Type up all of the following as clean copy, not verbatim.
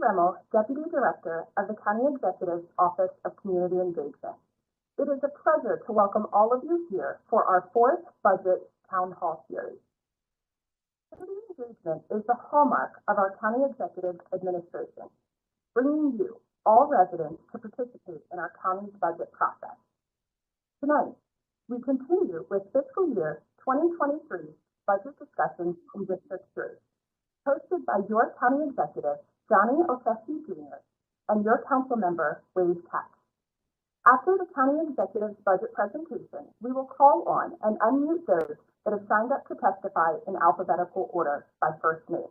Dremel, Deputy Director of the County Executive's Office of Community Engagement. It is a pleasure to welcome all of you here for our fourth Budget Town Hall Series. Community engagement is the hallmark of our County Executive's administration, bringing you, all residents, to participate in our county's budget process. Tonight, we continue with fiscal year 2023 budget discussions in District 3, hosted by your County Executive, Johnny Olszewski Jr., and your Council Member, Kach. After the County Executive's budget presentation, we will call on and unmute those that have signed up to testify in alphabetical order by first name.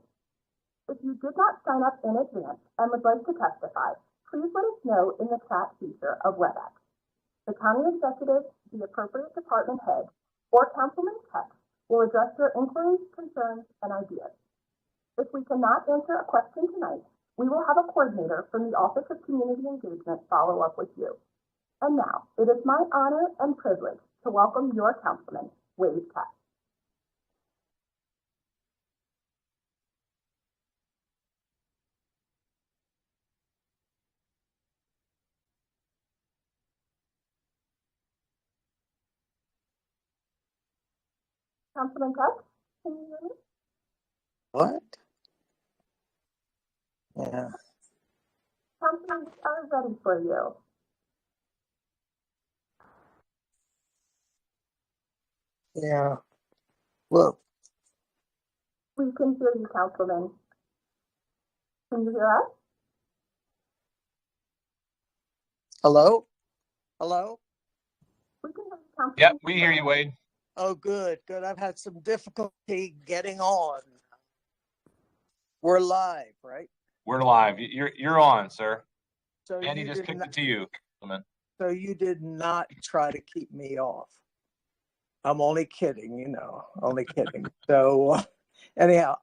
If you did not sign up in advance and would like to testify, please let us know in the chat feature of WebEx. The County Executive, the appropriate department head, or Councilman Kach will address your inquiries, concerns, and ideas. If we cannot answer a question tonight, we will have a coordinator from the Office of Community Engagement follow up with you. And now, it is my honor and privilege to welcome your Councilman, Kach. Councilman Kach, can you hear me? What? Yeah. Councilman, we are ready for you. Yeah. Well, we can hear you, Councilman. Can you hear us? Hello? Hello? We can hear you, Councilman. Yep, we hear you, Wade. Oh, good, good. I've had some difficulty getting on. We're live, right? We're live. You're on, sir. So Andy just kicked it to you, Councilman. So you did not try to keep me off. I'm only kidding, only kidding. So anyhow,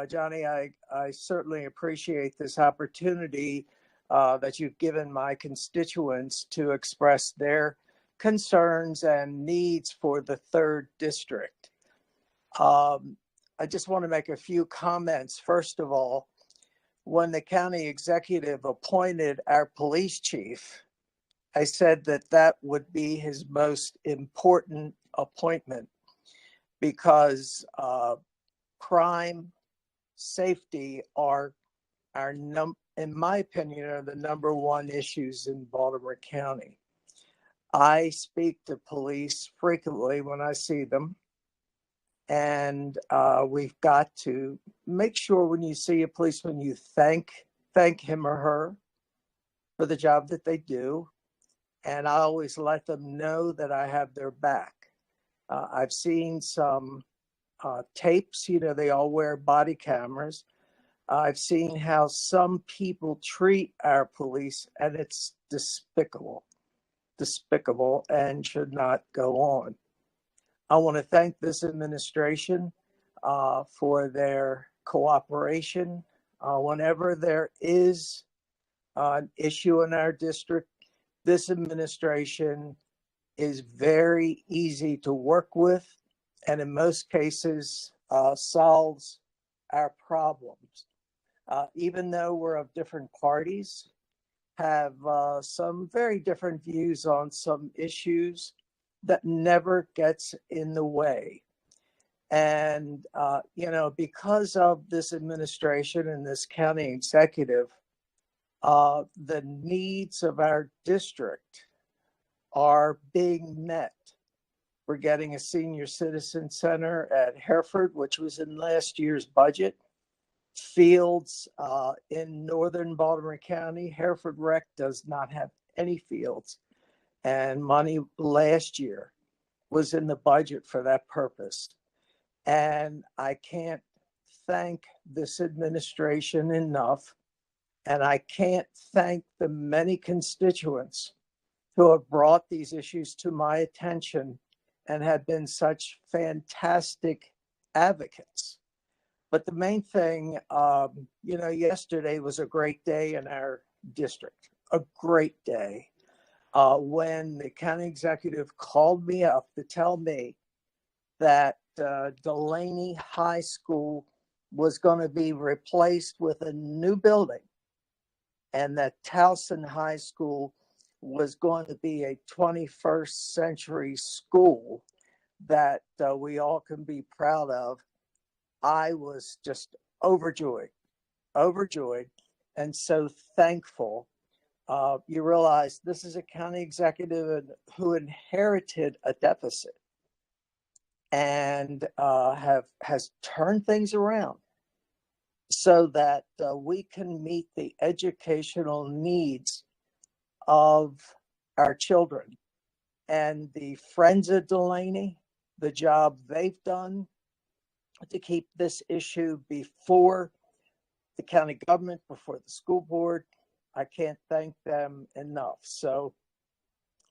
Johnny, I certainly appreciate this opportunity that you've given my constituents to express their concerns and needs for the 3rd District. I just want to make a few comments. First of all, when the county executive appointed our police chief, I said that that would be his most important appointment because crime, safety are in my opinion, are the #1 issues in Baltimore County. I speak to police frequently when I see them. And we've got to make sure when you see a policeman, you thank him or her for the job that they do. And I always let them know that I have their back. I've seen some tapes, they all wear body cameras. I've seen how some people treat our police, and it's despicable and should not go on. I want to thank this administration for their cooperation. Whenever there is an issue in our district, this administration is very easy to work with and in most cases solves our problems. Even though we're of different parties, have some very different views on some issues, that never gets in the way. And, because of this administration and this county executive, the needs of our district are being met. We're getting a senior citizen center at Hereford, which was in last year's budget. Fields in northern Baltimore County, Hereford Rec does not have any fields. And money last year was in the budget for that purpose. And I can't thank this administration enough. And I can't thank the many constituents who have brought these issues to my attention and have been such fantastic advocates. But the main thing, yesterday was a great day in our district, a great day. When the county executive called me up to tell me that Delaney High School was going to be replaced with a new building, and that Towson High School was going to be a 21st century school that we all can be proud of, I was just overjoyed, and so thankful. You realize this is a county executive who inherited a deficit and has turned things around so that we can meet the educational needs of our children. And the Friends of Delaney, the job they've done to keep this issue before the county government, before the school board, I can't thank them enough. So,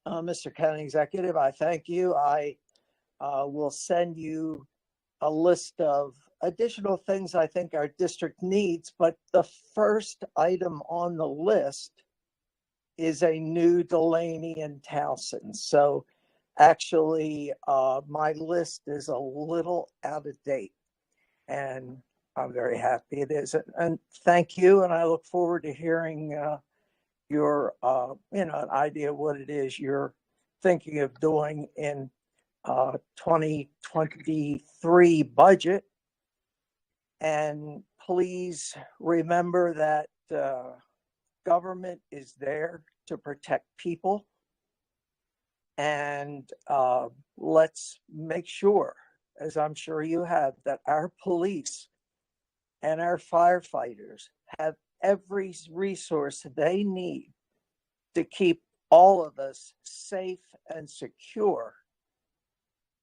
Mr. County Executive, I thank you. I will send you a list of additional things I think our district needs, but the first item on the list is a new Delaney in Towson. So actually, my list is a little out of date, and I'm very happy it is. And thank you, and I look forward to hearing your, an idea of what it is you're thinking of doing in 2023 budget. And please remember that government is there to protect people. And let's make sure, as I'm sure you have, that our police and our firefighters have every resource they need to keep all of us safe and secure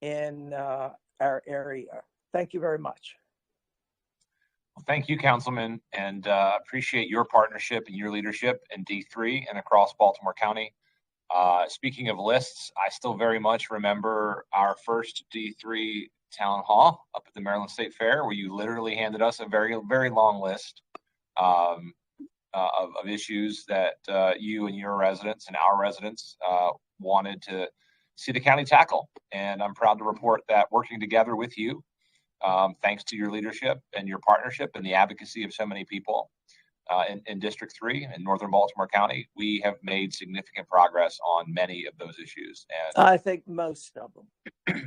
in our area. Thank you very much. Well, thank you, Councilman, and appreciate your partnership and your leadership in D3 and across Baltimore County. Speaking of lists, I still very much remember our first D3 town hall up at the Maryland State Fair, where you literally handed us a very, very long list of issues that you and your residents and our residents wanted to see the county tackle. And I'm proud to report that working together with you, thanks to your leadership and your partnership and the advocacy of so many people in District 3 in Northern Baltimore County, we have made significant progress on many of those issues. And I think most of them.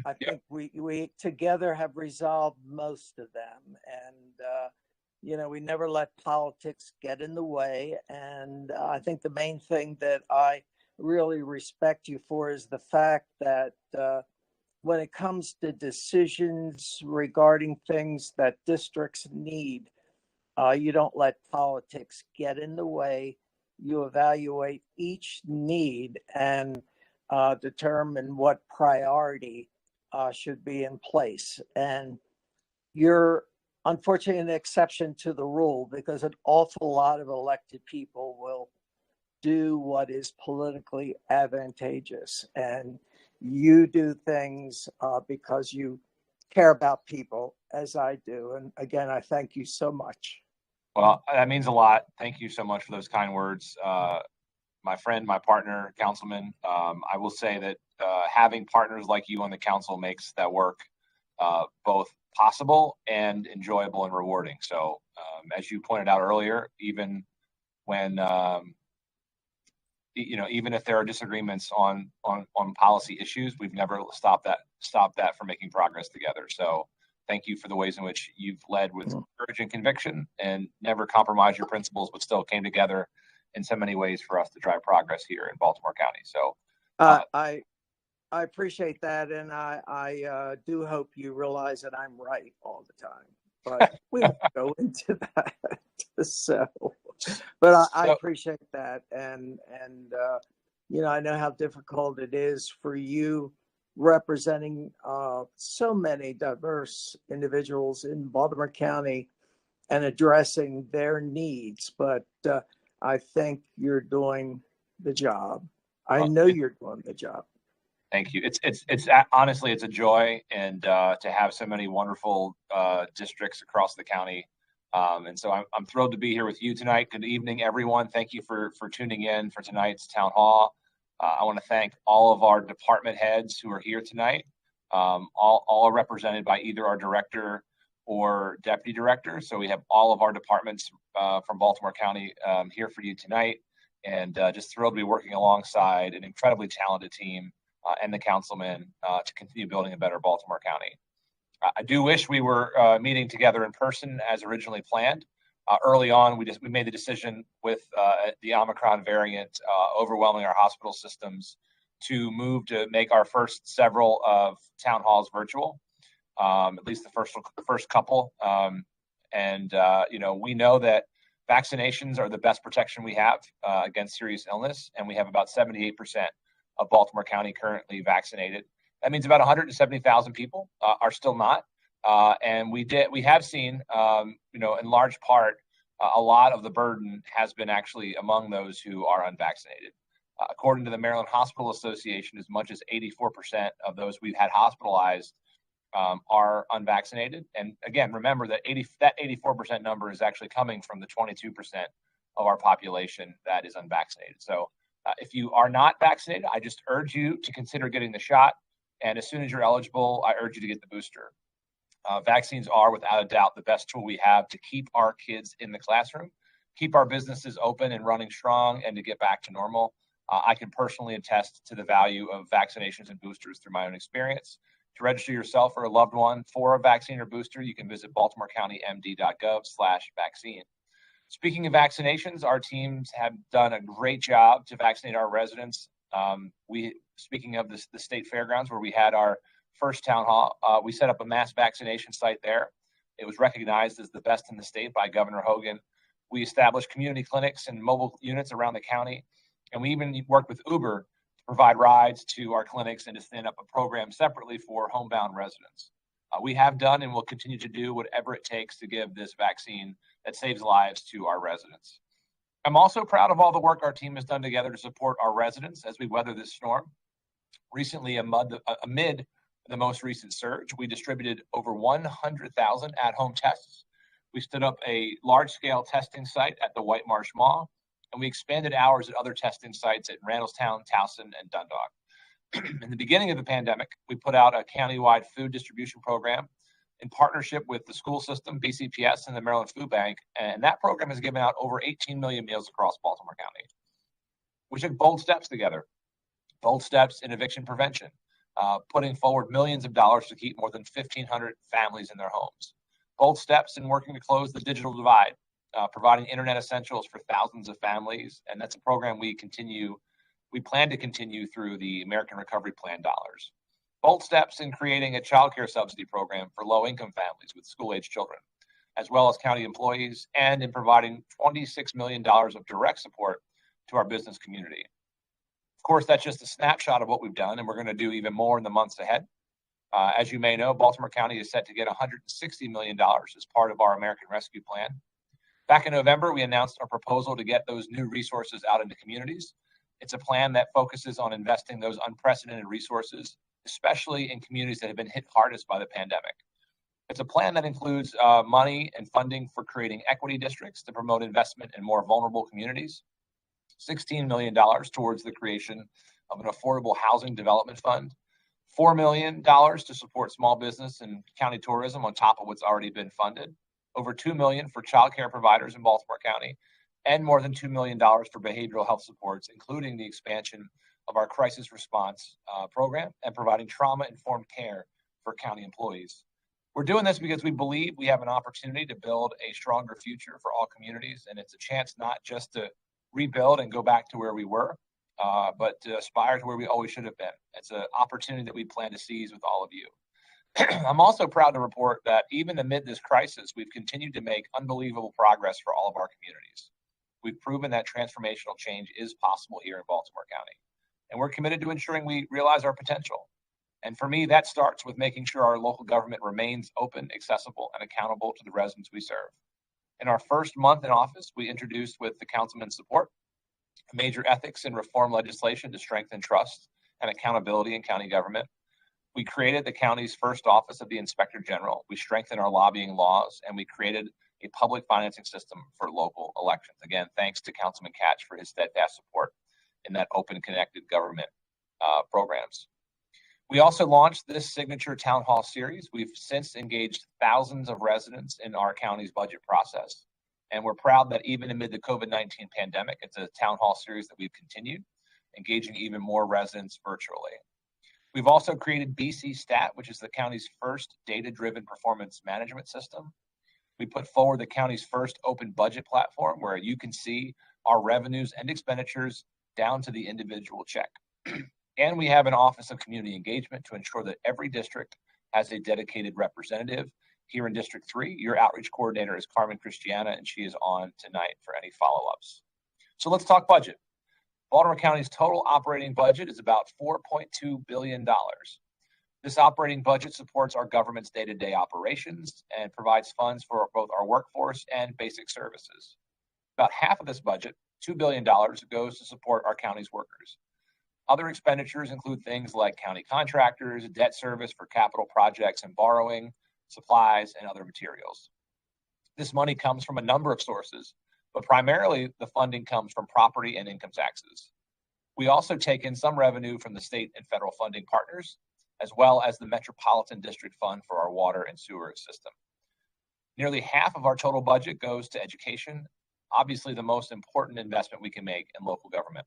I think we together have resolved most of them. And, we never let politics get in the way. And I think the main thing that I really respect you for is the fact that when it comes to decisions regarding things that districts need, you don't let politics get in the way. You evaluate each need and determine what priority should be in place. And you're unfortunately an exception to the rule, because an awful lot of elected people will do what is politically advantageous. And you do things because you care about people, as I do. And again, I thank you so much. Well, that means a lot. Thank you so much for those kind words. My friend, my partner, Councilman, I will say that having partners like you on the council makes that work both possible and enjoyable and rewarding. So as you pointed out earlier, even when, even if there are disagreements on policy issues, we've never stopped that from making progress together. So thank you for the ways in which you've led with courage and conviction and never compromised your principles, but still came together in so many ways for us to drive progress here in Baltimore County. So I appreciate that. And I do hope you realize that I'm right all the time, but we won't go into that. So, but I appreciate that. And I know how difficult it is for you representing so many diverse individuals in Baltimore County and addressing their needs. But I think you're doing the job. I know you're doing the job. Thank you. It's honestly, it's a joy, and to have so many wonderful districts across the county. And so I'm thrilled to be here with you tonight. Good evening, everyone. Thank you for tuning in for tonight's town hall. I want to thank all of our department heads who are here tonight. All are represented by either our director or deputy director. So we have all of our departments from Baltimore County here for you tonight, and just thrilled to be working alongside an incredibly talented team and the councilman to continue building a better Baltimore County. I do wish we were meeting together in person as originally planned. Early on, we made the decision with the Omicron variant overwhelming our hospital systems to move to make our first several of town halls virtual, at least the first couple. We know that vaccinations are the best protection we have against serious illness, and we have about 78% of Baltimore County currently vaccinated. That means about 170,000 people are still not. And we have seen, in large part, a lot of the burden has been actually among those who are unvaccinated. According to the Maryland Hospital Association, as much as 84% of those we've had hospitalized are unvaccinated. And again, remember that 84% number is actually coming from the 22% of our population that is unvaccinated. So if you are not vaccinated, I just urge you to consider getting the shot. And as soon as you're eligible, I urge you to get the booster. Vaccines are, without a doubt, the best tool we have to keep our kids in the classroom, keep our businesses open and running strong, and to get back to normal. I can personally attest to the value of vaccinations and boosters through my own experience. To register yourself or a loved one for a vaccine or booster, you can visit baltimorecountymd.gov/vaccine. Speaking of vaccinations, our teams have done a great job to vaccinate our residents. Speaking of the state fairgrounds, where we had our first town hall, we set up a mass vaccination site there. It was recognized as the best in the state by Governor Hogan. We established community clinics and mobile units around the county, and we even worked with Uber to provide rides to our clinics and to stand up a program separately for homebound residents. We have done and will continue to do whatever it takes to give this vaccine that saves lives to our residents. I'm also proud of all the work our team has done together to support our residents as we weather this storm. Recently, amid the most recent surge, we distributed over 100,000 at-home tests. We stood up a large-scale testing site at the White Marsh Mall, and we expanded hours at other testing sites at Randallstown, Towson, and Dundalk. In the beginning of the pandemic, we put out a countywide food distribution program in partnership with the school system, BCPS, and the Maryland Food Bank, and that program has given out over 18 million meals across Baltimore County. We took bold steps together, bold steps in eviction prevention, putting forward millions of dollars to keep more than 1,500 families in their homes. Bold steps in working to close the digital divide, providing internet essentials for thousands of families, and that's a program we plan to continue through the American Recovery Plan dollars. Bold steps in creating a child care subsidy program for low-income families with school-age children, as well as county employees, and in providing $26 million of direct support to our business community. Of course, that's just a snapshot of what we've done, and we're going to do even more in the months ahead. As you may know, Baltimore County is set to get $160 million as part of our American Rescue Plan. Back in November, we announced our proposal to get those new resources out into communities. It's a plan that focuses on investing those unprecedented resources, especially in communities that have been hit hardest by the pandemic. It's a plan that includes money and funding for creating equity districts to promote investment in more vulnerable communities, $16 million towards the creation of an affordable housing development fund, $4 million to support small business and county tourism on top of what's already been funded, over $2 million for child care providers in Baltimore County, and more than $2 million for behavioral health supports, including the expansion of our crisis response program and providing trauma-informed care for county employees. We're doing this because we believe we have an opportunity to build a stronger future for all communities, and it's a chance not just to rebuild and go back to where we were, but to aspire to where we always should have been. It's an opportunity that we plan to seize with all of you. I'm also proud to report that even amid this crisis, we've continued to make unbelievable progress for all of our communities. We've proven that transformational change is possible here in Baltimore County, and we're committed to ensuring we realize our potential. And for me, that starts with making sure our local government remains open, accessible, and accountable to the residents we serve. In our first month in office, we introduced, with the councilman's support, major ethics and reform legislation to strengthen trust and accountability in county government. We created the county's first office of the Inspector General. We strengthened our lobbying laws, and we created a public financing system for local elections. Again, thanks to Councilman Kach for his steadfast support in that open, connected government programs. We also launched this signature town hall series. We've since engaged thousands of residents in our county's budget process. And we're proud that even amid the COVID-19 pandemic, it's a town hall series that we've continued, engaging even more residents virtually. We've also created BC Stat, which is the county's first data-driven performance management system. We put forward the county's first open budget platform where you can see our revenues and expenditures down to the individual check. And we have an Office of Community Engagement to ensure that every district has a dedicated representative. Here in District 3, your outreach coordinator is Carmen Christiana, and she is on tonight for any follow-ups. So let's talk budget. Baltimore County's total operating budget is about $4.2 billion. This operating budget supports our government's day-to-day operations and provides funds for both our workforce and basic services. About half of this budget, $2 billion, goes to support our county's workers. Other expenditures include things like county contractors, debt service for capital projects and borrowing, supplies, and other materials. This money comes from a number of sources, but primarily the funding comes from property and income taxes. We also take in some revenue from the state and federal funding partners, as well as the Metropolitan District Fund for our water and sewer system. Nearly half of our total budget goes to education, obviously the most important investment we can make in local government.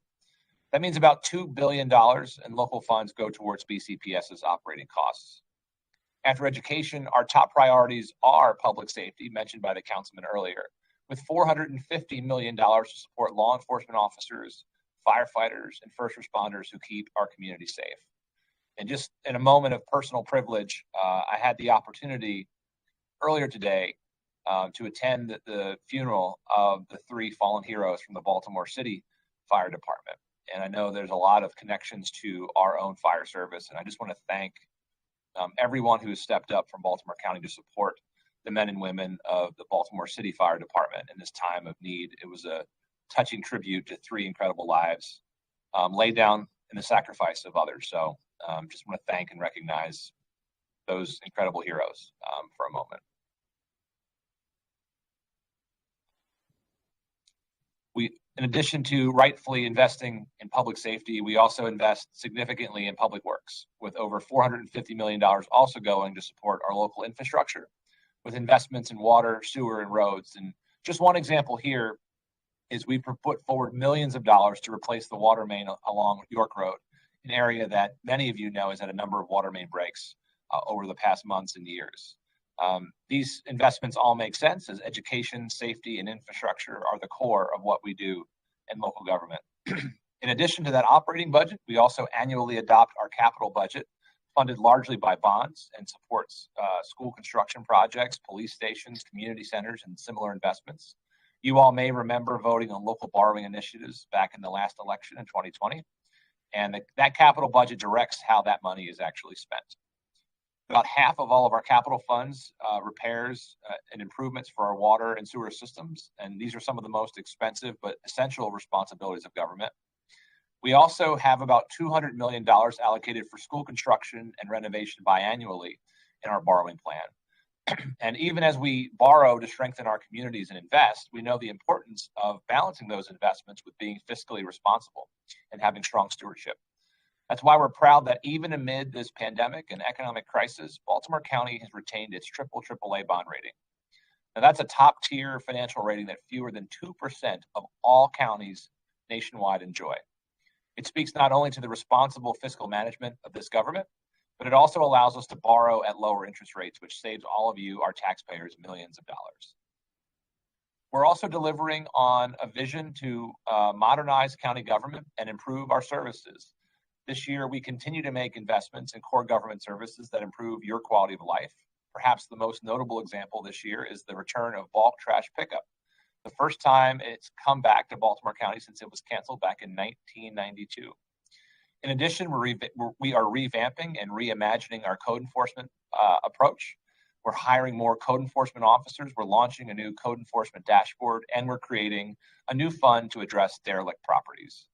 That means about $2 billion in local funds go towards BCPS's operating costs. After education, our top priorities are public safety, mentioned by the councilman earlier, with $450 million to support law enforcement officers, firefighters, and first responders who keep our community safe. And just in a moment of personal privilege, I had the opportunity earlier today to attend the funeral of the 3 fallen heroes from the Baltimore City Fire Department. And I know there's a lot of connections to our own fire service. And I just want to thank everyone who has stepped up from Baltimore County to support the men and women of the Baltimore City Fire Department in this time of need. It was a touching tribute to 3 incredible lives laid down in the sacrifice of others. So just want to thank and recognize those incredible heroes for a moment. In addition to rightfully investing in public safety, we also invest significantly in public works, with over $450 million also going to support our local infrastructure, with investments in water, sewer, and roads. And just one example here is we put forward millions of dollars to replace the water main along York Road, an area that many of you know has had a number of water main breaks over the past months and years. These investments all make sense, as education, safety, and infrastructure are the core of what we do in local government. In addition to that operating budget, we also annually adopt our capital budget, funded largely by bonds, and supports school construction projects, police stations, community centers, and similar investments. You all may remember voting on local borrowing initiatives back in the last election in 2020, and that capital budget directs how that money is actually spent. About half of all of our capital funds repairs and improvements for our water and sewer systems, and these are some of the most expensive but essential responsibilities of government. We also have about $200 million allocated for school construction and renovation biannually in our borrowing plan. And even as we borrow to strengthen our communities and invest, we know the importance of balancing those investments with being fiscally responsible and having strong stewardship. That's why we're proud that even amid this pandemic and economic crisis, Baltimore County has retained its AAA bond rating. Now, that's a top tier financial rating that fewer than 2% of all counties nationwide enjoy. It speaks not only to the responsible fiscal management of this government, but it also allows us to borrow at lower interest rates, which saves all of you, our taxpayers, millions of dollars. We're also delivering on a vision to modernize county government and improve our services. This year, we continue to make investments in core government services that improve your quality of life. Perhaps the most notable example this year is the return of bulk trash pickup, the first time it's come back to Baltimore County since it was canceled back in 1992. In addition, we are revamping and reimagining our code enforcement approach. We're hiring more code enforcement officers. We're launching a new code enforcement dashboard, and we're creating a new fund to address derelict properties.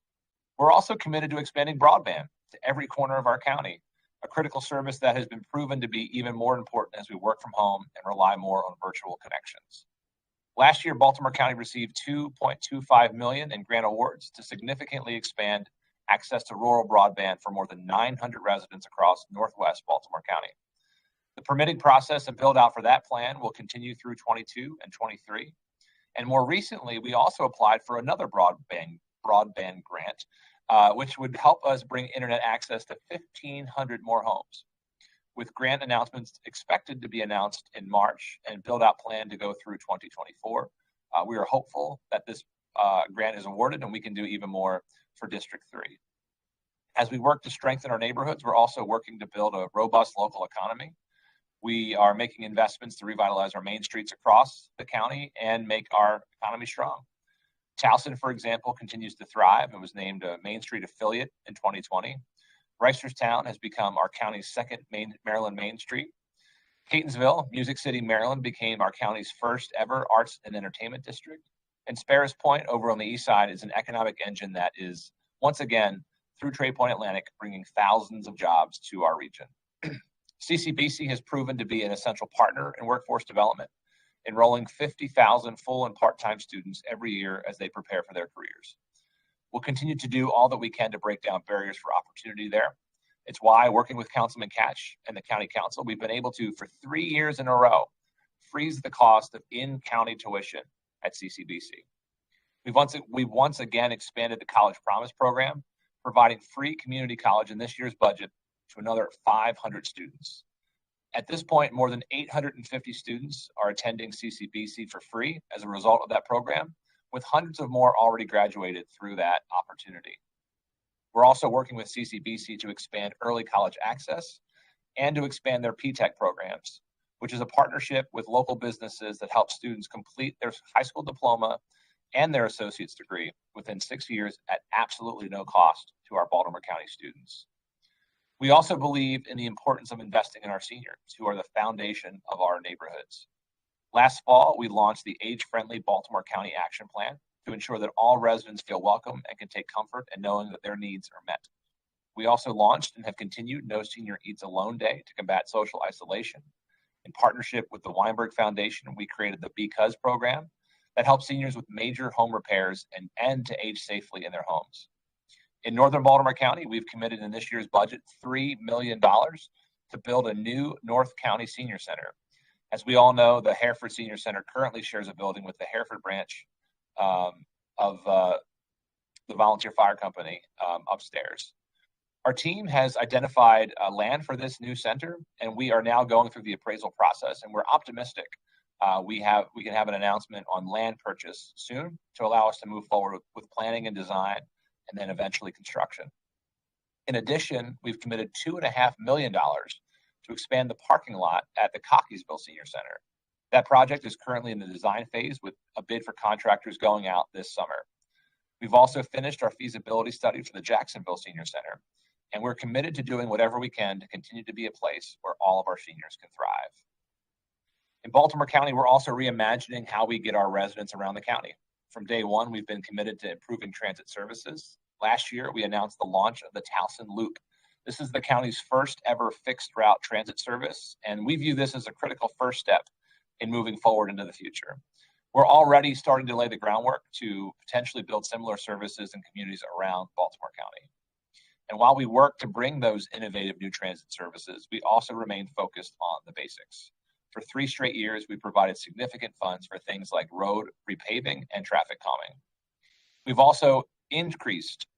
We're also committed to expanding broadband to every corner of our county, a critical service that has been proven to be even more important as we work from home and rely more on virtual connections. Last year, Baltimore County received $2.25 million in grant awards to significantly expand access to rural broadband for more than 900 residents across Northwest Baltimore County. The permitting process and build out for that plan will continue through 22 and 23. And more recently, we also applied for another broadband grant, which would help us bring internet access to 1,500 more homes. With grant announcements expected to be announced in March and build out plan to go through 2024, we are hopeful that this grant is awarded and we can do even more for District 3. As we work to strengthen our neighborhoods, we're also working to build a robust local economy. We are making investments to revitalize our main streets across the county and make our economy strong. Towson, for example, continues to thrive and was named a Main Street affiliate in 2020. Reisterstown has become our county's second Maryland Main Street. Catonsville, Music City, Maryland became our county's first ever arts and entertainment district. And Sparrows Point over on the east side is an economic engine that is, once again, through Trade Point Atlantic, bringing thousands of jobs to our region. CCBC has proven to be an essential partner in workforce development, enrolling 50,000 full and part-time students every year as they prepare for their careers. We'll continue to do all that we can to break down barriers for opportunity there. It's why, working with Councilman Kach and the County Council, we've been able to, for 3 years in a row, freeze the cost of in-county tuition at CCBC. We've once again expanded the College Promise program, providing free community college in this year's budget to another 500 students. At this point, more than 850 students are attending CCBC for free as a result of that program, with hundreds of more already graduated through that opportunity. We're also working with CCBC to expand early college access and to expand their P-TECH programs, which is a partnership with local businesses that help students complete their high school diploma and their associate's degree within 6 years at absolutely no cost to our Baltimore County students. We also believe in the importance of investing in our seniors, who are the foundation of our neighborhoods. Last fall, we launched the Age-Friendly Baltimore County Action Plan to ensure that all residents feel welcome and can take comfort in knowing that their needs are met. We also launched and have continued No Senior Eats Alone Day to combat social isolation. In partnership with the Weinberg Foundation, we created the Because program that helps seniors with major home repairs and to age safely in their homes. In Northern Baltimore County, we've committed in this year's budget $3 million to build a new North County Senior Center. As we all know, the Hereford Senior Center currently shares a building with the Hereford branch of the Volunteer Fire Company upstairs. Our team has identified land for this new center, and we are now going through the appraisal process, and we're optimistic we can have an announcement on land purchase soon to allow us to move forward with planning and design and then eventually construction. In addition, we've committed $2.5 million to expand the parking lot at the Cockeysville Senior Center. That project is currently in the design phase with a bid for contractors going out this summer. We've also finished our feasibility study for the Jacksonville Senior Center, and we're committed to doing whatever we can to continue to be a place where all of our seniors can thrive. In Baltimore County, we're also reimagining how we get our residents around the county. From day one, we've been committed to improving transit services. Last year, we announced the launch of the Towson Loop. This is the county's first ever fixed route transit service, and we view this as a critical first step in moving forward into the future. We're already starting to lay the groundwork to potentially build similar services in communities around Baltimore County. And while we work to bring those innovative new transit services, we also remain focused on the basics. For 3 straight years, we provided significant funds for things like road repaving and traffic calming. We've also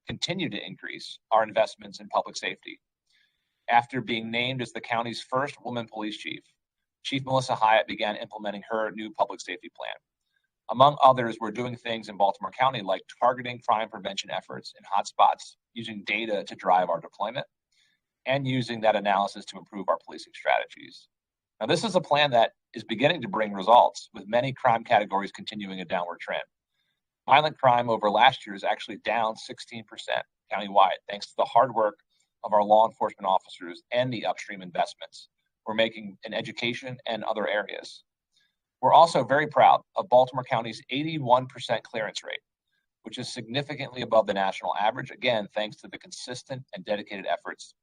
continued to increase our investments in public safety. After being named as the county's first woman police chief, Chief Melissa Hyatt began implementing her new public safety plan. Among others, we're doing things in Baltimore County like targeting crime prevention efforts in hotspots, using data to drive our deployment, and using that analysis to improve our policing strategies. Now, this is a plan that is beginning to bring results, with many crime categories continuing a downward trend. Violent crime over last year is actually down 16% countywide, thanks to the hard work of our law enforcement officers and the upstream investments we're making in education and other areas. We're also very proud of Baltimore County's 81% clearance rate, which is significantly above the national average, again, thanks to the consistent and dedicated efforts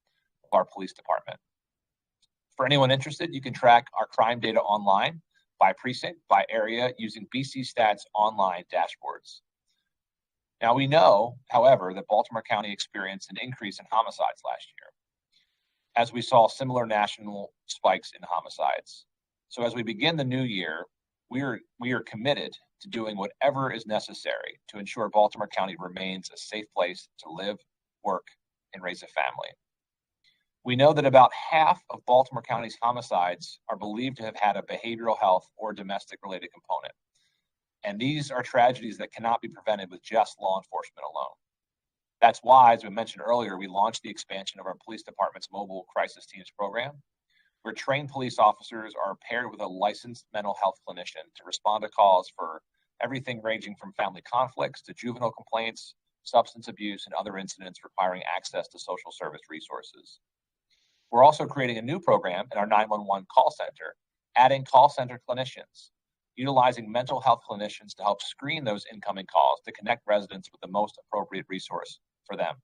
of our police department. For anyone interested, you can track our crime data online by precinct, by area, using BC Stats online dashboards. Now we know, however, that Baltimore County experienced an increase in homicides last year, as we saw similar national spikes in homicides. So as we begin the new year, we are committed to doing whatever is necessary to ensure Baltimore County remains a safe place to live, work, and raise a family. We know that about half of Baltimore County's homicides are believed to have had a behavioral health or domestic related component. And these are tragedies that cannot be prevented with just law enforcement alone. That's why, as we mentioned earlier, we launched the expansion of our police department's mobile crisis teams program, where trained police officers are paired with a licensed mental health clinician to respond to calls for everything ranging from family conflicts to juvenile complaints, substance abuse, and other incidents requiring access to social service resources. We're also creating a new program in our 911 call center, adding call center clinicians, utilizing mental health clinicians to help screen those incoming calls to connect residents with the most appropriate resource for them.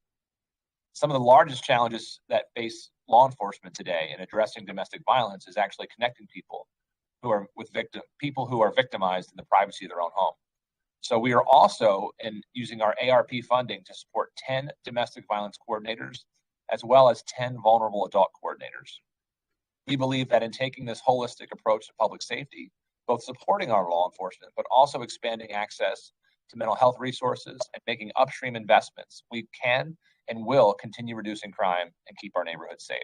Some of the largest challenges that face law enforcement today in addressing domestic violence is actually connecting people who are victimized in the privacy of their own home. So we are also using our ARP funding to support 10 domestic violence coordinators, as well as 10 vulnerable adult coordinators. We believe that in taking this holistic approach to public safety, both supporting our law enforcement, but also expanding access to mental health resources and making upstream investments, we can and will continue reducing crime and keep our neighborhoods safe.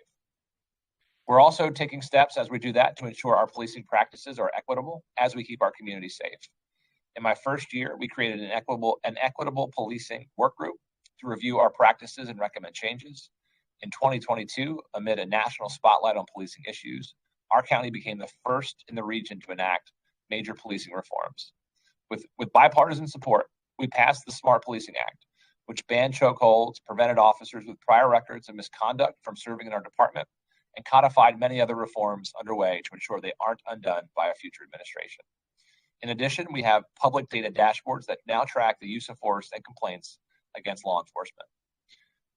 We're also taking steps as we do that to ensure our policing practices are equitable as we keep our community safe. In my first year, we created an equitable policing work group to review our practices and recommend changes. In 2022, amid a national spotlight on policing issues, our county became the first in the region to enact major policing reforms. With bipartisan support, we passed the Smart Policing Act, which banned chokeholds, prevented officers with prior records of misconduct from serving in our department, and codified many other reforms underway to ensure they aren't undone by a future administration. In addition, we have public data dashboards that now track the use of force and complaints against law enforcement.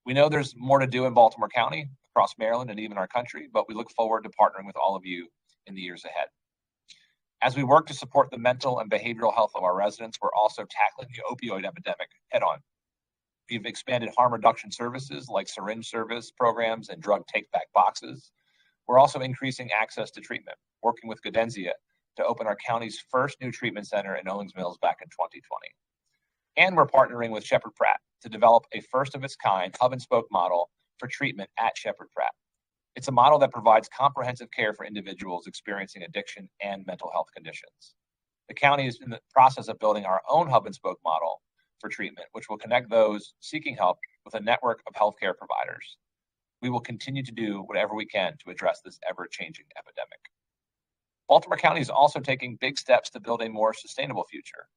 We know there's more to do in Baltimore County, across Maryland, and even our country, but we look forward to partnering with all of you in the years ahead. As we work to support the mental and behavioral health of our residents, we're also tackling the opioid epidemic head-on. We've expanded harm reduction services like syringe service programs and drug take-back boxes. We're also increasing access to treatment, working with Gaudenzia to open our county's first new treatment center in Owings Mills back in 2020. And we're partnering with Sheppard Pratt to develop a first-of-its-kind hub-and-spoke model for treatment at Sheppard Pratt. It's a model that provides comprehensive care for individuals experiencing addiction and mental health conditions. The county is in the process of building our own hub-and-spoke model for treatment, which will connect those seeking help with a network of healthcare providers. We will continue to do whatever we can to address this ever-changing epidemic. Baltimore County is also taking big steps to build a more sustainable future.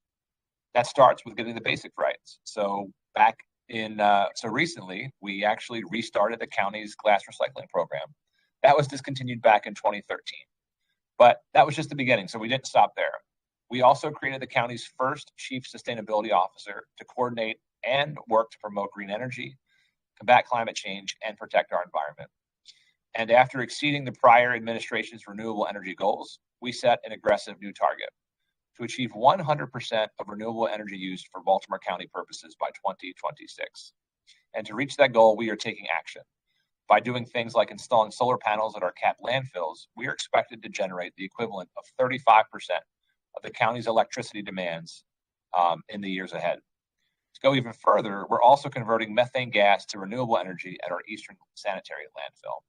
That starts with getting the basics right. So recently, we actually restarted the county's glass recycling program. That was discontinued back in 2013. But that was just the beginning, so we didn't stop there. We also created the county's first chief sustainability officer to coordinate and work to promote green energy, combat climate change, and protect our environment. And after exceeding the prior administration's renewable energy goals, we set an aggressive new target to achieve 100% of renewable energy use for Baltimore County purposes by 2026. And to reach that goal, we are taking action. By doing things like installing solar panels at our capped landfills, we are expected to generate the equivalent of 35% of the county's electricity demands in the years ahead. To go even further, we're also converting methane gas to renewable energy at our Eastern Sanitary landfill.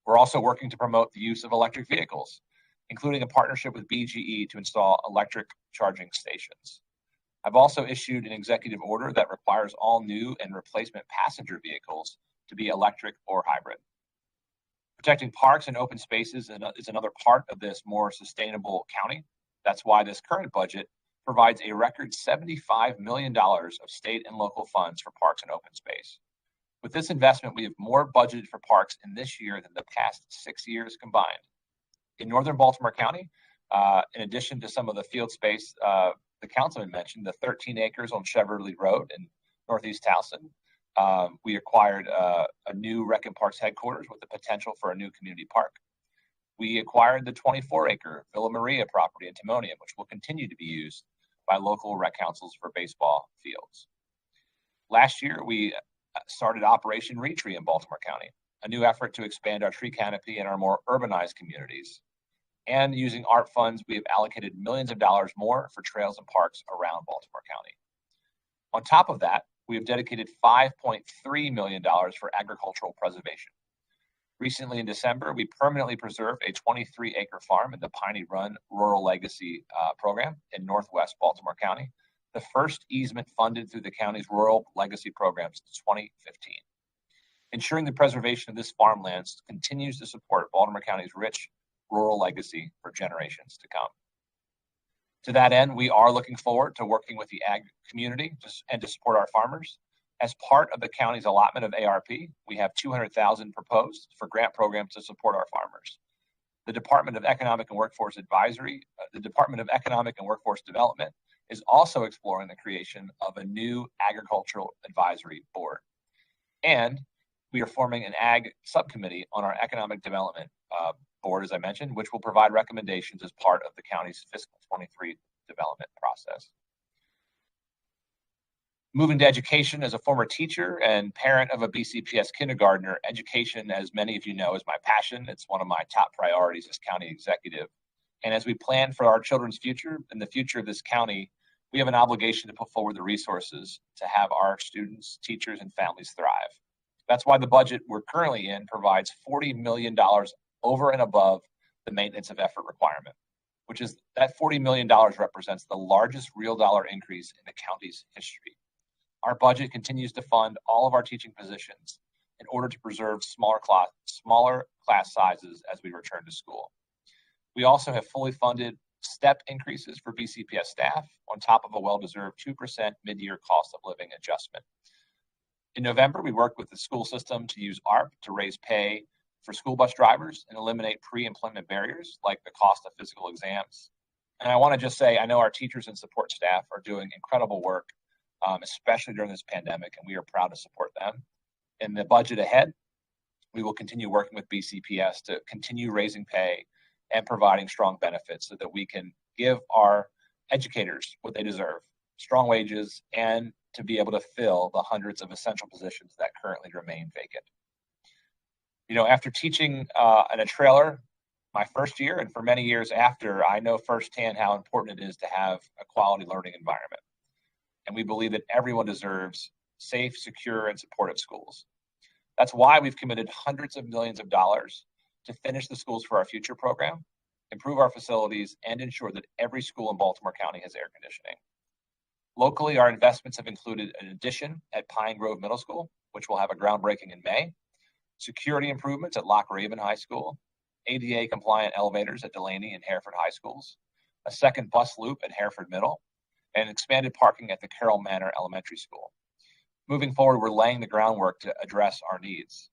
We're also working to promote the use of electric vehicles, including a partnership with BGE to install electric charging stations. I've also issued an executive order that requires all new and replacement passenger vehicles to be electric or hybrid. Protecting parks and open spaces is another part of this more sustainable county. That's why this current budget provides a record $75 million of state and local funds for parks and open space. With this investment, we have more budgeted for parks in this year than the past 6 years combined. In northern Baltimore County, in addition to some of the field space the councilman mentioned, the 13 acres on Cheverly Road in northeast Towson, we acquired a new Rec and Parks headquarters with the potential for a new community park. We acquired the 24-acre Villa Maria property in Timonium, which will continue to be used by local rec councils for baseball fields. Last year, we started Operation Retree in Baltimore County, a new effort to expand our tree canopy in our more urbanized communities. And using ARP funds, we have allocated millions of dollars more for trails and parks around Baltimore County. On top of that, we have dedicated $5.3 million for agricultural preservation. Recently in December, we permanently preserved a 23-acre farm in the Piney Run Rural Legacy Program in Northwest Baltimore County, the first easement funded through the county's Rural Legacy Program since 2015. Ensuring the preservation of this farmland continues to support Baltimore County's rich rural legacy for generations to come. To that end, we are looking forward to working with the ag community and to support our farmers. As part of the county's allotment of ARP, we have $200,000 proposed for grant programs to support our farmers. The Department of Economic and Workforce Development is also exploring the creation of a new agricultural advisory board. And we are forming an ag subcommittee on our economic development board, as I mentioned, which will provide recommendations as part of the county's fiscal 23 development process. Moving to education, as a former teacher and parent of a BCPS kindergartner, education, as many of you know, is my passion. It's one of my top priorities as county executive. And as we plan for our children's future and the future of this county, we have an obligation to put forward the resources to have our students, teachers, and families thrive. That's why the budget we're currently in provides $40 million over and above the maintenance of effort requirement, which is that $40 million represents the largest real dollar increase in the county's history. Our budget continues to fund all of our teaching positions in order to preserve smaller class sizes as we return to school. We also have fully funded step increases for BCPS staff on top of a well-deserved 2% mid-year cost of living adjustment. In November, we worked with the school system to use ARP to raise pay for school bus drivers and eliminate pre-employment barriers like the cost of physical exams. And I want to just say, I know our teachers and support staff are doing incredible work, especially during this pandemic, and we are proud to support them. In the budget ahead, we will continue working with BCPS to continue raising pay and providing strong benefits so that we can give our educators what they deserve, strong wages, and to be able to fill the hundreds of essential positions that currently remain vacant. You know, after teaching in a trailer my first year and for many years after, I know firsthand how important it is to have a quality learning environment. And we believe that everyone deserves safe, secure, and supportive schools. That's why we've committed hundreds of millions of dollars to finish the Schools for Our Future program, improve our facilities, and ensure that every school in Baltimore County has air conditioning. Locally, our investments have included an addition at Pine Grove Middle School, which will have a groundbreaking in May, security improvements at Loch Raven High School, ADA-compliant elevators at Delaney and Hereford High Schools, a second bus loop at Hereford Middle, and expanded parking at the Carroll Manor Elementary School. Moving forward, we're laying the groundwork to address our needs.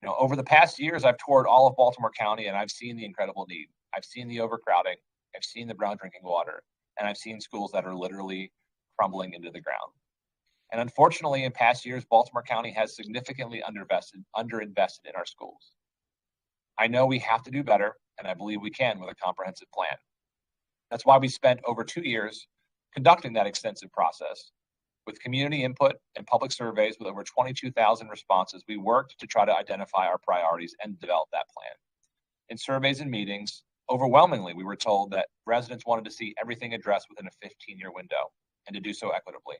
You know, over the past years, I've toured all of Baltimore County and I've seen the incredible need. I've seen the overcrowding, I've seen the brown drinking water, and I've seen schools that are literally crumbling into the ground. And unfortunately, in past years, Baltimore County has significantly underinvested in our schools. I know we have to do better, and I believe we can with a comprehensive plan. That's why we spent over 2 years conducting that extensive process. With community input and public surveys with over 22,000 responses, we worked to try to identify our priorities and develop that plan. In surveys and meetings, overwhelmingly, we were told that residents wanted to see everything addressed within a 15-year window and to do so equitably.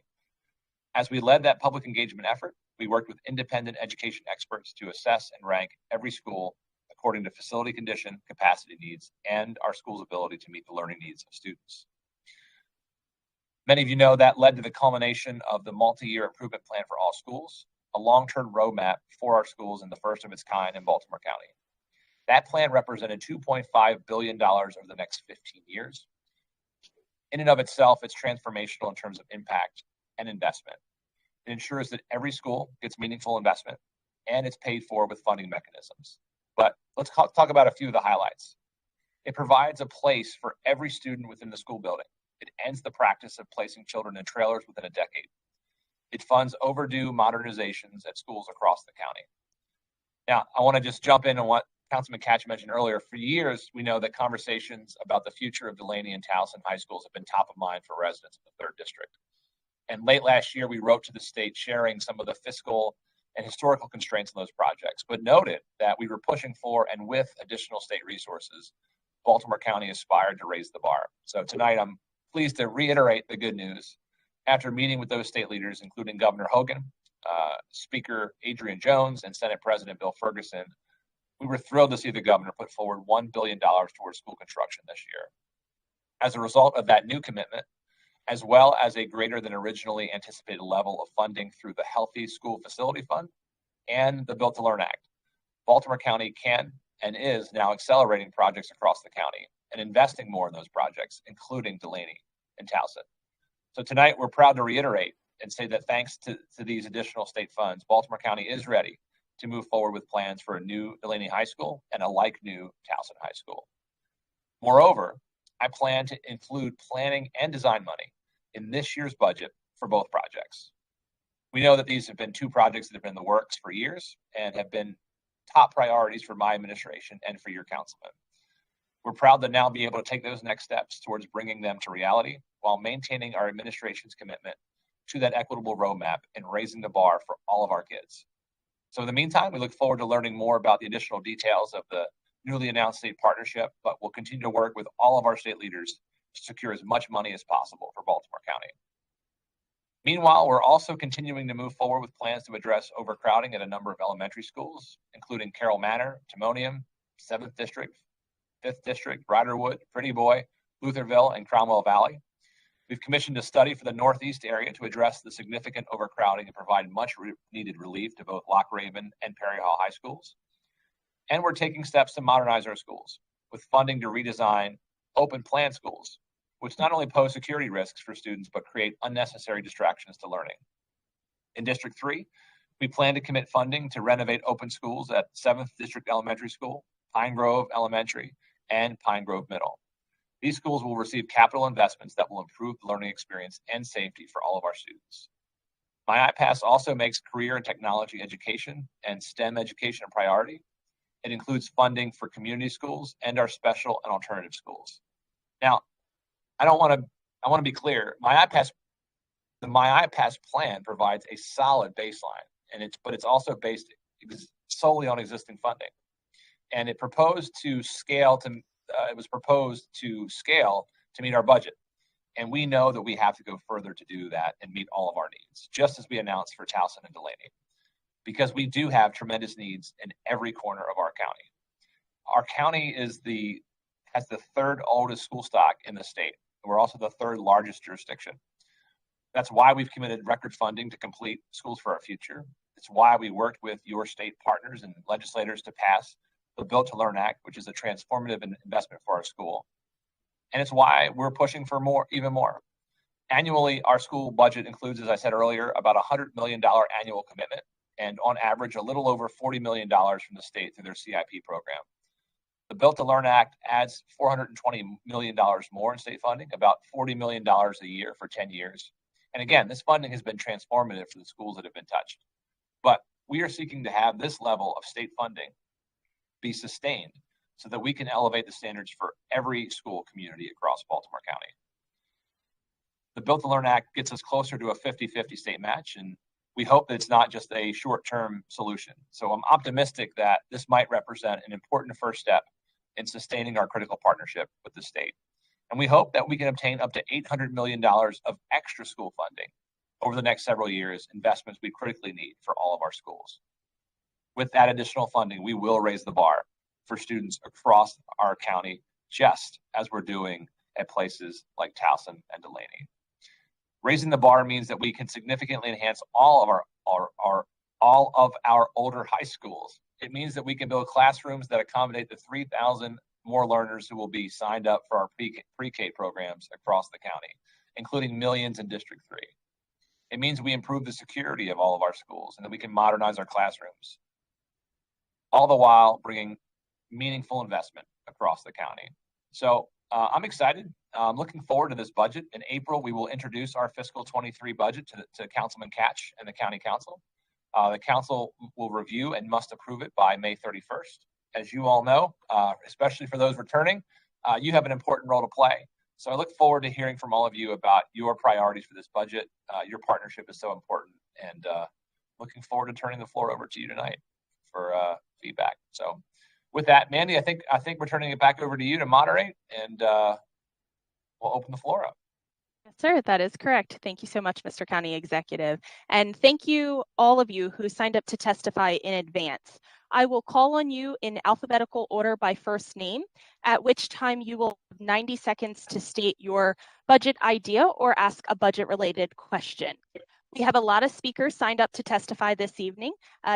As we led that public engagement effort, we worked with independent education experts to assess and rank every school according to facility condition, capacity needs, and our school's ability to meet the learning needs of students. Many of you know that led to the culmination of the multi-year improvement plan for all schools, a long-term roadmap for our schools and the first of its kind in Baltimore County. That plan represented $2.5 billion over the next 15 years. In and of itself, it's transformational in terms of impact and investment. It ensures that every school gets meaningful investment and it's paid for with funding mechanisms. But let's talk about a few of the highlights. It provides a place for every student within the school building. It ends the practice of placing children in trailers within a decade. It funds overdue modernizations at schools across the county. Now, I want to just jump in on what Councilman Kach mentioned earlier. For years, we know that conversations about the future of Delaney and Towson high schools have been top of mind for residents of the 3rd District. And late last year, we wrote to the state sharing some of the fiscal and historical constraints on those projects, but noted that we were pushing for, and with additional state resources, Baltimore County aspired to raise the bar. So tonight, I'm pleased to reiterate the good news. After meeting with those state leaders, including Governor Hogan, Speaker Adrian Jones, and Senate President Bill Ferguson, we were thrilled to see the governor put forward $1 billion towards school construction this year. As a result of that new commitment, as well as a greater than originally anticipated level of funding through the Healthy School Facility Fund and the Built to Learn Act, Baltimore County can and is now accelerating projects across the county and investing more in those projects, including Delaney and Towson. So tonight, we're proud to reiterate and say that thanks to these additional state funds, Baltimore County is ready to move forward with plans for a new Delaney High School and a like new Towson High School. Moreover, I plan to include planning and design money in this year's budget for both projects. We know that these have been two projects that have been in the works for years and have been top priorities for my administration and for your councilman. We're proud to now be able to take those next steps towards bringing them to reality while maintaining our administration's commitment to that equitable roadmap and raising the bar for all of our kids. So in the meantime, we look forward to learning more about the additional details of the newly announced state partnership, but we'll continue to work with all of our state leaders to secure as much money as possible for Baltimore County. Meanwhile, we're also continuing to move forward with plans to address overcrowding at a number of elementary schools, including Carroll Manor, Timonium, 7th District, 5th District, Riderwood, Pretty Boy, Lutherville, and Cromwell Valley. We've commissioned a study for the Northeast area to address the significant overcrowding and provide much needed relief to both Loch Raven and Perry Hall High Schools. And we're taking steps to modernize our schools with funding to redesign open plan schools, which not only pose security risks for students, but create unnecessary distractions to learning. In District 3, we plan to commit funding to renovate open schools at 7th District Elementary School, Pine Grove Elementary, and Pine Grove Middle. These schools will receive capital investments that will improve the learning experience and safety for all of our students. My iPass also makes career and technology education and STEM education a priority. It includes funding for community schools and our special and alternative schools. Now, I want to be clear. The My iPass plan provides a solid baseline, but it's also based solely on existing funding, and it was proposed to scale to meet our budget. And we know that we have to go further to do that and meet all of our needs, just as we announced for Towson and Delaney, because we do have tremendous needs in every corner of our county. Our county has the third oldest school stock in the state. We're also the third largest jurisdiction. That's why we've committed record funding to complete Schools for Our Future. It's why we worked with your state partners and legislators to pass the Built to Learn Act, which is a transformative investment for our school. And it's why we're pushing for even more. Annually, our school budget includes, as I said earlier, about $100 million annual commitment, and on average, a little over $40 million from the state through their CIP program. The Built to Learn Act adds $420 million more in state funding, about $40 million a year for 10 years. And again, this funding has been transformative for the schools that have been touched. But we are seeking to have this level of state funding be sustained so that we can elevate the standards for every school community across Baltimore County. The Built to Learn Act gets us closer to a 50-50 state match, and we hope that it's not just a short-term solution. So I'm optimistic that this might represent an important first step in sustaining our critical partnership with the state. And we hope that we can obtain up to $800 million of extra school funding over the next several years, investments we critically need for all of our schools. With that additional funding, we will raise the bar for students across our county, just as we're doing at places like Towson and Delaney. Raising the bar means that we can significantly enhance all of our older high schools. It means that we can build classrooms that accommodate the 3,000 more learners who will be signed up for our pre-K programs across the county, including millions in District 3. It means we improve the security of all of our schools and that we can modernize our classrooms, all the while bringing meaningful investment across the county. So I'm excited. I'm looking forward to this budget. In April, we will introduce our fiscal 23 budget to Councilman Kach and the County Council. The Council will review and must approve it by May 31st. As you all know, especially for those returning, you have an important role to play So I look forward to hearing from all of you about your priorities for this budget. Your partnership is so important, and looking forward to turning the floor over to you tonight for feedback. So with that, Mandy, I think we're turning it back over to you to moderate, and we'll open the floor up. Yes, sir, that is correct. Thank you so much, Mr. County Executive. And thank you, all of you who signed up to testify in advance. I will call on you in alphabetical order by first name, at which time you will have 90 seconds to state your budget idea or ask a budget-related question. We have a lot of speakers signed up to testify this evening.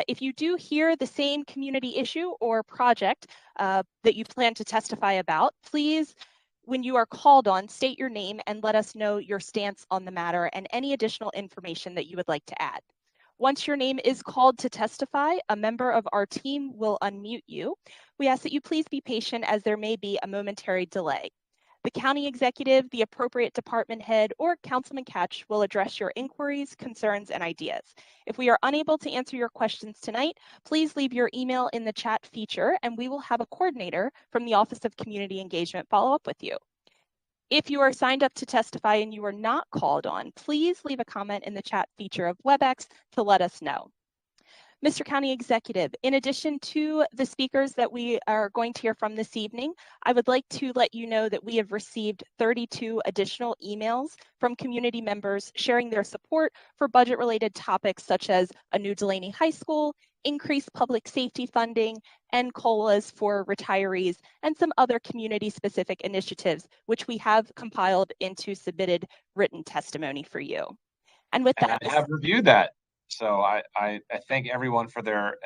If you do hear the same community issue or project that you plan to testify about, please, when you are called on, state your name and let us know your stance on the matter and any additional information that you would like to add. Once your name is called to testify, a member of our team will unmute you. We ask that you please be patient as there may be a momentary delay. The county executive, the appropriate department head, or Councilman Kach will address your inquiries, concerns, and ideas. If we are unable to answer your questions tonight, please leave your email in the chat feature and we will have a coordinator from the Office of Community Engagement follow up with you. If you are signed up to testify and you are not called on, please leave a comment in the chat feature of WebEx to let us know. Mr. County Executive, in addition to the speakers that we are going to hear from this evening, I would like to let you know that we have received 32 additional emails from community members sharing their support for budget-related topics such as a new Delaney High School, increased public safety funding, and COLAs for retirees, and some other community-specific initiatives, which we have compiled into submitted written testimony for you. And with that, I have reviewed that. So I thank everyone for their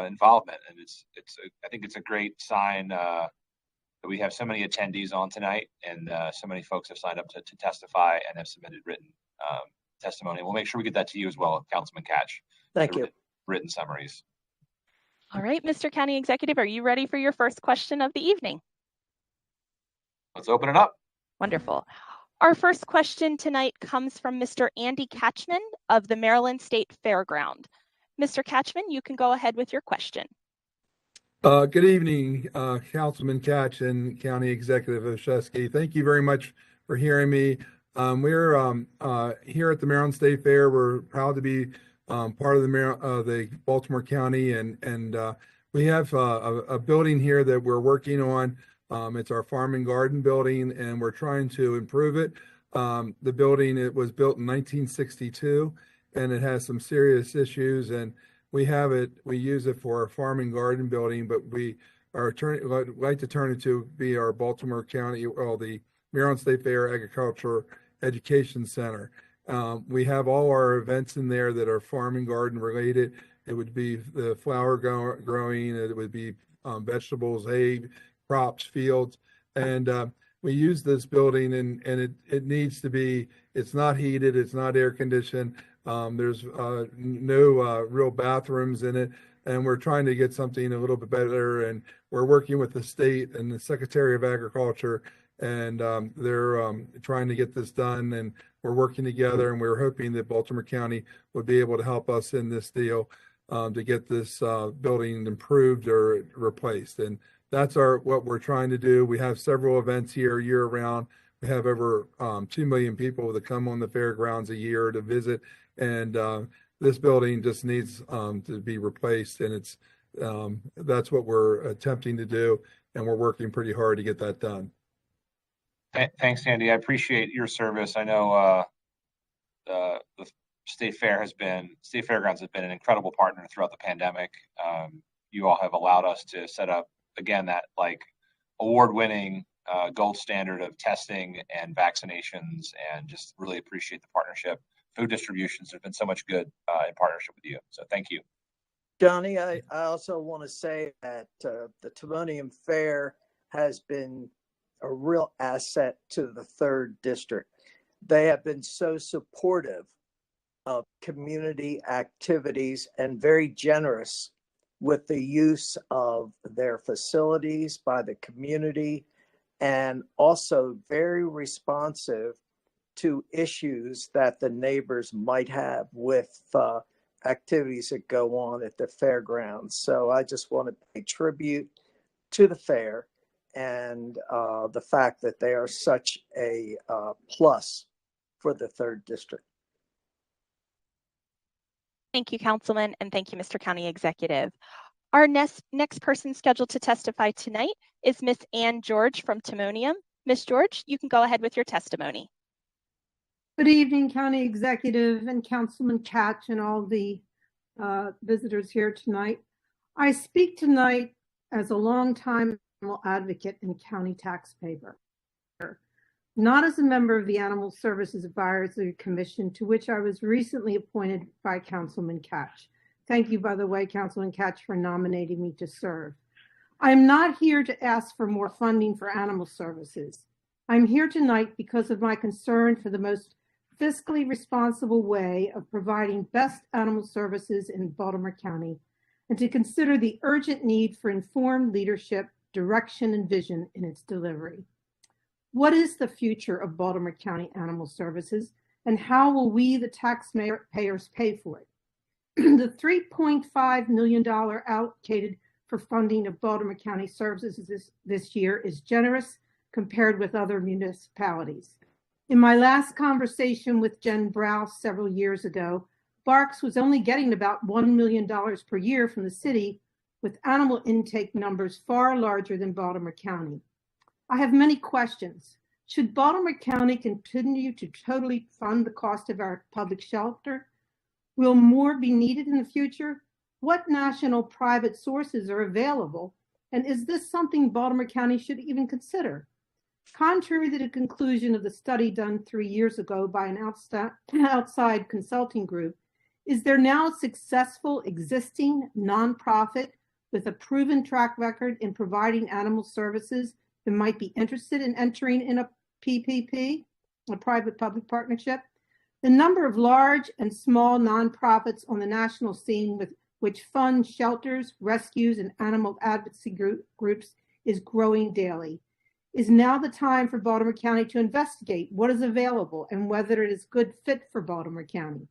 involvement, and I think it's a great sign that we have so many attendees on tonight, and so many folks have signed up to testify and have submitted written testimony. We'll make sure we get that to you as well, Councilman Kach. Thank you. Written summaries. All right, Mr. County Executive, are you ready for your first question of the evening? Let's open it up. Wonderful. Our first question tonight comes from Mr. Andy Kachman of the Maryland State Fairground. Mr. Kachman, you can go ahead with your question. Good evening, Councilman Kach and County Executive Olszewski. Thank you very much for hearing me. We're here at the Maryland State Fair. We're proud to be part of the Baltimore County, and we have a building here that we're working on. It's our farm and garden building, and we're trying to improve it. The building, it was built in 1962, and it has some serious issues, and we use it for our farm and garden building, but we like to turn it to be our Baltimore County, well, the Maryland State Fair Agriculture Education Center. We have all our events in there that are farm and garden related. It would be the flower growing, it would be vegetables, hay, crops, fields, and we use this building, and it needs to be, it's not heated, it's not air conditioned, there's no real bathrooms in it, and we're trying to get something a little bit better, and we're working with the state and the Secretary of Agriculture, and they're trying to get this done, and we're working together, and we're hoping that Baltimore County would be able to help us in this deal to get this building improved or replaced. And that's what we're trying to do. We have several events here year round. We have over 2 million people that come on the fairgrounds a year to visit, and this building just needs to be replaced, and that's what we're attempting to do, and we're working pretty hard to get that done. Thanks, Andy. I appreciate your service. I know the State Fairgrounds has been an incredible partner throughout the pandemic. You all have allowed us to set up, again, that award-winning gold standard of testing and vaccinations, and just really appreciate the partnership. Food distributions have been so much good in partnership with you. So thank you. Johnny, I also want to say that the Timonium Fair has been a real asset to the 3rd District. They have been so supportive of community activities and very generous with the use of their facilities by the community, and also very responsive to issues that the neighbors might have with activities that go on at the fairgrounds. So I just want to pay tribute to the fair and the fact that they are such a plus for the 3rd District. Thank you, Councilman, and thank you, Mr. County Executive. Our next person scheduled to testify tonight is Miss Ann George from Timonium. Miss George, you can go ahead with your testimony. Good evening, County Executive and Councilman Kach and all the visitors here tonight. I speak tonight as a longtime animal advocate and county taxpayer, not as a member of the Animal Services Advisory Commission, to which I was recently appointed by Councilman Kach. Thank you, by the way, Councilman Kach, for nominating me to serve. I'm not here to ask for more funding for animal services. I'm here tonight because of my concern for the most fiscally responsible way of providing best animal services in Baltimore County, and to consider the urgent need for informed leadership, direction, and vision in its delivery. What is the future of Baltimore County Animal Services, and how will we, the taxpayers, pay for it? The $3.5 million allocated for funding of Baltimore County services this year is generous compared with other municipalities. In my last conversation with Jen Browse several years ago, Barks was only getting about $1 million per year from the city, with animal intake numbers far larger than Baltimore County. I have many questions. Should Baltimore County continue to totally fund the cost of our public shelter? Will more be needed in the future? What national private sources are available? And is this something Baltimore County should even consider? Contrary to the conclusion of the study done 3 years ago by an outside consulting group, is there now a successful existing nonprofit with a proven track record in providing animal services that might be interested in entering in a PPP, a private-public partnership? The number of large and small nonprofits on the national scene which fund shelters, rescues, and animal advocacy groups is growing daily. Is now the time for Baltimore County to investigate what is available and whether it is a good fit for Baltimore County.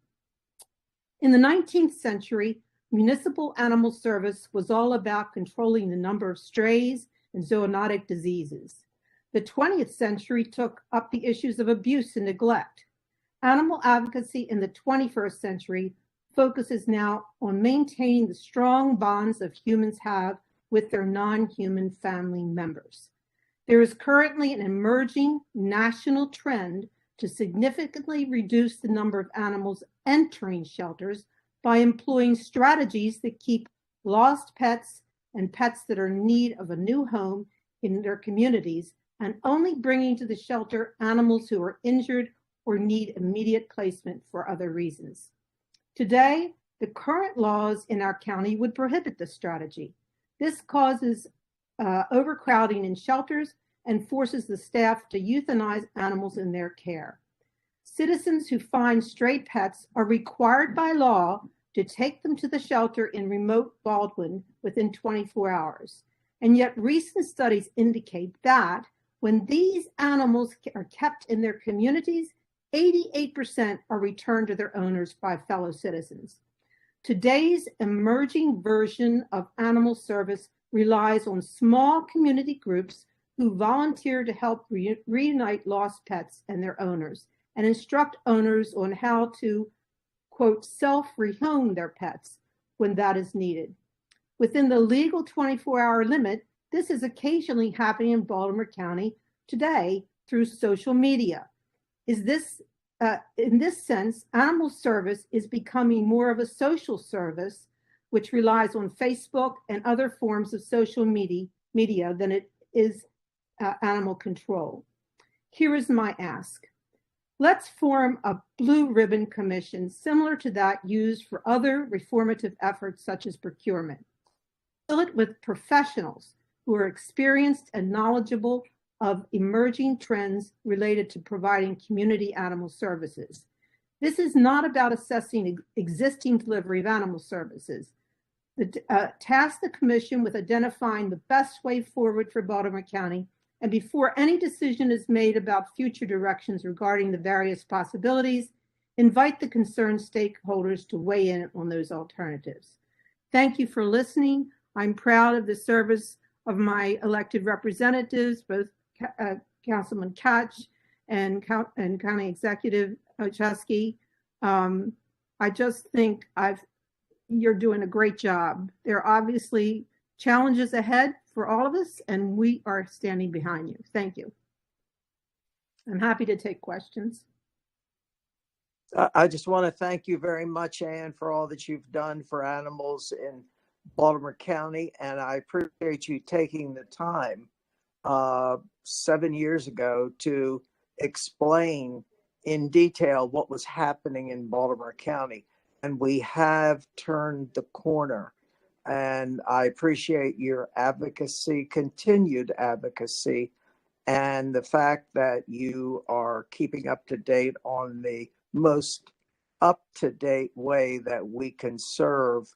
In the 19th century, municipal animal service was all about controlling the number of strays and zoonotic diseases. The 20th century took up the issues of abuse and neglect. Animal advocacy in the 21st century focuses now on maintaining the strong bonds that humans have with their non-human family members. There is currently an emerging national trend to significantly reduce the number of animals entering shelters by employing strategies that keep lost pets and pets that are in need of a new home in their communities, and only bringing to the shelter animals who are injured or need immediate placement for other reasons. Today, the current laws in our county would prohibit this strategy. This causes overcrowding in shelters and forces the staff to euthanize animals in their care. Citizens who find stray pets are required by law to take them to the shelter in remote Baldwin within 24 hours. And yet recent studies indicate that when these animals are kept in their communities, 88% are returned to their owners by fellow citizens. Today's emerging version of animal service relies on small community groups who volunteer to help reunite lost pets and their owners and instruct owners on how to, quote, self-rehome their pets when that is needed. Within the legal 24-hour limit, this is occasionally happening in Baltimore County today through social media. In this sense, animal service is becoming more of a social service, which relies on Facebook and other forms of social media than it is animal control. Here is my ask. Let's form a blue ribbon commission similar to that used for other reformative efforts such as procurement. Fill it with professionals who are experienced and knowledgeable of emerging trends related to providing community animal services. This is not about assessing existing delivery of animal services. Task the commission with identifying the best way forward for Baltimore County, and before any decision is made about future directions regarding the various possibilities, invite the concerned stakeholders to weigh in on those alternatives. Thank you for listening. I'm proud of the service of my elected representatives, both Councilman Kach and County Executive Olszewski. I just think you're doing a great job. There are obviously challenges ahead for all of us, and we are standing behind you. Thank you. I'm happy to take questions. I just want to thank you very much, Ann, for all that you've done for animals in Baltimore County, and I appreciate you taking the time 7 years ago to explain in detail what was happening in Baltimore County. And we have turned the corner, and I appreciate your advocacy, continued advocacy, and the fact that you are keeping up to date on the most up-to-date way that we can serve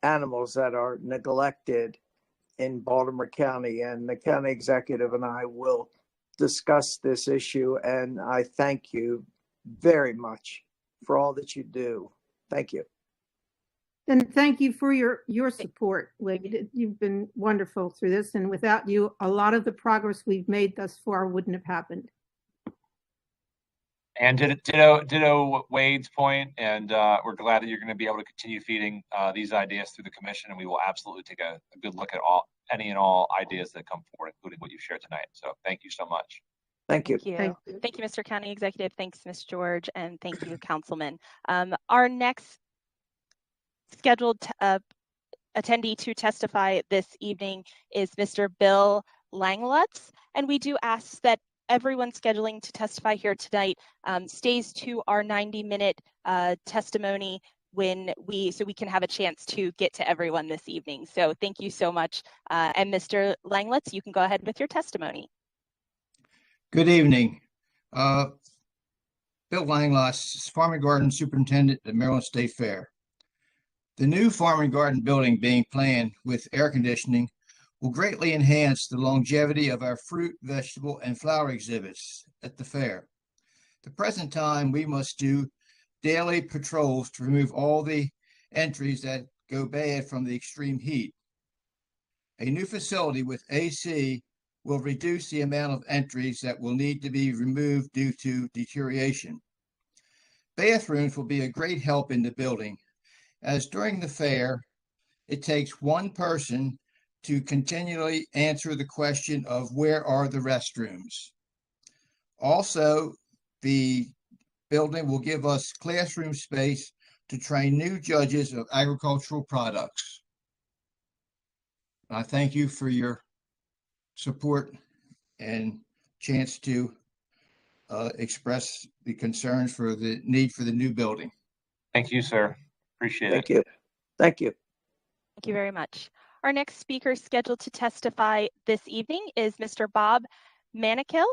animals that are neglected in Baltimore County. And the county executive and I will discuss this issue, and I thank you very much for all that you do. Thank you. And thank you for your support, Wade. You've been wonderful through this, and without you, a lot of the progress we've made thus far wouldn't have happened. And ditto Wade's point, and we're glad that you're going to be able to continue feeding these ideas through the commission, and we will absolutely take a good look at any and all ideas that come forward, including what you've shared tonight. So thank you so much. Thank you. Thank you. Thank you, Mr. County Executive. Thanks, Ms. George, and thank you, Councilman. Our next scheduled attendee to testify this evening is Mr. Bill Langlutz, and we do ask that everyone scheduling to testify here tonight stays to our 90-minute testimony so we can have a chance to get to everyone this evening. So thank you so much. And Mr. Langlutz, you can go ahead with your testimony. Good evening. Bill Langlutz, Farm and Garden Superintendent at Maryland State Fair. The new farm and garden building being planned with air conditioning will greatly enhance the longevity of our fruit, vegetable, and flower exhibits at the fair. At the present time, we must do daily patrols to remove all the entries that go bad from the extreme heat. A new facility with AC will reduce the amount of entries that will need to be removed due to deterioration. Bathrooms will be a great help in the building, as during the fair, it takes one person to continually answer the question of where are the restrooms. Also, the building will give us classroom space to train new judges of agricultural products. I thank you for your support and chance to express the concerns for the need for the new building. Thank you, sir. Appreciate it. Thank you. Thank you. Thank you very much. Our next speaker scheduled to testify this evening is Mr. Bob Manikill.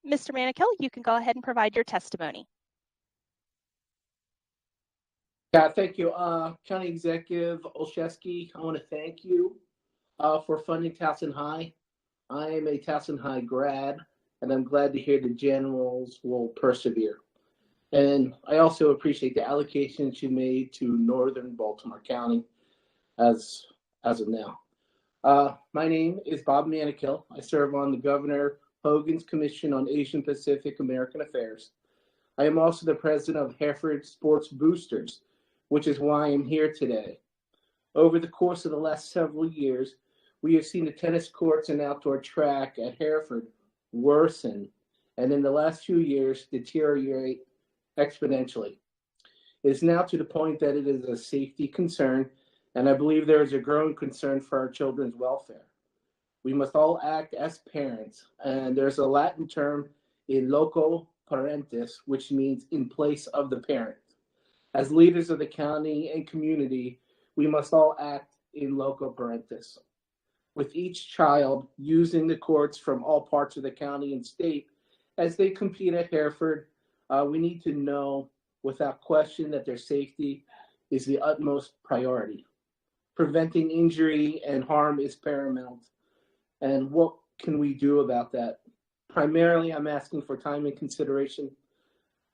Mr. Manikill, you can go ahead and provide your testimony. Yeah, thank you. County Executive Olszewski, I want to thank you for funding Towson High. I am a Towson High grad, and I'm glad to hear the generals will persevere. And I also appreciate the allocations you made to Northern Baltimore County as of now. My name is Bob Manikill. I serve on the Governor Hogan's Commission on Asian Pacific American Affairs. I am also the president of Hereford Sports Boosters, which is why I'm here today. Over the course of the last several years, we have seen the tennis courts and outdoor track at Hereford worsen, and in the last few years deteriorate exponentially. It is now to the point that it is a safety concern, and I believe there is a growing concern for our children's welfare. We must all act as parents, and there's a Latin term in loco parentis, which means in place of the parent. As leaders of the county and community, we must all act in loco parentis. With each child using the courts from all parts of the county and state as they compete at Hereford, we need to know without question that their safety is the utmost priority. Preventing injury and harm is paramount. And what can we do about that? Primarily, I'm asking for time and consideration.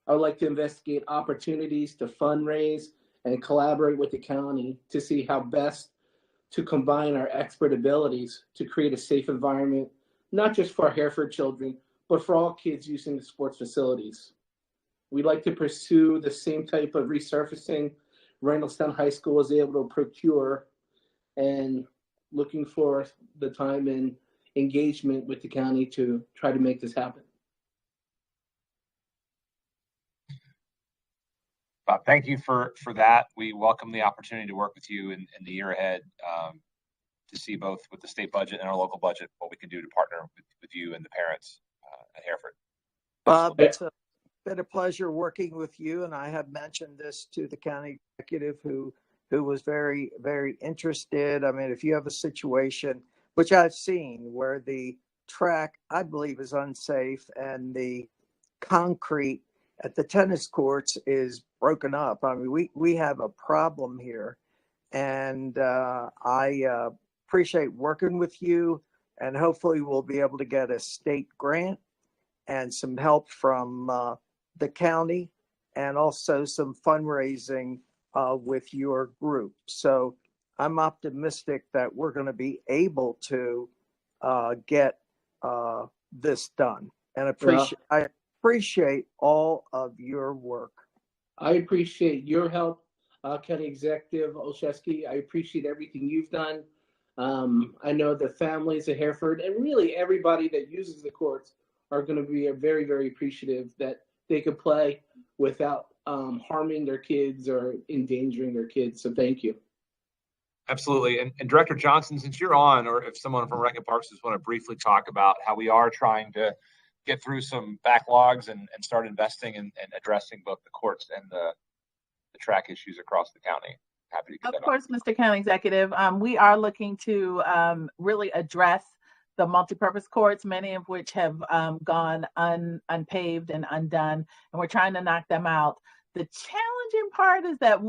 I would like to investigate opportunities to fundraise and collaborate with the county to see how best to combine our expert abilities to create a safe environment, not just for our Hereford children, but for all kids using the sports facilities. We'd like to pursue the same type of resurfacing Reynoldstown High School was able to procure, and looking for the time and engagement with the county to try to make this happen. Bob, thank you for that. We welcome the opportunity to work with you in the year ahead to see both with the state budget and our local budget what we can do to partner with you and the parents at Hereford. Bob, it's been a pleasure working with you, and I have mentioned this to the county executive who was very, very interested. I mean, if you have a situation, which I've seen, where the track, I believe, is unsafe and the concrete at the tennis courts is broken up. I mean, we have a problem here, and I appreciate working with you, and hopefully we'll be able to get a state grant and some help from the county, and also some fundraising with your group. So I'm optimistic that we're going to be able to get this done, and I appreciate all of your work. I appreciate your help, County Executive Olszewski. I appreciate everything you've done. I know the families of Hereford and really everybody that uses the courts are going to be very, very appreciative that they could play without harming their kids or endangering their kids. So thank you. Absolutely. And Director Johnson, since you're on, or if someone from Rec and Parks just want to briefly talk about how we are trying to get through some backlogs and start investing and addressing both the courts and the track issues across the county. Happy to get that. Of course, Mr. County Executive, we are looking to really address the multipurpose courts, many of which have gone unpaved and undone, and we're trying to knock them out. The challenging part is that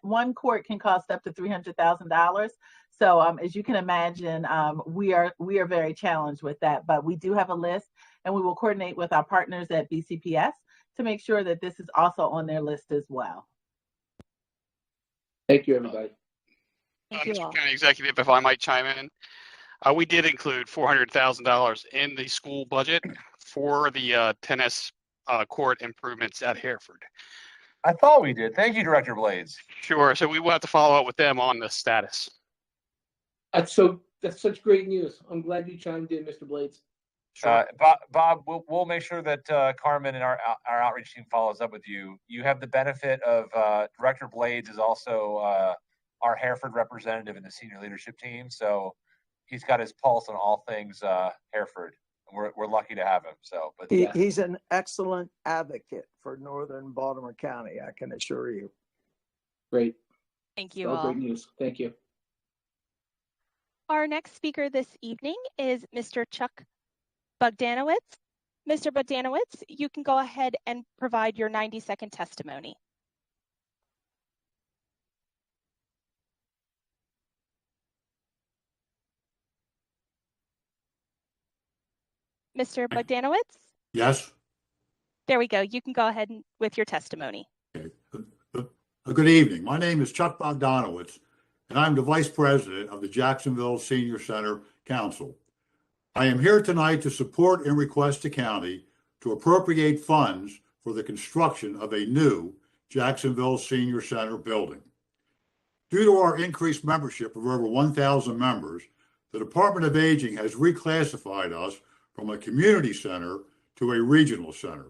one court can cost up to $300,000. So as you can imagine, we are very challenged with that, but we do have a list, and we will coordinate with our partners at BCPS to make sure that this is also on their list as well. Thank you, everybody. Thank you Mr. all. County Executive, if I might chime in, we did include $400,000 in the school budget for the tennis court improvements at Hereford. I thought we did. Thank you, Director Blades. Sure. So we will have to follow up with them on the status. That's such great news. I'm glad you chimed in, Mr. Blades. Sure. Bob, we'll make sure that Carmen and our outreach team follows up with you. You have the benefit of Director Blades is also our Hereford representative in the senior leadership team, so he's got his pulse on all things Hereford. We're lucky to have him. So, but He's an excellent advocate for Northern Baltimore County, I can assure you. Great. Thank you all. all. Great news. Thank you. Our next speaker this evening is Mr. Chuck Bogdanowicz. Mr. Bogdanowicz, you can go ahead and provide your 90-second testimony. Mr. Bogdanowicz? Yes. There we go. You can go ahead with your testimony. Okay. Good evening. My name is Chuck Bogdanowicz, and I'm the Vice President of the Jacksonville Senior Center Council. I am here tonight to support and request the county to appropriate funds for the construction of a new Jacksonville Senior Center building. Due to our increased membership of over 1,000 members, the Department of Aging has reclassified us from a community center to a regional center.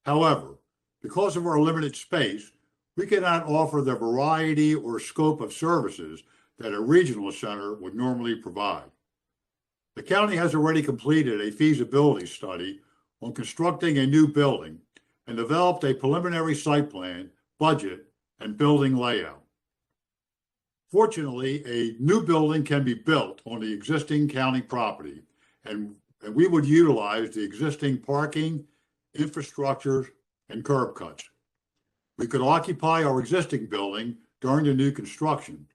However, because of our limited space, we cannot offer the variety or scope of services that a regional center would normally provide. The county has already completed a feasibility study on constructing a new building and developed a preliminary site plan, budget, and building layout. Fortunately, a new building can be built on the existing county property, and we would utilize the existing parking, infrastructure, and curb cuts. We could occupy our existing building during the new construction.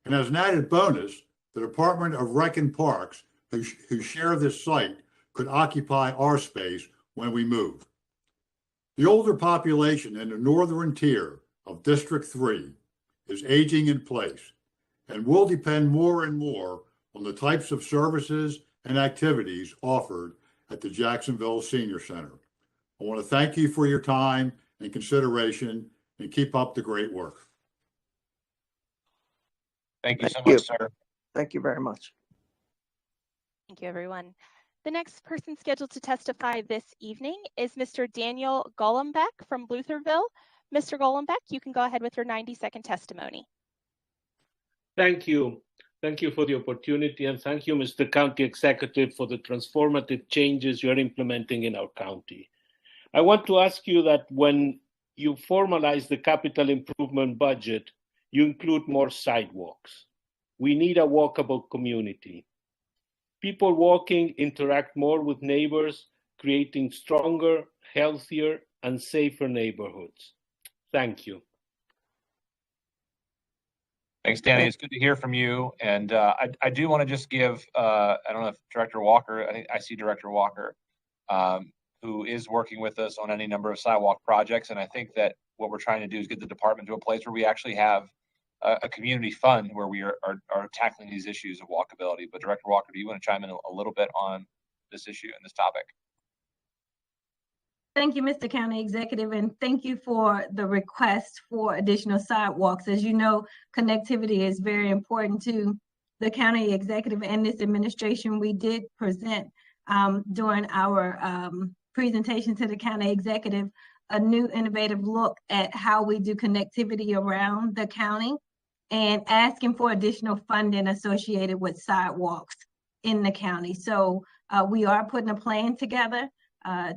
And as an added bonus, the Department of Rec and Parks, who share this site, could occupy our space when we move. The older population in the northern tier of District 3 is aging in place, and will depend more and more on the types of services and activities offered at the Jacksonville Senior Center. I want to thank you for your time and consideration, and keep up the great work. Thank you so Thank you. much, sir. Thank you very much. Thank you, everyone. The next person scheduled to testify this evening is Mr. Daniel Gollumbach from Lutherville. Mr. Gollumbach, you can go ahead with your 90-second testimony. Thank you. Thank you for the opportunity, and thank you, Mr. County Executive, for the transformative changes you're implementing in our county. I want to ask you that when you formalize the capital improvement budget, you include more sidewalks. We need a walkable community. People walking interact more with neighbors, creating stronger, healthier, and safer neighborhoods. Thank you. Thanks, Danny. It's good to hear from you. And I do want to just give, I don't know if Director Walker, I see Director Walker, who is working with us on any number of sidewalk projects. And I think that what we're trying to do is get the department to a place where we actually have a community fund where we are tackling these issues of walkability. But Director Walker, do you want to chime in a little bit on this issue and this topic? Thank you, Mr. County Executive, and thank you for the request for additional sidewalks. As you know, connectivity is very important to the county executive and this administration. We did present during our presentation to the county executive a new innovative look at how we do connectivity around the county and asking for additional funding associated with sidewalks in the county. So we are putting a plan together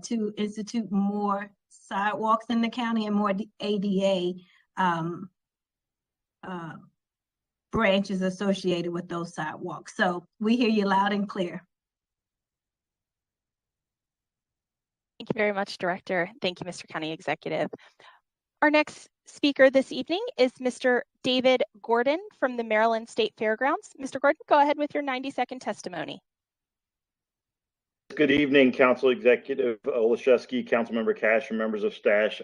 to institute more sidewalks in the county and more ADA branches associated with those sidewalks. So we hear you loud and clear. Thank you very much, Director. Thank you, Mr. County Executive. Our next speaker this evening is Mr. David Gordon from the Maryland State Fairgrounds. Mr. Gordon, go ahead with your 90-second testimony. Good evening, Council Executive Olszewski, Councilmember Kach, and members of staff.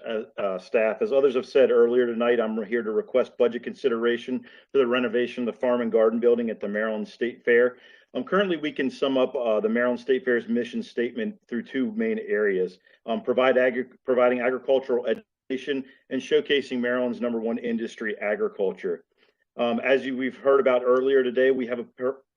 As others have said earlier tonight, I'm here to request budget consideration for the renovation of the Farm and Garden Building at the Maryland State Fair. Currently, we can sum up the Maryland State Fair's mission statement through two main areas: providing agricultural education and showcasing Maryland's #1 industry, agriculture. As we've heard about earlier today, we have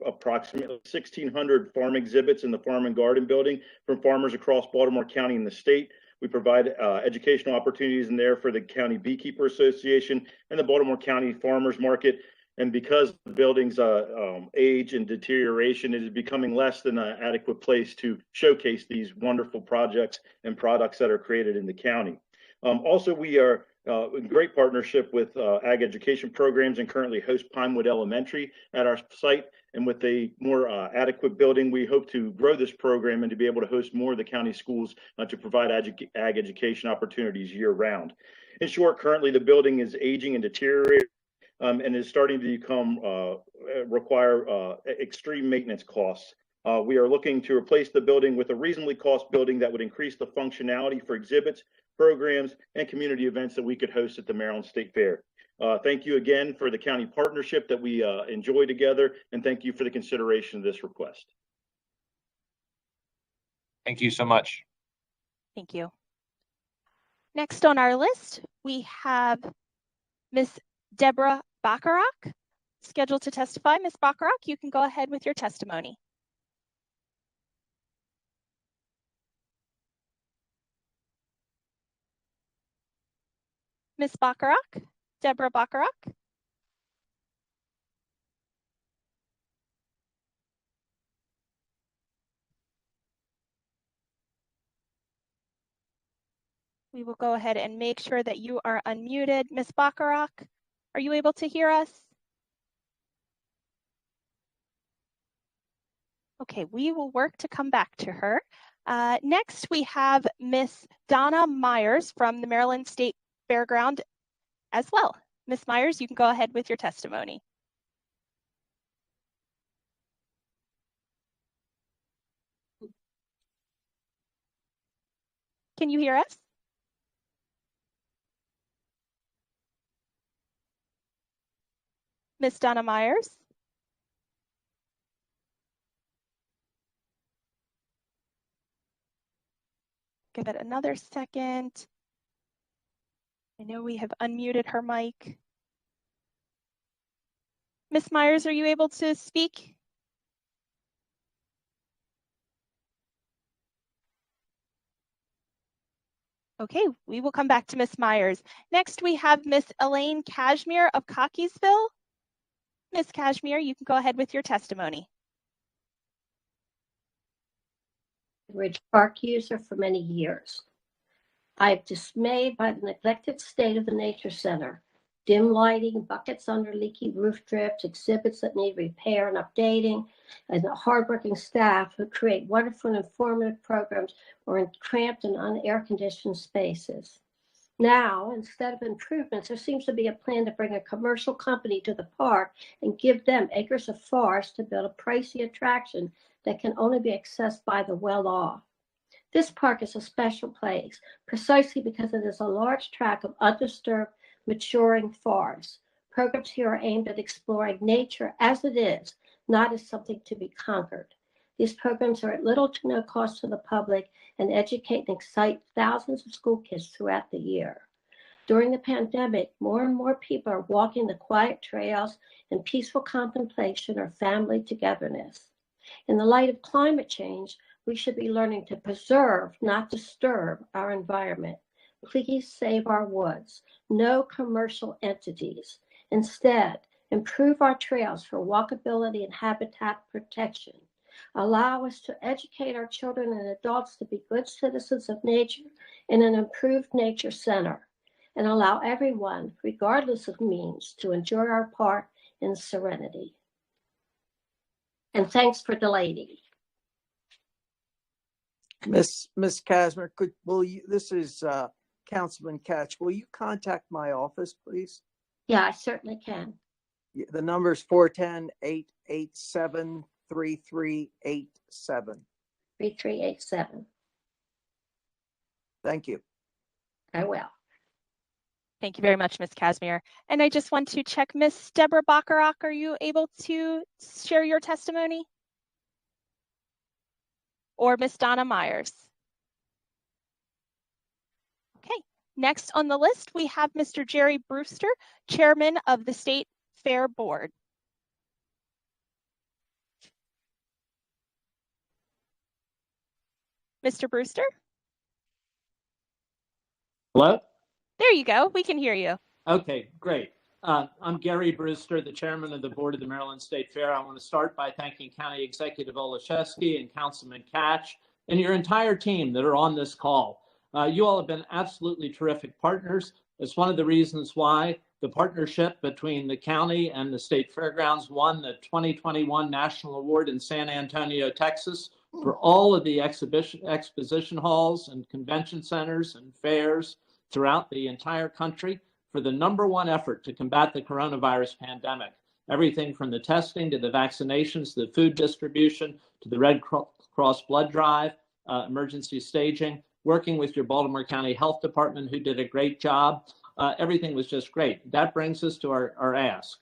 approximately 1,600 farm exhibits in the Farm and Garden Building from farmers across Baltimore County and the state. We provide educational opportunities in there for the County Beekeeper Association and the Baltimore County Farmers Market. And because the building's age and deterioration, it is becoming less than an adequate place to showcase these wonderful projects and products that are created in the county. Also, we are in great partnership with ag education programs and currently host Pinewood Elementary at our site. And with a more adequate building, we hope to grow this program and to be able to host more of the county schools to provide ag education opportunities year round. In short, currently the building is aging and deteriorating and is starting to become require extreme maintenance costs. We are looking to replace the building with a reasonably cost building that would increase the functionality for exhibits, programs, and community events that we could host at the Maryland State Fair. Thank you again for the county partnership that we enjoy together, and thank you for the consideration of this request. Thank you so much. Thank you. Next on our list, we have Ms. Deborah Bacharach scheduled to testify. Ms. Bacharach, you can go ahead with your testimony. Ms. Bacharach, Deborah Bacharach. We will go ahead and make sure that you are unmuted. Ms. Bacharach, are you able to hear us? Okay, we will work to come back to her. Next, we have Miss Donna Myers from the Maryland State Fairground as well. Ms. Myers, you can go ahead with your testimony. Can you hear us? Ms. Donna Myers. Give it another second. I know we have unmuted her mic. Ms. Myers, are you able to speak? Okay, we will come back to Ms. Myers. Next, we have Ms. Elaine Kashmir of Cockeysville. Ms. Kashmir, you can go ahead with your testimony. Ridge Park user for many years. I am dismayed by the neglected state of the nature center. Dim lighting, buckets under leaky roof drips, exhibits that need repair and updating, and the hardworking staff who create wonderful and informative programs are in cramped and unair-conditioned spaces. Now, instead of improvements, there seems to be a plan to bring a commercial company to the park and give them acres of forest to build a pricey attraction that can only be accessed by the well-off. This park is a special place precisely because it is a large tract of undisturbed, maturing forest. Programs here are aimed at exploring nature as it is, not as something to be conquered. These programs are at little to no cost to the public and educate and excite thousands of school kids throughout the year. During the pandemic, more and more people are walking the quiet trails in peaceful contemplation or family togetherness. In the light of climate change, we should be learning to preserve, not disturb, our environment. Please save our woods. No commercial entities. Instead, improve our trails for walkability and habitat protection. Allow us to educate our children and adults to be good citizens of nature in an improved nature center. And allow everyone, regardless of means, to enjoy our park in serenity. And thanks for the lady. Miss Kashmir, this is Councilman Kach. Will you contact my office, please? Yeah, I certainly can. The number is 410-887-3387. 3387. Thank you. I will. Thank you very much, Ms. Kashmir. And I just want to check, Ms. Deborah Bacharach, are you able to share your testimony? Or Ms. Donna Myers? Okay, next on the list, we have Mr. Jerry Brewster, Chairman of the State Fair Board. Mr. Brewster? Hello? There you go. We can hear you. Okay, great. I'm Gary Brewster, the chairman of the board of the Maryland State Fair. I want to start by thanking County Executive Olszewski and Councilman Kach and your entire team that are on this call. You all have been absolutely terrific partners. It's one of the reasons why the partnership between the county and the State Fairgrounds won the 2021 National Award in San Antonio, Texas, for all of the exposition halls and convention centers and fairs throughout the entire country for the #1 effort to combat the coronavirus pandemic. Everything from the testing to the vaccinations, the food distribution, to the Red Cross blood drive, emergency staging, working with your Baltimore County Health Department, who did a great job. Everything was just great. That brings us to our ask.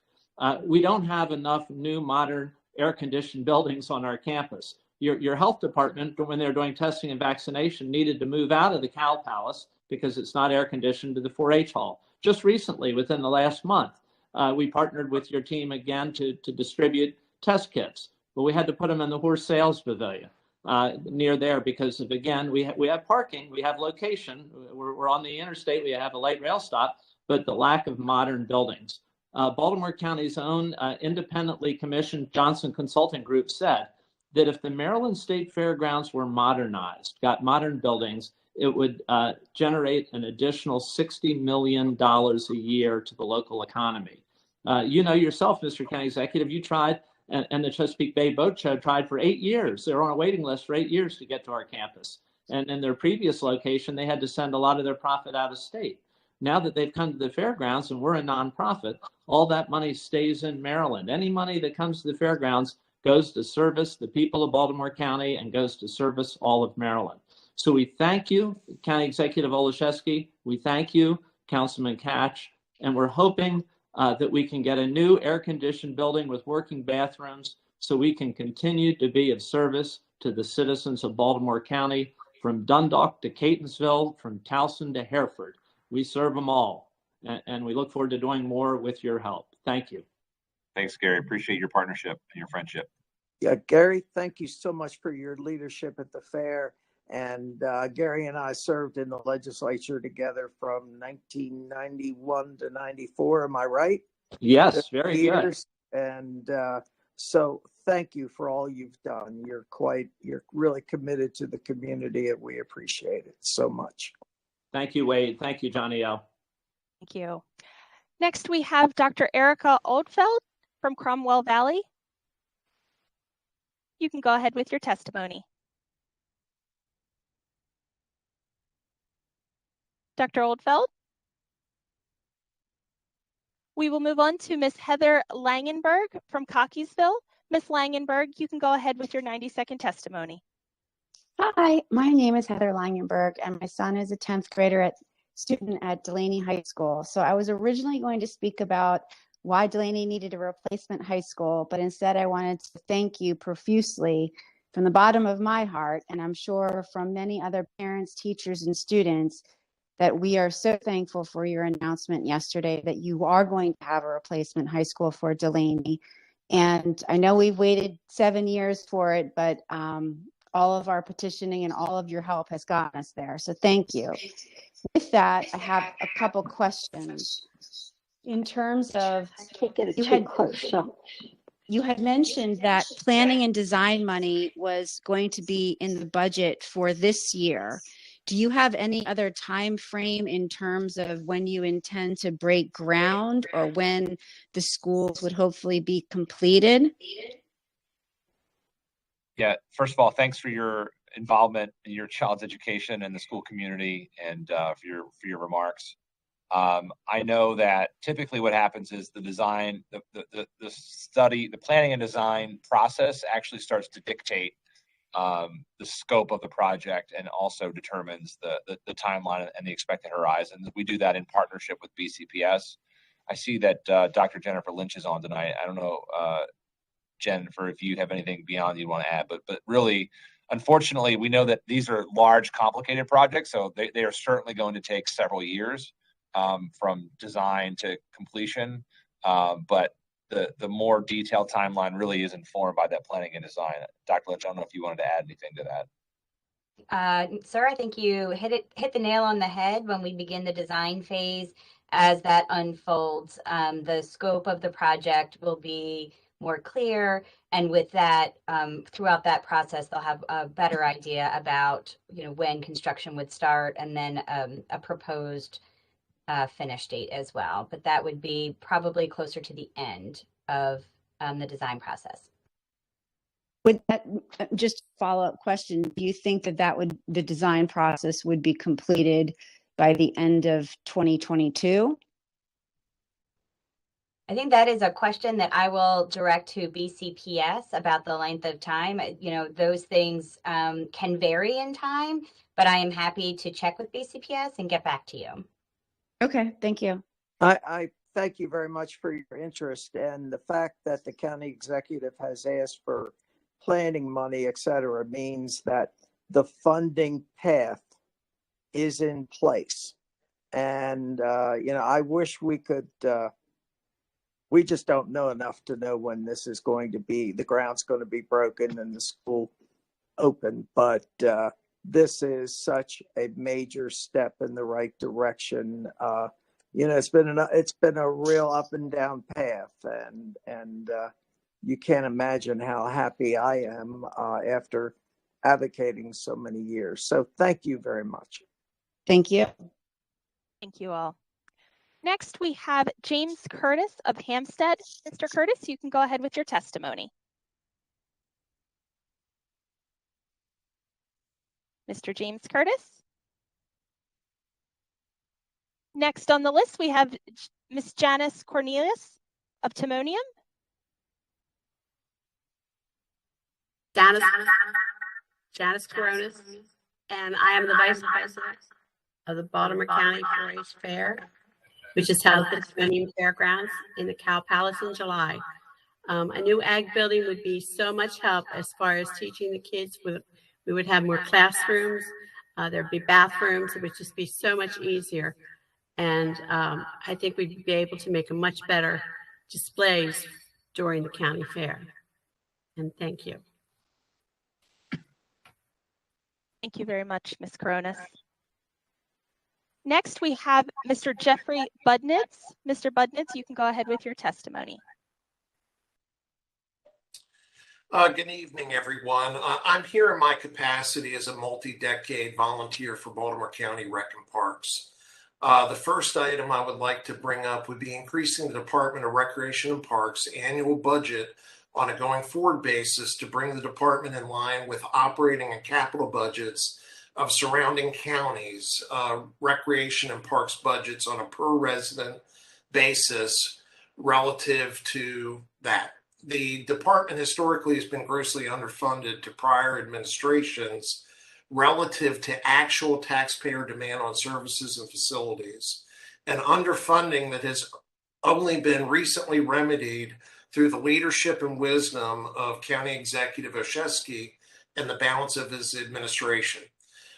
We don't have enough new modern air-conditioned buildings on our campus. Your health department, when they're doing testing and vaccination, needed to move out of the Cow Palace because it's not air-conditioned to the 4-H hall. Just recently, within the last month, we partnered with your team again to distribute test kits, but we had to put them in the horse sales pavilion near there because of, again, we have parking, we have location, we're on the interstate, we have a light rail stop, but the lack of modern buildings. Baltimore County's own independently commissioned Johnson Consulting Group said that if the Maryland State Fairgrounds were modernized, got modern buildings, it would generate an additional $60 million a year to the local economy. You know yourself, Mr. County Executive, you tried, and the Chesapeake Bay Boat Show tried for 8 years. They were on a waiting list for 8 years to get to our campus. And in their previous location, they had to send a lot of their profit out of state. Now that they've come to the fairgrounds and we're a nonprofit, all that money stays in Maryland. Any money that comes to the fairgrounds goes to service the people of Baltimore County and goes to service all of Maryland. So we thank you, County Executive Olszewski. We thank you, Councilman Kach, and we're hoping that we can get a new air-conditioned building with working bathrooms so we can continue to be of service to the citizens of Baltimore County, from Dundalk to Catonsville, from Towson to Hereford. We serve them all, and we look forward to doing more with your help. Thank you. Thanks, Gary. Appreciate your partnership and your friendship. Yeah, Gary, thank you so much for your leadership at the fair. And Gary and I served in the legislature together from 1991 to 94. Am I right? Yes, very years. Good. And so thank you for all you've done. You're really committed to the community, and we appreciate it so much. Thank you, Wade. Thank you, Johnny L. Thank you. Next, we have Dr. Erica Oldfeld from Cromwell Valley. You can go ahead with your testimony. Dr. Oldfeld? We will move on to Ms. Heather Langenberg from Cockeysville. Ms. Langenberg, you can go ahead with your 90-second testimony. Hi, my name is Heather Langenberg, and my son is a 10th grader student at Delaney High School. So I was originally going to speak about why Delaney needed a replacement high school, but instead I wanted to thank you profusely from the bottom of my heart, and I'm sure from many other parents, teachers, and students, that we are so thankful for your announcement yesterday that you are going to have a replacement high school for Delaney. And I know we've waited 7 years for it, but all of our petitioning and all of your help has gotten us there. So thank you. With that, I have a couple questions. In terms of, you had mentioned that planning and design money was going to be in the budget for this year. Do you have any other time frame in terms of when you intend to break ground or when the schools would hopefully be completed? Yeah, first of all, thanks for your involvement in your child's education and the school community, and for your remarks. I know that typically what happens is the design, the study, the planning and design process actually starts to dictate the scope of the project and also determines the timeline and the expected horizon. We do that in partnership with BCPS. I see that Dr. Jennifer Lynch is on tonight. I don't know, Jennifer, if you have anything beyond you want to add, but really, unfortunately, we know that these are large, complicated projects, so they are certainly going to take several years from design to completion. But the more detailed timeline really is informed by that planning and design. Dr. Lynch, I don't know if you wanted to add anything to that. Sir, I think you hit the nail on the head when we begin the design phase. As that unfolds, the scope of the project will be more clear, and with that, throughout that process, they'll have a better idea about when construction would start, and then a proposed finish date as well. But that would be probably closer to the end of the design process. Would that, just a follow-up question, do you think that the design process would be completed by the end of 2022? I think that is a question that I will direct to BCPS about the length of time. Those things can vary in time, but I am happy to check with BCPS and get back to you. Okay, thank you. I thank you very much for your interest, and the fact that the county executive has asked for planning money, et cetera, means that the funding path is in place. And, I wish we could, we just don't know enough to know when this is going to be, the ground's going to be broken and the school open. But this is such a major step in the right direction. It's been a real up and down path, and you can't imagine how happy I am after advocating so many years. So thank you very much. Thank you. Thank you all. Next, we have James Curtis of Hampstead. Mr. Curtis, you can go ahead with your testimony. Mr. James Curtis. Next on the list, we have Miss Janice Cornelius of Timonium. Janice Coronis, and I am the Vice President of the Baltimore County 4-H Fair. which is held at the Millennium Fairgrounds in the Cow Palace in July. A new ag building would be so much help as far as teaching the kids. We would have more classrooms. There'd be bathrooms. It would just be so much easier. And I think we'd be able to make a much better displays during the county fair. And thank you. Thank you very much, Ms. Coronis. Next, we have Mr. Jeffrey Budnitz. Mr. Budnitz, you can go ahead with your testimony. Good evening, everyone. I'm here in my capacity as a multi-decade volunteer for Baltimore County Rec and Parks. The first item I would like to bring up would be increasing the Department of Recreation and Parks annual budget on a going forward basis to bring the department in line with operating and capital budgets of surrounding counties, recreation and parks budgets on a per resident basis relative to that. The department historically has been grossly underfunded to prior administrations relative to actual taxpayer demand on services and facilities, and underfunding that has only been recently remedied through the leadership and wisdom of County Executive Olszewski and the balance of his administration.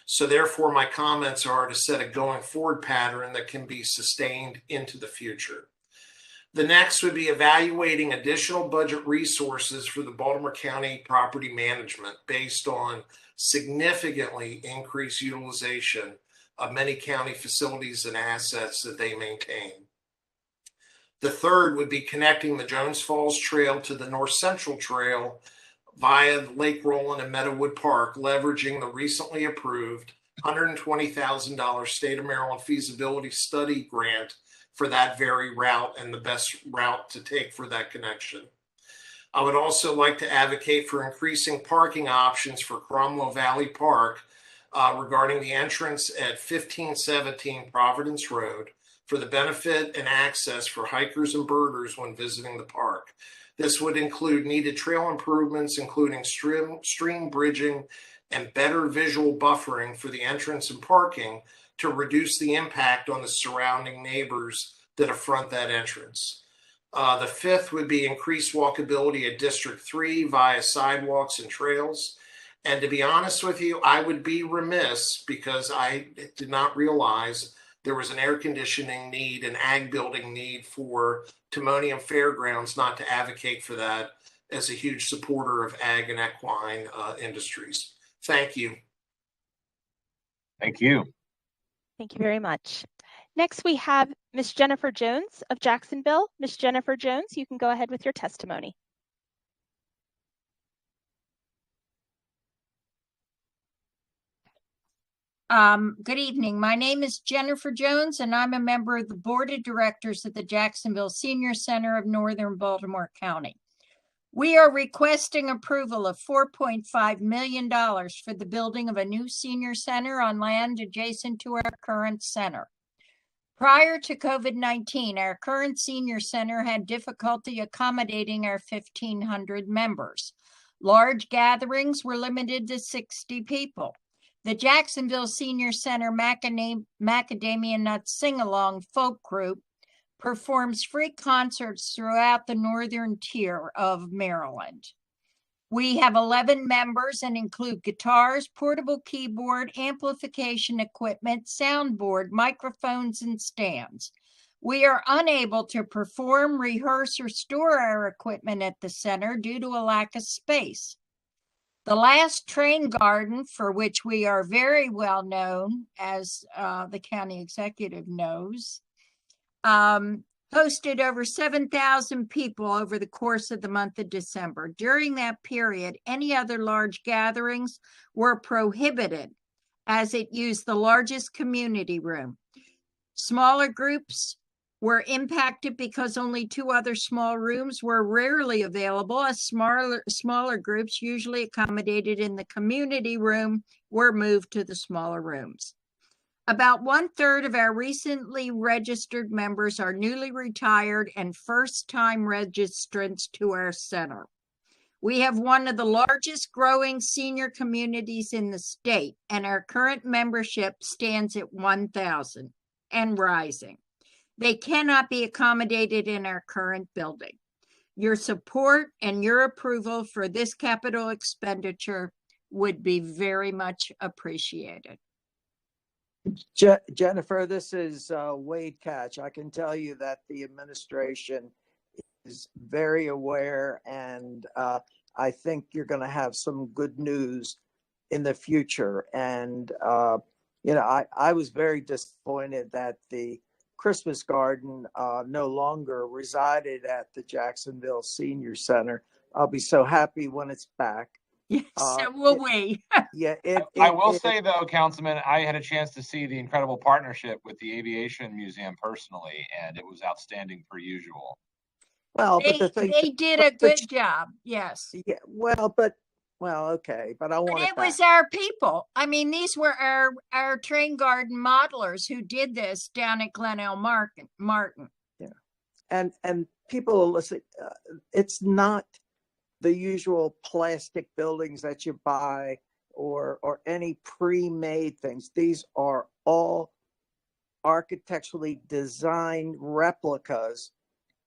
So therefore, my comments are to set a going forward pattern that can be sustained into the future. The next would be evaluating additional budget resources for the Baltimore County property management based on significantly increased utilization of many county facilities and assets that they maintain. The third would be connecting the Jones Falls Trail to the North Central Trail via Lake Roland and Meadowood Park, leveraging the recently approved $120,000 State of Maryland feasibility study grant for that very route and the best route to take for that connection. I would also like to advocate for increasing parking options for Cromwell Valley Park regarding the entrance at 1517 Providence Road for the benefit and access for hikers and birders when visiting the park. This would include needed trail improvements, including stream bridging and better visual buffering for the entrance and parking to reduce the impact on the surrounding neighbors that affront that entrance. The fifth would be increased walkability at District 3 via sidewalks and trails. And to be honest with you, I would be remiss because I did not realize there was an air conditioning need, an ag building need for Timonium Fairgrounds, not to advocate for that as a huge supporter of ag and equine industries. Thank you. Thank you. Thank you very much. Next, we have Ms. Jennifer Jones of Jacksonville. Ms. Jennifer Jones, you can go ahead with your testimony. Good evening. My name is Jennifer Jones, and I'm a member of the Board of Directors of the Jacksonville Senior Center of Northern Baltimore County. We are requesting approval of $4.5 million for the building of a new senior center on land adjacent to our current center. Prior to COVID-19, our current senior center had difficulty accommodating our 1,500 members. Large gatherings were limited to 60 people. The Jacksonville Senior Center Macadamia Nut Sing-Along Folk Group performs free concerts throughout the northern tier of Maryland. We have 11 members and include guitars, portable keyboard, amplification equipment, soundboard, microphones, and stands. We are unable to perform, rehearse, or store our equipment at the center due to a lack of space. The last train garden, for which we are very well known, as the county executive knows, hosted over 7,000 people over the course of the month of December. During that period, any other large gatherings were prohibited as it used the largest community room. Smaller groups were impacted because only 2 other small rooms were rarely available, as smaller groups, usually accommodated in the community room, were moved to the smaller rooms. About 1/3 of our recently registered members are newly retired and first-time registrants to our center. We have one of the largest growing senior communities in the state, and our current membership stands at 1,000 and rising. They cannot be accommodated in our current building. Your support and your approval for this capital expenditure would be very much appreciated. Jennifer, this is Wade Kach. I can tell you that the administration is very aware, and I think you're going to have some good news in the future. And, I was very disappointed that the Christmas garden no longer resided at the Jacksonville Senior Center. I'll be so happy when it's back. Yes, so will we. Yeah, I will say though, Councilman, I had a chance to see the incredible partnership with the Aviation Museum personally, and it was outstanding per usual. Well, but the thing they did a good job. Yes. Yeah. Okay, but I want But it was our people. I mean, these were our train garden modelers who did this down at Glenelg Martin. Yeah, and people listen. It's not the usual plastic buildings that you buy or any pre-made things. These are all architecturally designed replicas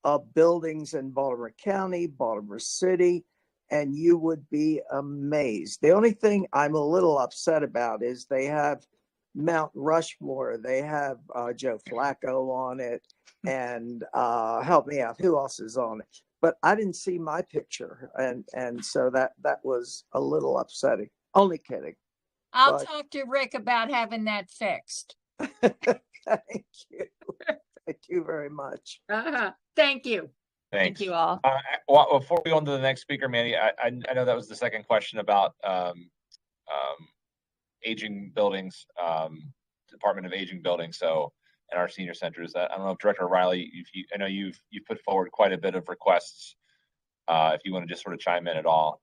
of buildings in Baltimore County, Baltimore City, and you would be amazed. The only thing I'm a little upset about is they have Mount Rushmore. They have Joe Flacco on it, and help me out, who else is on it? But I didn't see my picture, and so that was a little upsetting. Only kidding. I'll talk to Rick about having that fixed. Thank you. Thank you very much. Thank you. Thanks. Thank you all. Well, before we go on to the next speaker, Mandy, I know that was the second question about aging buildings, Department of Aging buildings. So, and our senior centers. I don't know if Director Riley, I know you've put forward quite a bit of requests. If you want to just sort of chime in at all.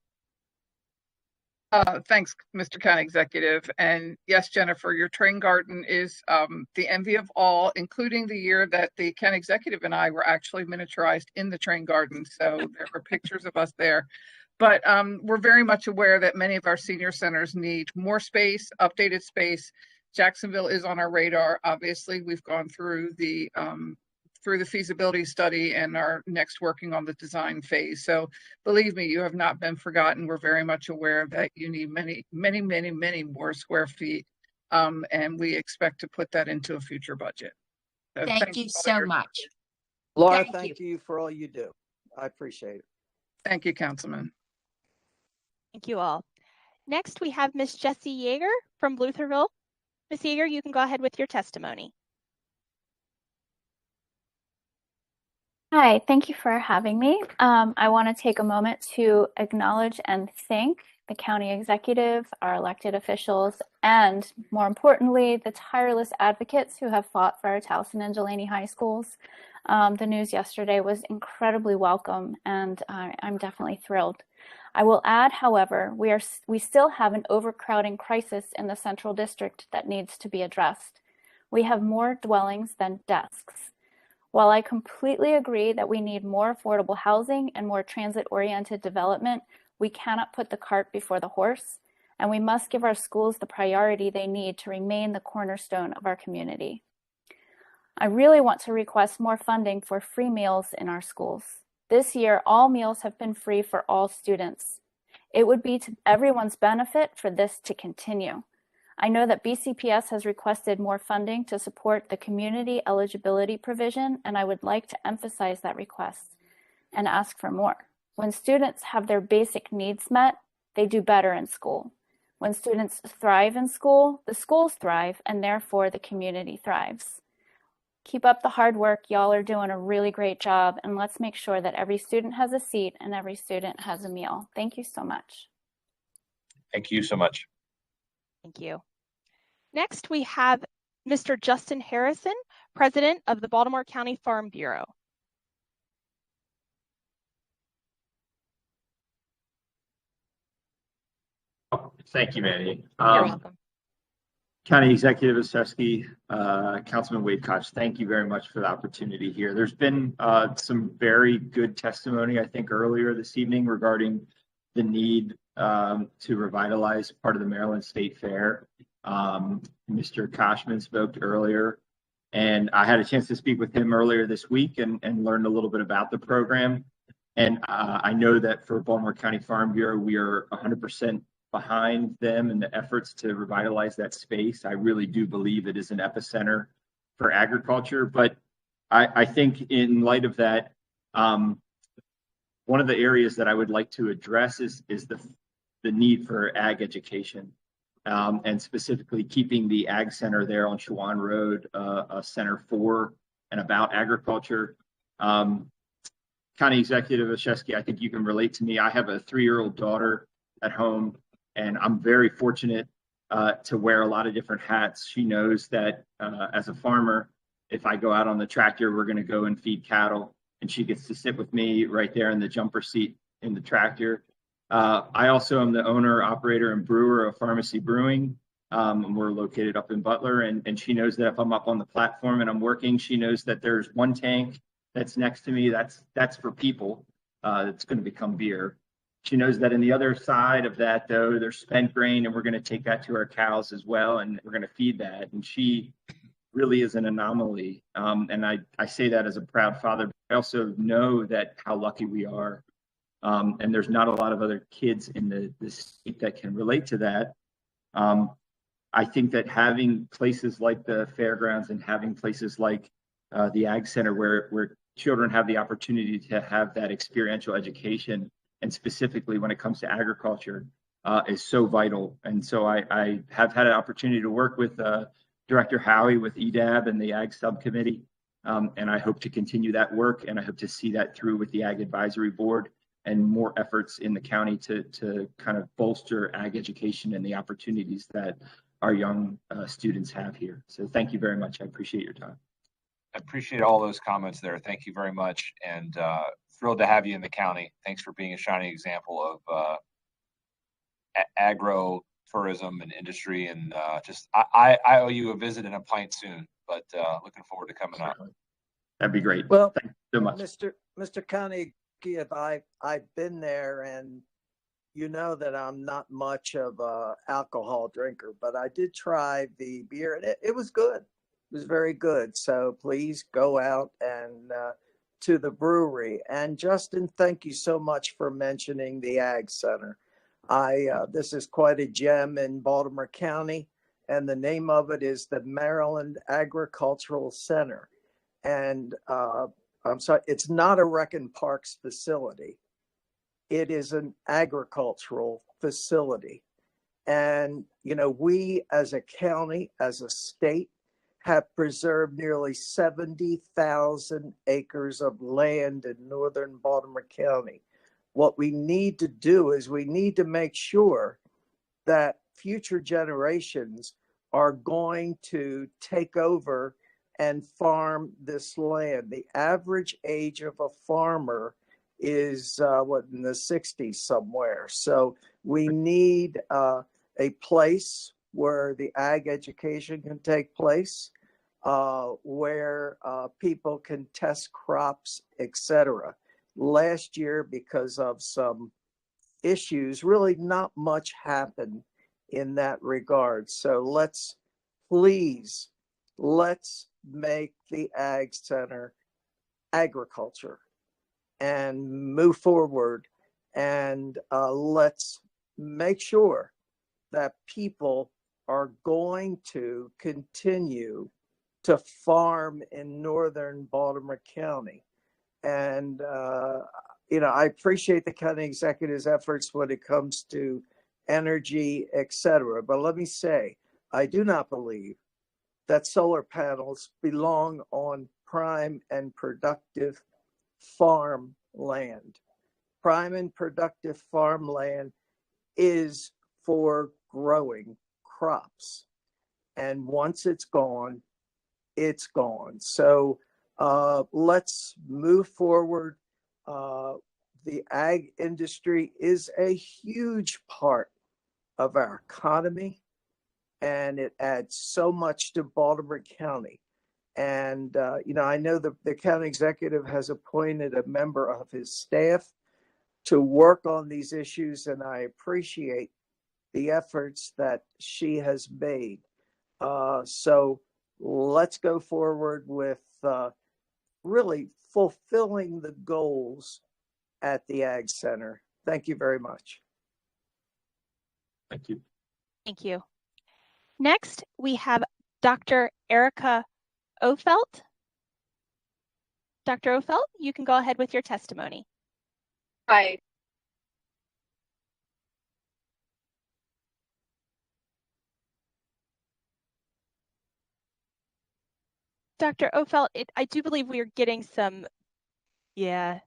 Thanks, Mr. County Executive. And yes, Jennifer, your train garden is the envy of all, including the year that the county executive and I were actually miniaturized in the train garden. So there are pictures of us there. But we're very much aware that many of our senior centers need more space, updated space. Jacksonville is on our radar. Obviously, we've gone through the feasibility study and are next working on the design phase. So believe me, you have not been forgotten. We're very much aware that you need many, many, many, many more square feet. And we expect to put that into a future budget. So thank you so much. Laura, thank you for all you do. I appreciate it. Thank you, Councilman. Thank you all. Next, we have Ms. Jessie Yeager from Lutherville. Ms. Yeager, you can go ahead with your testimony. Hi, thank you for having me. I want to take a moment to acknowledge and thank the county executive, our elected officials, and more importantly, the tireless advocates who have fought for our Towson and Delaney high schools. The news yesterday was incredibly welcome, and I'm definitely thrilled. I will add, however, we still have an overcrowding crisis in the Central District that needs to be addressed. We have more dwellings than desks. While I completely agree that we need more affordable housing and more transit-oriented development, we cannot put the cart before the horse, and we must give our schools the priority they need to remain the cornerstone of our community. I really want to request more funding for free meals in our schools. This year, all meals have been free for all students. It would be to everyone's benefit for this to continue. I know that BCPS has requested more funding to support the community eligibility provision, and I would like to emphasize that request and ask for more. When students have their basic needs met, they do better in school. When students thrive in school, the schools thrive, and therefore the community thrives. Keep up the hard work. Y'all are doing a really great job, and let's make sure that every student has a seat and every student has a meal. Thank you so much. Thank you so much. Thank you. Next, we have Mr. Justin Harrison, President of the Baltimore County Farm Bureau. Thank you, Mandy. You're welcome. County Executive Olszewski, Councilman Wade Kach, thank you very much for the opportunity here. There's been some very good testimony, I think, earlier this evening regarding the need to revitalize part of the Maryland State Fair. Mr. Cashman spoke earlier And I had a chance to speak with him earlier this week and learned a little bit about the program. And I know that for Baltimore County Farm Bureau, we are 100% behind them in the efforts to revitalize that space. I really do believe it is an epicenter for agriculture. But I think in light of that, one of the areas that I would like to address is the need for ag education. And specifically keeping the Ag Center there on Shawan Road, a center for and about agriculture. County Executive Olszewski, I think you can relate to me. I have a 3-year-old daughter at home, and I'm very fortunate to wear a lot of different hats. She knows that as a farmer, if I go out on the tractor, we're going to go and feed cattle, and she gets to sit with me right there in the jumper seat in the tractor. I also am the owner, operator, and brewer of Pharmacy Brewing. We're located up in Butler, and she knows that if I'm up on the platform and I'm working, she knows that there's one tank that's next to me. That's for people. It's going to become beer. She knows that in the other side of that, though, there's spent grain, and we're going to take that to our cows as well, and we're going to feed that. And she really is an anomaly. And I say that as a proud father. But I also know that how lucky we are. And there's not a lot of other kids in the state that can relate to that. I think that having places like the Fairgrounds and having places like the Ag Center where children have the opportunity to have that experiential education, and specifically when it comes to agriculture, is so vital. And so I have had an opportunity to work with Director Howie with EDAB and the Ag Subcommittee, and I hope to continue that work, and I hope to see that through with the Ag Advisory Board and more efforts in the county to kind of bolster ag education and the opportunities that our young students have here. So thank you very much. I appreciate your time. I appreciate all those comments there. Thank you very much, and thrilled to have you in the county. Thanks for being a shining example of agro tourism and industry, and I owe you a visit and a pint soon, but looking forward to coming up. That'd be great. Well, thank you so much. Mr. County, I've been there, and you know that I'm not much of a alcohol drinker, but I did try the beer, and it was good. It was very good. So please go out and to the brewery. And Justin, thank you so much for mentioning the Ag Center. This is quite a gem in Baltimore County, and the name of it is the Maryland Agricultural Center. And I'm sorry, it's not a Rec and Parks facility. It is an agricultural facility. And, you know, we as a county, as a state, have preserved nearly 70,000 acres of land in northern Baltimore County. What we need to do is we need to make sure that future generations are going to take over and farm this land. The average age of a farmer is in the 60s somewhere. So we need a place where the ag education can take place, where people can test crops, etc. Last year, because of some issues, really not much happened in that regard. So let's make the Ag Center agriculture and move forward, and let's make sure that people are going to continue to farm in northern Baltimore County. And I appreciate the county executive's efforts when it comes to energy, etc. But let me say, I do not believe that solar panels belong on prime and productive farm land. Prime and productive farmland is for growing crops. And once it's gone, it's gone. So let's move forward. The ag industry is a huge part of our economy, and it adds so much to Baltimore County. And, I know the county executive has appointed a member of his staff to work on these issues, and I appreciate the efforts that she has made. So let's go forward with really fulfilling the goals at the Ag Center. Thank you very much. Thank you. Thank you. Next, we have Dr. Erica Ofelt. Dr. Ofelt, you can go ahead with your testimony. Hi. Dr. Ofelt, I do believe we are getting some, yeah.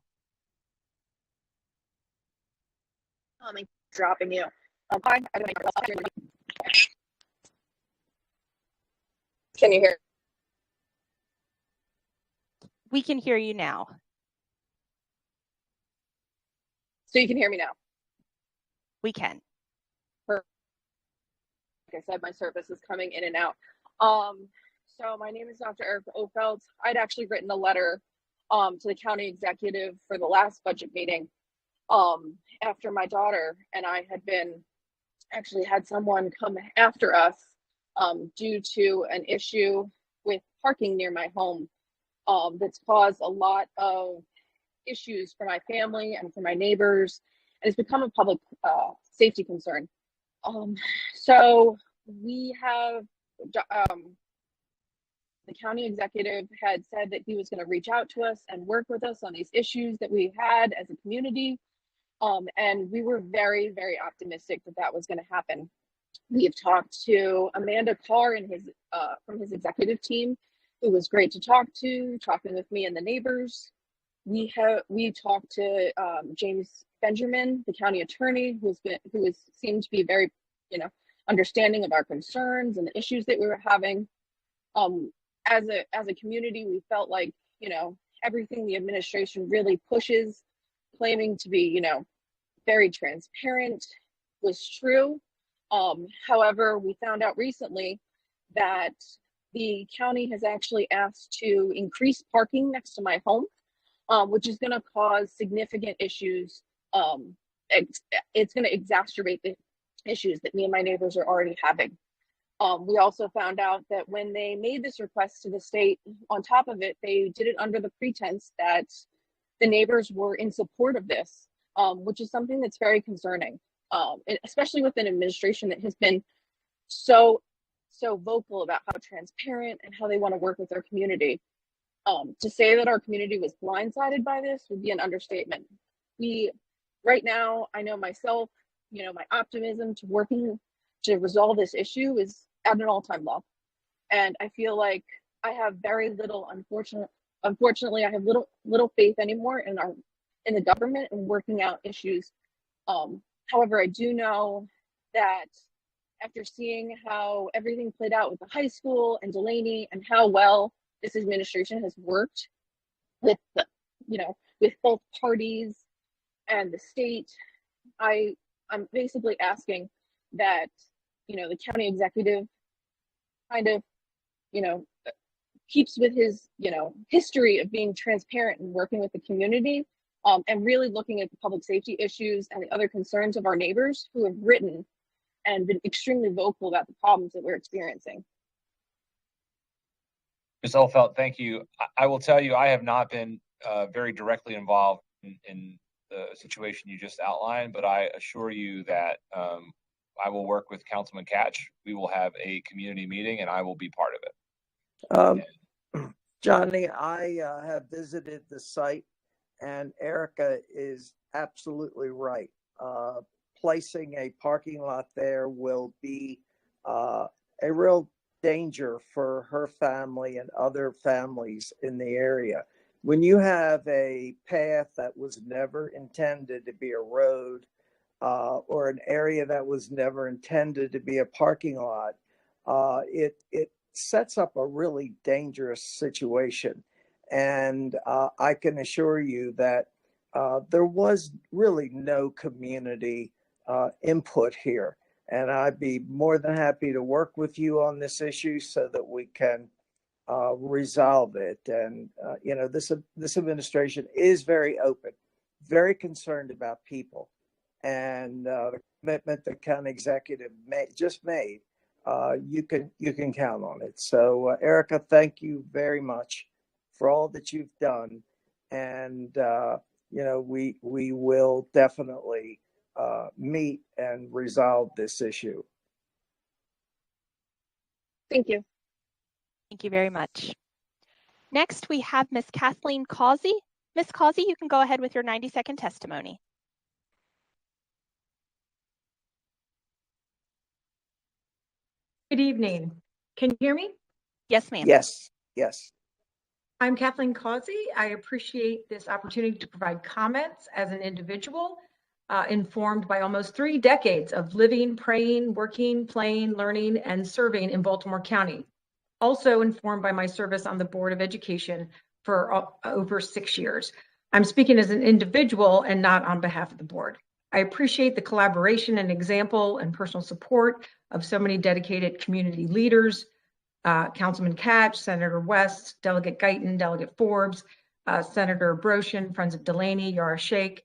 I'm dropping you. Hi. Can you hear? We can hear you now. So you can hear me now? We can. Like I said, my service is coming in and out. So my name is Dr. Erica Ofelt. I'd actually written a letter to the county executive for the last budget meeting after my daughter and I had someone come after us due to an issue with parking near my home that's caused a lot of issues for my family and for my neighbors, and it's become a public safety concern. So we have the county executive had said that he was going to reach out to us and work with us on these issues that we had as a community. And we were very, very optimistic that that was going to happen. We have talked to Amanda Carr and from his executive team, who was great to talk to, talking with me and the neighbors. We talked to James Benjamin, the county attorney, who seemed to be very, understanding of our concerns and the issues that we were having. As a community, we felt like, everything the administration really pushes, claiming to be, very transparent, was true. However, we found out recently that the county has actually asked to increase parking next to my home, which is going to cause significant issues. It's going to exacerbate the issues that me and my neighbors are already having. We also found out that when they made this request to the state, on top of it, they did it under the pretense that the neighbors were in support of this, which is something that's very concerning, especially with an administration that has been so vocal about how transparent and how they want to work with their community. To say that our community was blindsided by this would be an understatement. Right now, I know myself, my optimism to working to resolve this issue is at an all-time low. And I feel like I have very little, unfortunately, I have little faith anymore in the government and working out issues. However, I do know that after seeing how everything played out with the high school and Delaney and how well this administration has worked with with both parties and the state, I'm basically asking that, the county executive kind of, keeps with his, history of being transparent and working with the community, and really looking at the public safety issues and the other concerns of our neighbors who have written and been extremely vocal about the problems that we're experiencing. Ms. Ofelt, thank you. I will tell you, I have not been very directly involved in the situation you just outlined, but I assure you that I will work with Councilman Kach. We will have a community meeting and I will be part of it. Johnny, I have visited the site and Erica is absolutely right. Placing a parking lot there will be a real danger for her family and other families in the area. When you have a path that was never intended to be a road, or an area that was never intended to be a parking lot, it sets up a really dangerous situation. And I can assure you that there was really no community input here. And I'd be more than happy to work with you on this issue so that we can resolve it. And, this administration is very open, very concerned about people. And the commitment the county executive just made you can count on it. So, Erica, thank you very much for all that you've done, and we will definitely meet and resolve this issue. Thank you. Thank you very much. Next, we have Ms. Kathleen Causey. Ms. Causey, you can go ahead with your 90-second testimony. Good evening. Can you hear me? Yes, ma'am. Yes. I'm Kathleen Causey. I appreciate this opportunity to provide comments as an individual, informed by almost 3 decades of living, praying, working, playing, learning, and serving in Baltimore County. Also informed by my service on the Board of Education for over 6 years. I'm speaking as an individual and not on behalf of the board. I appreciate the collaboration and example and personal support of so many dedicated community leaders, Councilman Kach, Senator West, Delegate Guyton, Delegate Forbes, Senator Broshin, Friends of Delaney, Yara Sheikh,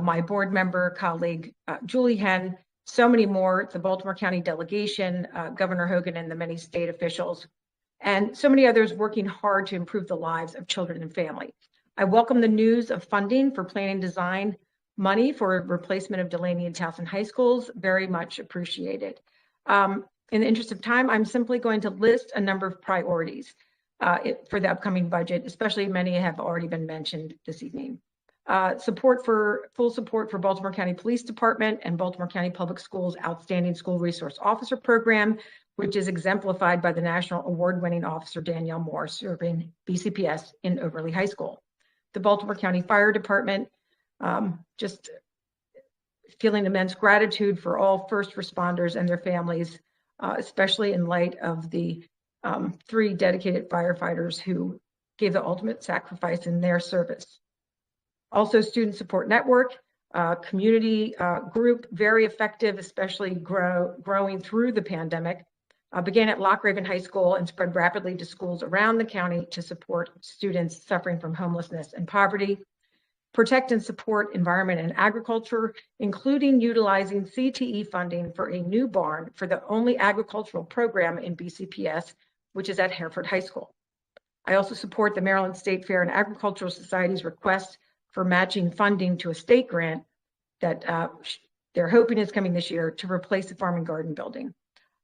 my board member, colleague Julie Henn, so many more, the Baltimore County delegation, Governor Hogan, and the many state officials, and so many others working hard to improve the lives of children and family. I welcome the news of funding for planning design money for replacement of Delaney and Towson high schools, very much appreciated. In the interest of time, I'm simply going to list a number of priorities for the upcoming budget, especially many have already been mentioned this evening. Full support for Baltimore County Police Department and Baltimore County Public Schools Outstanding School Resource Officer Program, which is exemplified by the national award-winning officer Danielle Moore serving BCPS in Overley High School. The Baltimore County Fire Department, just feeling immense gratitude for all first responders and their families, especially in light of the 3 dedicated firefighters who gave the ultimate sacrifice in their service. Also, Student Support Network, community group, very effective, especially growing through the pandemic, began at Loch Raven High School and spread rapidly to schools around the county to support students suffering from homelessness and poverty. Protect and support environment and agriculture, including utilizing CTE funding for a new barn for the only agricultural program in BCPS, which is at Hereford High School. I also support the Maryland State Fair and Agricultural Society's request for matching funding to a state grant that they're hoping is coming this year to replace the farm and garden building.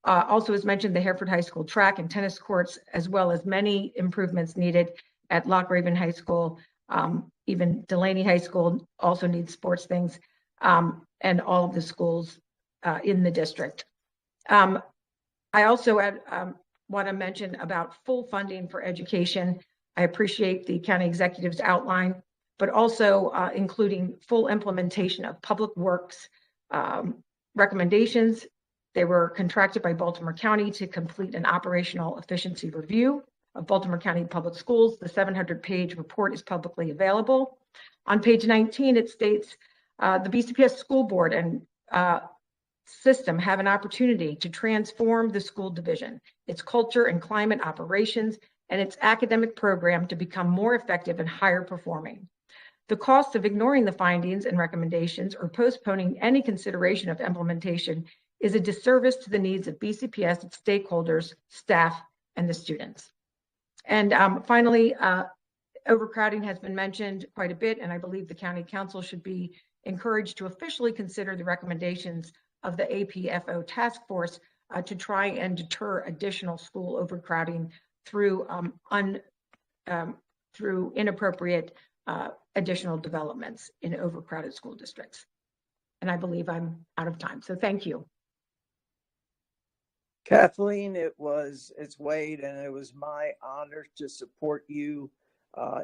Also, as mentioned, the Hereford High School track and tennis courts, as well as many improvements needed at Loch Raven High School. Even Delaney High School also needs sports things, and all of the schools in the district. I also want to mention about full funding for education. I appreciate the county executive's outline, but also including full implementation of public works recommendations. They were contracted by Baltimore County to complete an operational efficiency review of Baltimore County Public Schools. The 700-page report is publicly available. On page 19, it states the BCPS school board and system have an opportunity to transform the school division, its culture and climate operations, and its academic program to become more effective and higher performing. The cost of ignoring the findings and recommendations or postponing any consideration of implementation is a disservice to the needs of BCPS, its stakeholders, staff, and the students. And finally, overcrowding has been mentioned quite a bit, and I believe the county council should be encouraged to officially consider the recommendations of the APFO task force to try and deter additional school overcrowding through through inappropriate additional developments in overcrowded school districts. And I believe I'm out of time, so thank you. Kathleen, it's Wade, and it was my honor to support you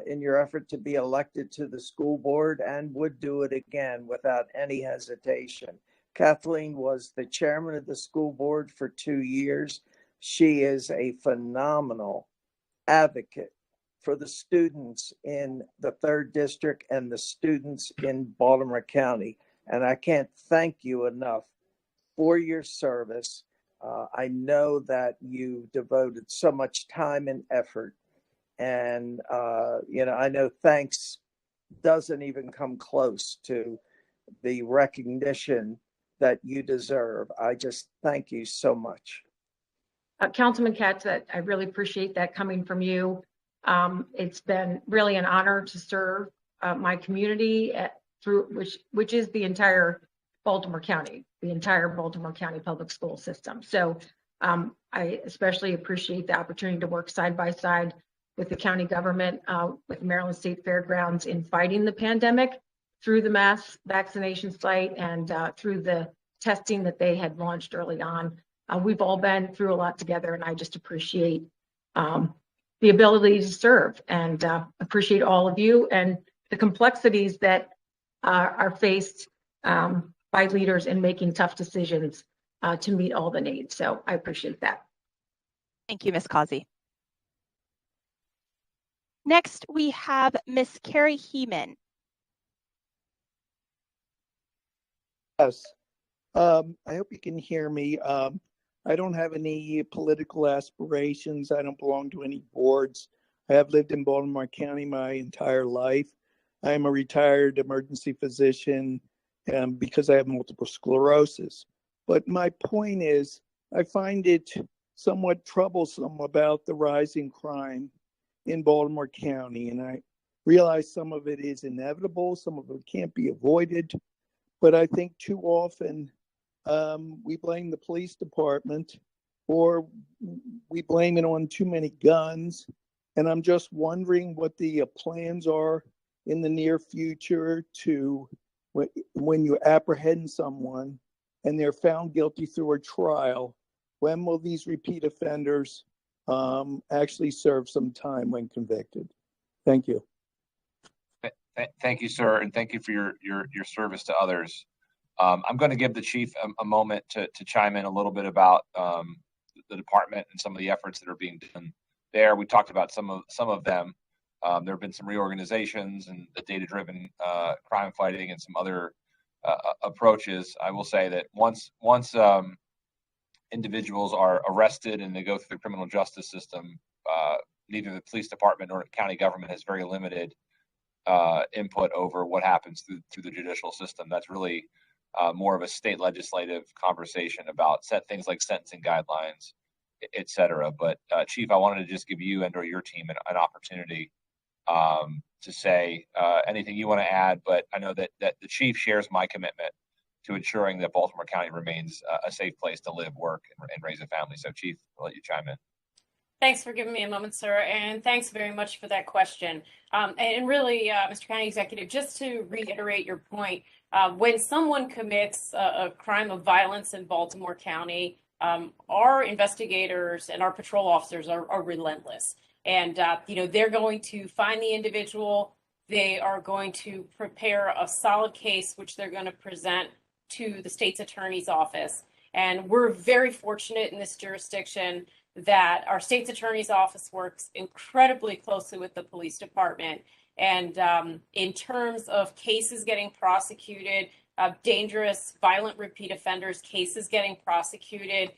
in your effort to be elected to the school board, and would do it again without any hesitation. Kathleen was the chairman of the school board for 2 years. She is a phenomenal advocate for the students in the 3rd District and the students in Baltimore County. And I can't thank you enough for your service. I know that you devoted so much time and effort, and I know thanks doesn't even come close to the recognition that you deserve. I just thank you so much. Councilman Kach, that I really appreciate that coming from you. It's been really an honor to serve my community through which is the entire Baltimore County public school system. So I especially appreciate the opportunity to work side by side with the county government, with Maryland State Fairgrounds in fighting the pandemic through the mass vaccination site and through the testing that they had launched early on. We've all been through a lot together, and I just appreciate the ability to serve and appreciate all of you and the complexities that are faced by leaders in making tough decisions to meet all the needs. So I appreciate that. Thank you, Ms. Causey. Next, we have Ms. Carrie Heeman. Yes, I hope you can hear me. I don't have any political aspirations. I don't belong to any boards. I have lived in Baltimore County my entire life. I am a retired emergency physician because I have multiple sclerosis. But my point is, I find it somewhat troublesome about the rising crime in Baltimore County. And I realize some of it is inevitable, some of it can't be avoided. But I think too often we blame the police department or we blame it on too many guns. And I'm just wondering what the plans are in the near future to when you apprehend someone and they're found guilty through a trial, when will these repeat offenders actually serve some time when convicted? Thank you. Thank you, sir, and thank you for your service to others. I'm going to give the chief a moment to chime in a little bit about the department and some of the efforts that are being done there. We talked about some of them. There have been some reorganizations and the data-driven crime fighting and some other approaches. I will say that once individuals are arrested and they go through the criminal justice system, neither the police department nor the county government has very limited input over what happens through the judicial system. That's really more of a state legislative conversation about things like sentencing guidelines, et cetera. But Chief, I wanted to just give you and or your team an opportunity to say anything you want to add. But I know that the chief shares my commitment to ensuring that Baltimore County remains a safe place to live, work, and raise a family. So Chief, I'll let you chime in. Thanks for giving me a moment, sir, and thanks very much for that question. And really, Mr. County Executive, just to reiterate your point, when someone commits a crime of violence in Baltimore County, our investigators and our patrol officers are relentless. And, they're going to find the individual. They are going to prepare a solid case, which they're going to present to the state's attorney's office. And we're very fortunate in this jurisdiction that our state's attorney's office works incredibly closely with the police department. And in terms of cases getting prosecuted, dangerous, violent repeat offenders, cases getting prosecuted,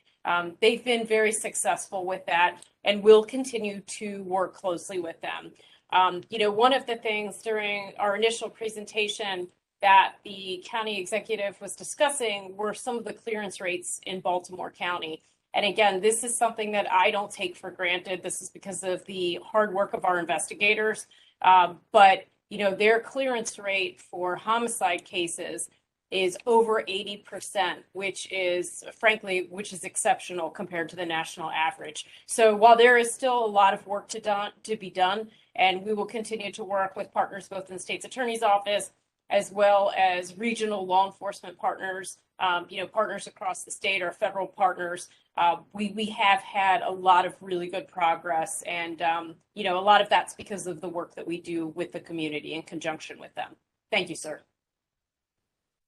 they've been very successful with that and will continue to work closely with them. One of the things during our initial presentation that the county executive was discussing were some of the clearance rates in Baltimore County. And again, this is something that I don't take for granted. This is because of the hard work of our investigators. But their clearance rate for homicide cases is over 80%, which is exceptional compared to the national average. So while there is still a lot of work to be done, and we will continue to work with partners both in the state's attorney's office as well as regional law enforcement partners, partners across the state, our federal partners. We have had a lot of really good progress, and a lot of that's because of the work that we do with the community in conjunction with them. Thank you, sir.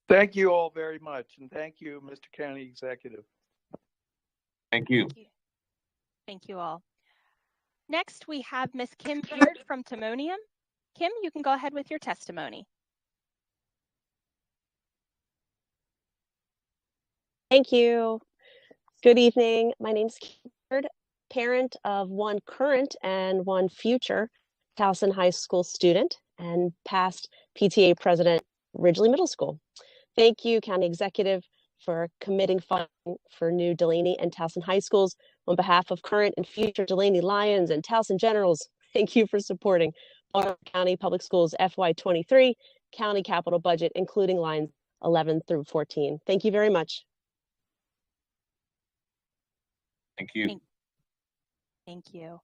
Thank you all very much, and thank you, Mr. County Executive. Thank you. Thank you all. Next, we have Ms. Kim Beard from Timonium. Kim, you can go ahead with your testimony. Thank you. Good evening. My name's Kim, parent of one current and one future Towson High School student and past PTA president, Ridgely Middle School. Thank you, County Executive, for committing funding for new Delaney and Towson High Schools. On behalf of current and future Delaney Lions and Towson Generals, thank you for supporting Baltimore County Public Schools FY23 county capital budget, including lines 11 through 14. Thank you very much. Thank you. Thank you.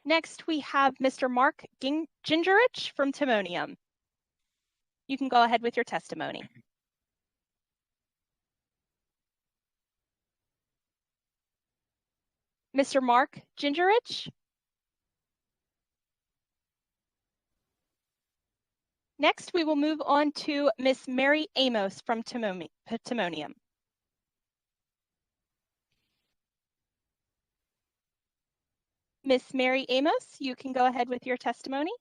Next, we have Mr. Mark Gingerich from Timonium. You can go ahead with your testimony. Mr. Mark Gingerich. Next, we will move on to Miss Mary Amos from Timonium. Miss Mary Amos, you can go ahead with your testimony.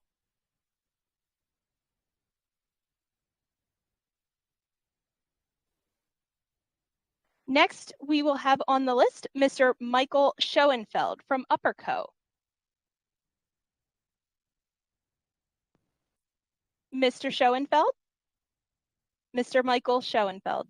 Next, we will have on the list Mr. Michael Schoenfeld from Upper Co. Mr. Schoenfeld? Mr. Michael Schoenfeld.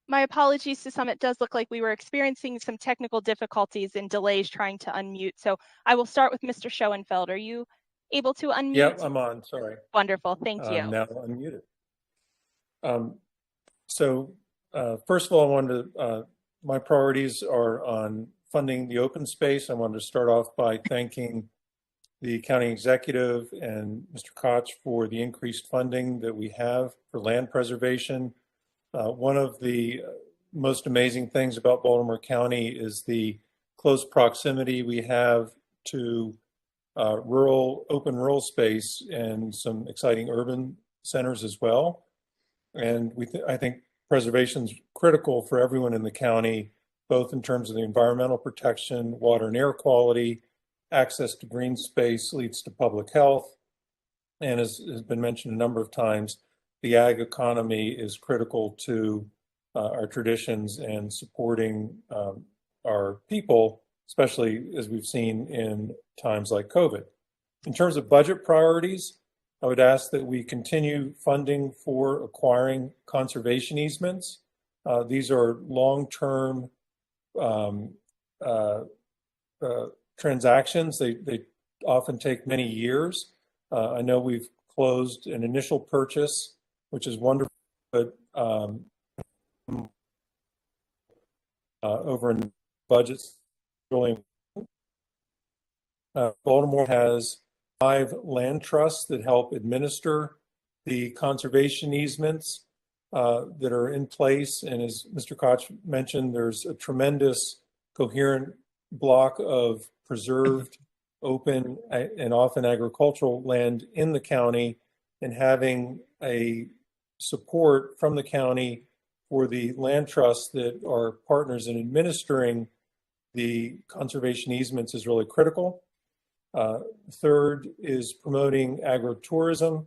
My apologies to some. It does look like we were experiencing some technical difficulties and delays trying to unmute. So I will start with Mr. Schoenfeld. Are you able to unmute? Yep, I'm on. Sorry. Wonderful. Thank you. I'm now unmuted. First of all, I wanted to, my priorities are on funding the open space. I wanted to start off by thanking the county executive and Mr. Kach for the increased funding that we have for land preservation. One of the most amazing things about Baltimore County is the close proximity we have to open rural space and some exciting urban centers as well. And I think preservation is critical for everyone in the county, both in terms of the environmental protection, water and air quality, access to green space leads to public health. And as has been mentioned a number of times, the ag economy is critical to our traditions and supporting our people, especially as we've seen in times like COVID. In terms of budget priorities, I would ask that we continue funding for acquiring conservation easements. These are long-term transactions. They often take many years. I know we've closed an initial purchase, which is wonderful, but over in budgets, really. Baltimore has 5 land trusts that help administer the conservation easements that are in place. And as Mr. Koch mentioned, there's a tremendous coherent block of preserved, open, and often agricultural land in the county, and having a support from the county for the land trusts that are partners in administering the conservation easements is really critical. Third is promoting agritourism.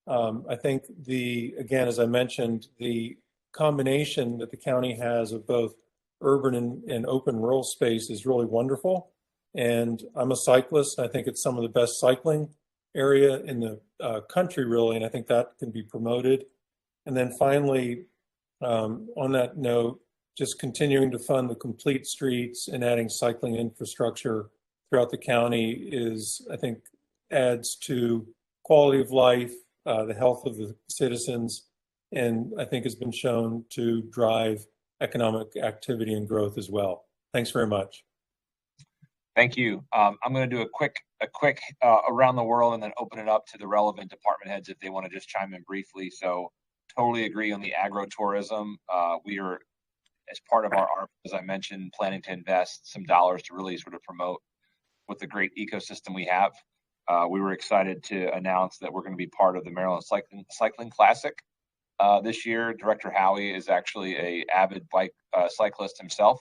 I think again, as I mentioned, the combination that the county has of both urban and open rural space is really wonderful. And I'm a cyclist. I think it's some of the best cycling area in the country, really, and I think that can be promoted. And then finally, on that note, just continuing to fund the complete streets and adding cycling infrastructure throughout the county is, I think, adds to quality of life, the health of the citizens, and I think has been shown to drive economic activity and growth as well. Thanks very much. Thank you. I'm going to do a quick around the world and then open it up to the relevant department heads if they want to just chime in briefly. So totally agree on the agro-tourism. We are, as part of our ARP, as I mentioned, planning to invest some dollars to really sort of promote with the great ecosystem we have. We were excited to announce that we're going to be part of the Maryland Cycling Classic this year. Director Howie is actually an avid bike cyclist himself.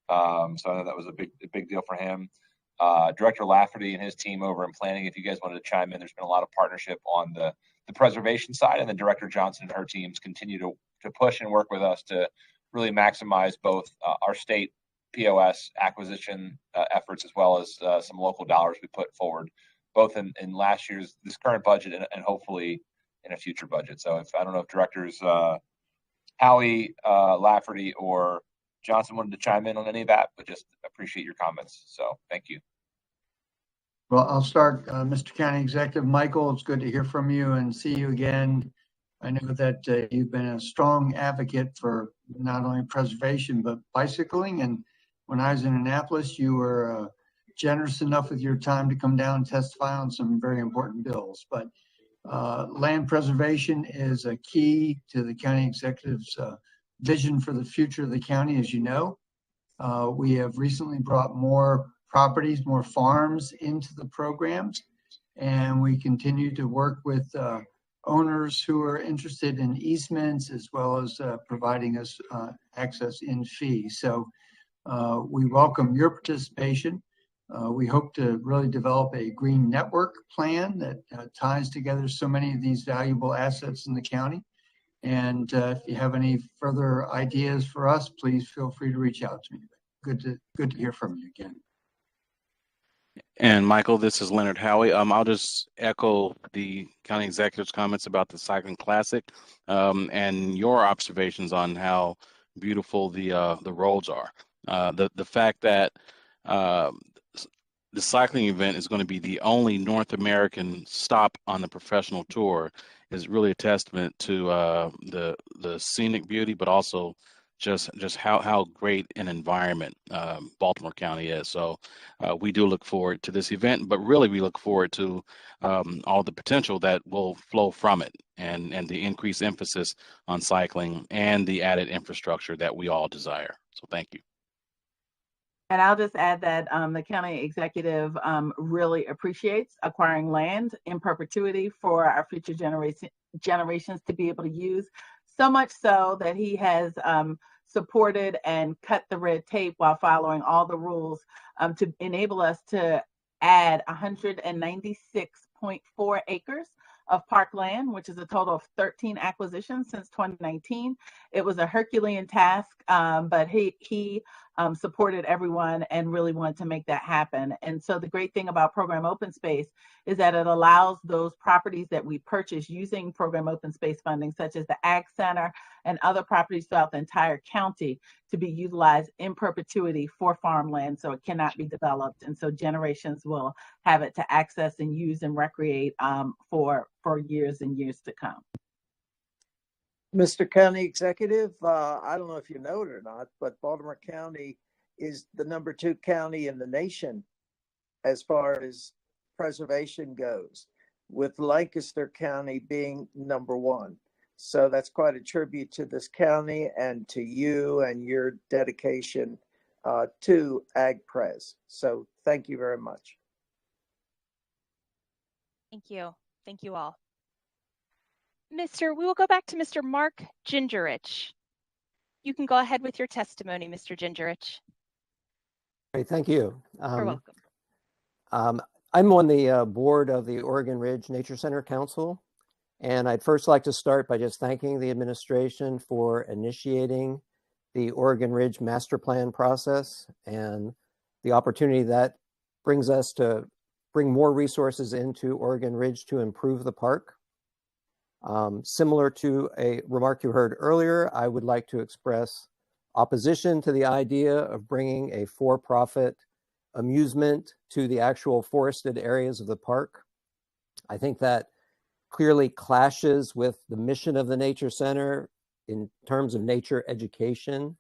So I know that was a big deal for him. Director Lafferty and his team over in planning, if you guys wanted to chime in, there's been a lot of partnership on the preservation side, and then Director Johnson and her teams continue to push and work with us to really maximize both our state POS acquisition efforts as well as some local dollars we put forward, both in last year's, this current budget and hopefully in a future budget. So I don't know if directors Howie, Lafferty, or Johnson wanted to chime in on any of that, but just appreciate your comments. So thank you. Well, I'll start, Mr. County Executive. Michael, it's good to hear from you and see you again. I know that you've been a strong advocate for not only preservation, but bicycling. And when I was in Annapolis, you were generous enough with your time to come down and testify on some very important bills. But land preservation is a key to the county executive's vision for the future of the county, as you know. We have recently brought more properties, more farms into the programs, and we continue to work with owners who are interested in easements as well as providing us access in fee. So we welcome your participation. We hope to really develop a green network plan that ties together so many of these valuable assets in the county. And if you have any further ideas for us, please feel free to reach out to me. Good to hear from you again. And Michael, this is Leonard Howie. I'll just echo the county executive's comments about the Cycling Classic and your observations on how beautiful the roads are. The fact that the cycling event is going to be the only North American stop on the professional tour is really a testament to the scenic beauty, but also just how great an environment Baltimore County is. So we do look forward to this event, but really we look forward to all the potential that will flow from it and the increased emphasis on cycling and the added infrastructure that we all desire. So thank you. And I'll just add that the county executive really appreciates acquiring land in perpetuity for our future generations to be able to use. So much so that he has supported and cut the red tape while following all the rules to enable us to add 196.4 acres of parkland, which is a total of 13 acquisitions since 2019. It was a Herculean task, but he supported everyone and really wanted to make that happen. And so the great thing about Program Open Space is that it allows those properties that we purchase using Program Open Space funding, such as the Ag Center and other properties throughout the entire county, to be utilized in perpetuity for farmland, so it cannot be developed. And so generations will have it to access and use and recreate for years and years to come. Mr. County Executive, I don't know if you know it or not, but Baltimore County is the #2 county in the nation as far as preservation goes, with Lancaster County being #1. So that's quite a tribute to this county and to you and your dedication to AgPres. So thank you very much. Thank you. Thank you all. We will go back to Mr. Mark Gingerich. You can go ahead with your testimony, Mr. Gingerich. Great, thank you. You're welcome. I'm on the board of the Oregon Ridge Nature Center Council, and I'd first like to start by just thanking the administration for initiating the Oregon Ridge Master Plan process and the opportunity that brings us to bring more resources into Oregon Ridge to improve the park. Similar to a remark you heard earlier, I would like to express opposition to the idea of bringing a for-profit amusement to the actual forested areas of the park. I think that clearly clashes with the mission of the Nature Center in terms of nature education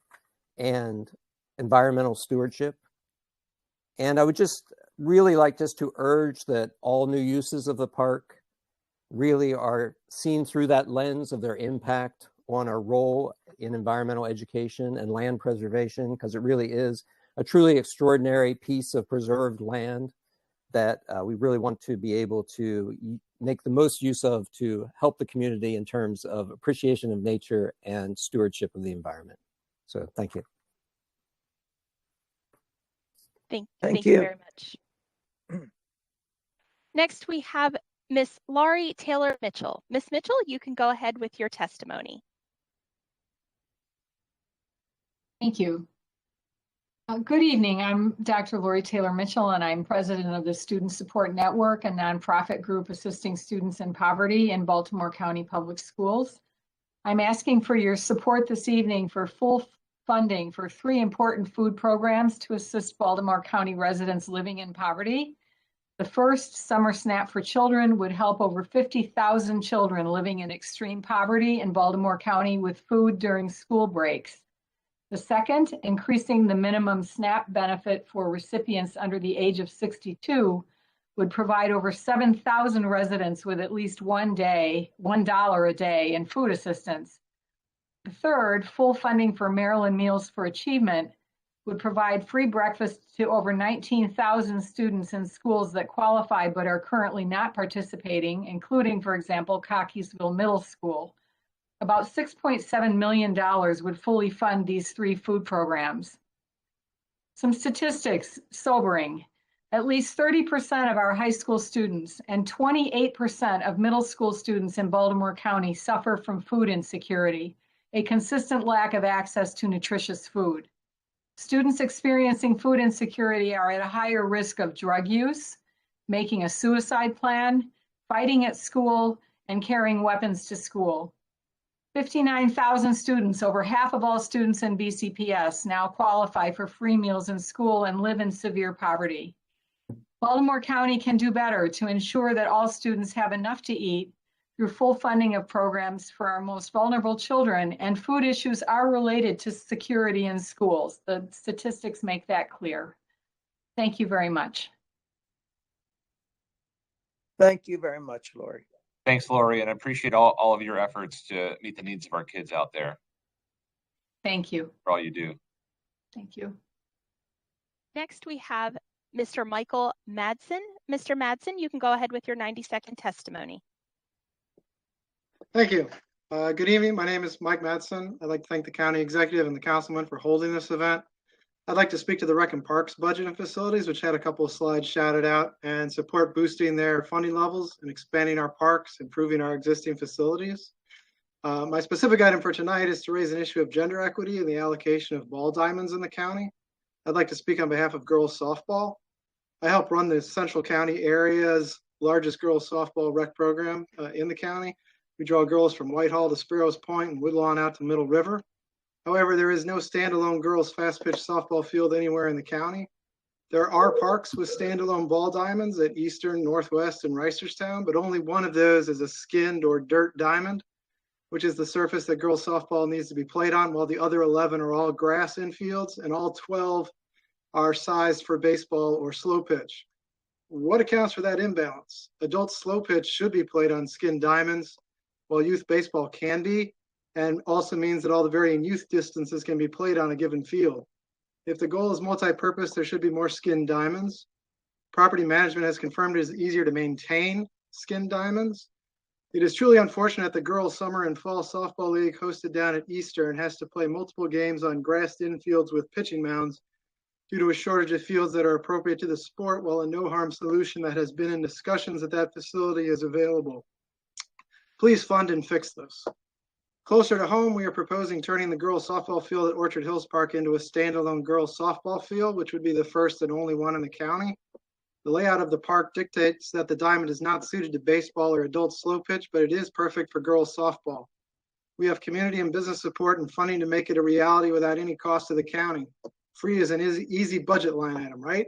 and environmental stewardship. And I would just really like just to urge that all new uses of the park really are seen through that lens of their impact on our role in environmental education and land preservation, because it really is a truly extraordinary piece of preserved land that we really want to be able to make the most use of to help the community in terms of appreciation of nature and stewardship of the environment. So thank you. Thank you very much. Next, we have Miss Laurie Taylor Mitchell. Miss Mitchell, you can go ahead with your testimony. Thank you. Good evening. I'm Dr. Laurie Taylor Mitchell, and I'm president of the Student Support Network, a nonprofit group assisting students in poverty in Baltimore County Public Schools. I'm asking for your support this evening for full funding for 3 important food programs to assist Baltimore County residents living in poverty. The first, Summer SNAP for Children, would help over 50,000 children living in extreme poverty in Baltimore County with food during school breaks. The second, increasing the minimum SNAP benefit for recipients under the age of 62, would provide over 7,000 residents with at least $1 a day in food assistance. The third, full funding for Maryland Meals for Achievement, would provide free breakfast to over 19,000 students in schools that qualify but are currently not participating, including, for example, Cockeysville Middle School. About $6.7 million would fully fund these 3 food programs. Some statistics, sobering. At least 30% of our high school students and 28% of middle school students in Baltimore County suffer from food insecurity, a consistent lack of access to nutritious food. Students experiencing food insecurity are at a higher risk of drug use, making a suicide plan, fighting at school, and carrying weapons to school. 59,000 students, over half of all students in BCPS, now qualify for free meals in school and live in severe poverty. Baltimore County can do better to ensure that all students have enough to eat through full funding of programs for our most vulnerable children, and food issues are related to security in schools. The statistics make that clear. Thank you very much. Thank you very much, Laurie. Thanks, Laurie, and I appreciate all of your efforts to meet the needs of our kids out there. Thank you. For all you do. Thank you. Next, we have Mr. Michael Madsen. Mr. Madsen, you can go ahead with your 90-second testimony. Thank you. Good evening. My name is Mike Madsen. I'd like to thank the county executive and the councilman for holding this event. I'd like to speak to the Rec and Parks budget and facilities, which had a couple of slides shouted out, and support boosting their funding levels and expanding our parks, improving our existing facilities. My specific item for tonight is to raise an issue of gender equity in the allocation of ball diamonds in the county. I'd like to speak on behalf of girls softball. I help run the Central County area's largest girls softball rec program in the county. We draw girls from Whitehall to Sparrows Point and Woodlawn out to Middle River. However, there is no standalone girls fast pitch softball field anywhere in the county. There are parks with standalone ball diamonds at Eastern, Northwest, and Reisterstown, but only one of those is a skinned or dirt diamond, which is the surface that girls softball needs to be played on, while the other 11 are all grass infields, and all 12 are sized for baseball or slow pitch. What accounts for that imbalance? Adult slow pitch should be played on skinned diamonds, while youth baseball can be, and also means that all the varying youth distances can be played on a given field. If the goal is multi-purpose, there should be more skinned diamonds. Property management has confirmed it is easier to maintain skinned diamonds. It is truly unfortunate the girls' summer and fall softball league hosted down at Eastern has to play multiple games on grassed infields with pitching mounds due to a shortage of fields that are appropriate to the sport, while a no-harm solution that has been in discussions at that facility is available. Please fund and fix this. Closer to home, we are proposing turning the girls' softball field at Orchard Hills Park into a standalone girls' softball field, which would be the first and only one in the county. The layout of the park dictates that the diamond is not suited to baseball or adult slow pitch, but it is perfect for girls' softball. We have community and business support and funding to make it a reality without any cost to the county. Free is an easy budget line item, right?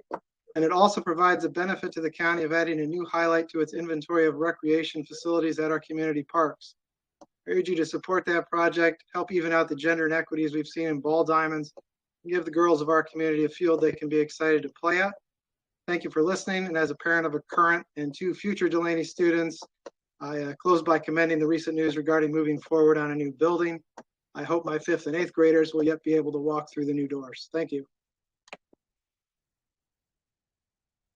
And it also provides a benefit to the county of adding a new highlight to its inventory of recreation facilities at our community parks. I urge you to support that project, help even out the gender inequities we've seen in ball diamonds, and give the girls of our community a field they can be excited to play at. Thank you for listening. And as a parent of a current and 2 future Delaney students, I close by commending the recent news regarding moving forward on a new building. I hope my 5th and 8th graders will yet be able to walk through the new doors. Thank you.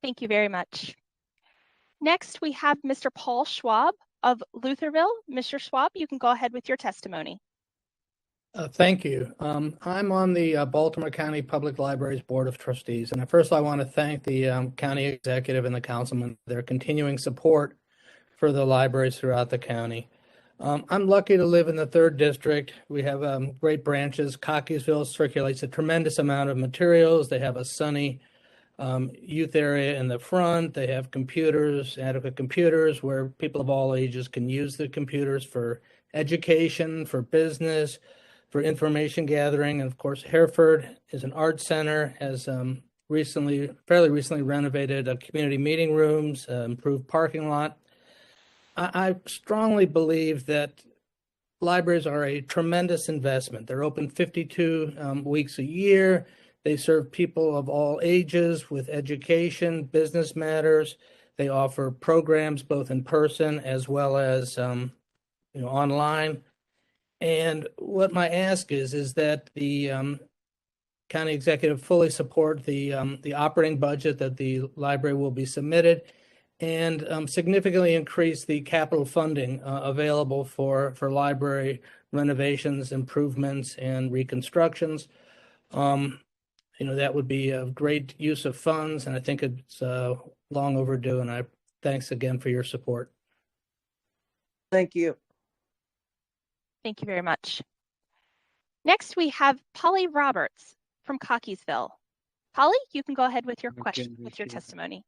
Thank you very much. Next, we have Mr. Paul Schwab of Lutherville. Mr. Schwab, you can go ahead with your testimony. Thank you. I'm on the Baltimore County Public Libraries Board of Trustees. And first, I want to thank the county executive and the councilman for their continuing support for the libraries throughout the county. I'm lucky to live in the 3rd District. We have great branches. Cockeysville circulates a tremendous amount of materials. They have a sunny youth area in the front. They have computers, adequate computers, where people of all ages can use the computers for education, for business, for information gathering. And of course, Hereford is an art center, has fairly recently renovated community meeting rooms, improved parking lot. I strongly believe that libraries are a tremendous investment. They're open 52 weeks a year. They serve people of all ages with education, business matters. They offer programs both in person as well as online. And what my ask is that the county executive fully support the operating budget that the library will be submitted, and significantly increase the capital funding available for library renovations, improvements, and reconstructions. That would be a great use of funds, and I think it's long overdue. And thanks again for your support. Thank you. Thank you very much. Next, we have Polly Roberts from Cockeysville. Polly, you can go ahead with your question, with your testimony.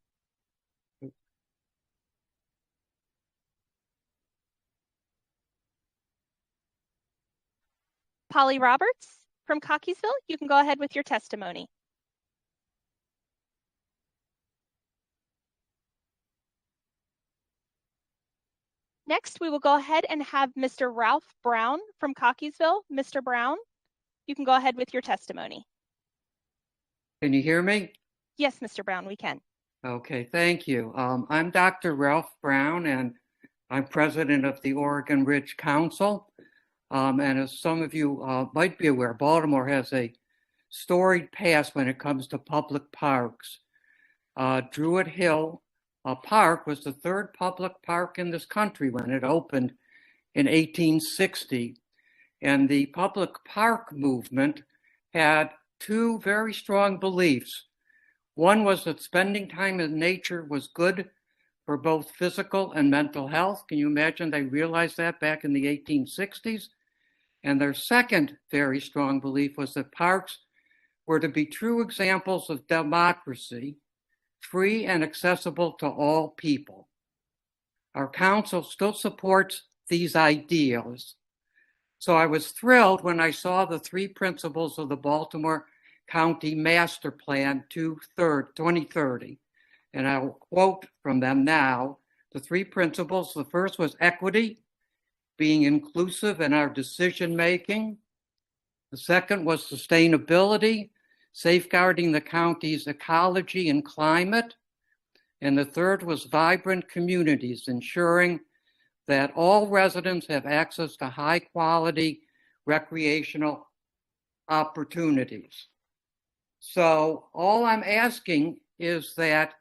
Polly Roberts from Cockeysville, you can go ahead with your testimony. Next, we will go ahead and have Mr. Ralph Brown from Cockeysville. Mr. Brown, you can go ahead with your testimony. Can you hear me? Yes, Mr. Brown, we can. Okay, thank you. I'm Dr. Ralph Brown, and I'm president of the Oregon Ridge Council. And as some of you might be aware, Baltimore has a storied past when it comes to public parks. Druid Hill Park was the 3rd public park in this country when it opened in 1860. And the public park movement had 2 very strong beliefs. One was that spending time in nature was good for both physical and mental health. Can you imagine they realized that back in the 1860s? And their second very strong belief was that parks were to be true examples of democracy, free and accessible to all people. Our council still supports these ideals. So I was thrilled when I saw the 3 principles of the Baltimore County Master Plan 2030. And I'll quote from them now. The 3 principles: the first was equity, being inclusive in our decision making. The second was sustainability, safeguarding the county's ecology and climate. And the third was vibrant communities, ensuring that all residents have access to high quality recreational opportunities. So all I'm asking is that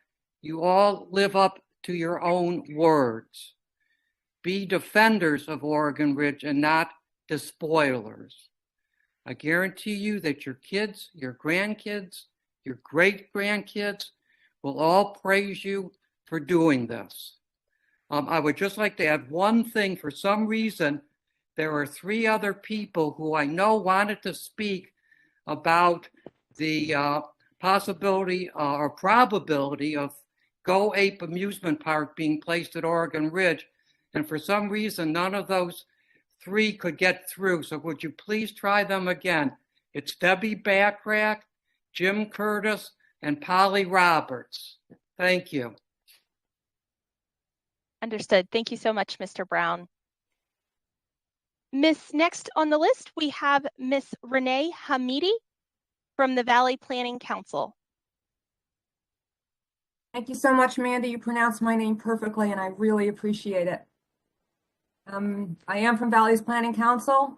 you all live up to your own words. Be defenders of Oregon Ridge and not despoilers. I guarantee you that your kids, your grandkids, your great-grandkids will all praise you for doing this. I would just like to add one thing. For some reason, there are 3 other people who I know wanted to speak about the possibility or probability of Go Ape Amusement Park being placed at Oregon Ridge. And for some reason, none of those 3 could get through. So would you please try them again? It's Debbie Bacharach, Jim Curtis, and Polly Roberts. Thank you. Understood. Thank you so much, Mr. Brown. Next on the list, we have Miss Renee Hamidi from the Valley Planning Council. Thank you so much, Mandy. You pronounced my name perfectly, and I really appreciate it. I am from Valley's Planning Council.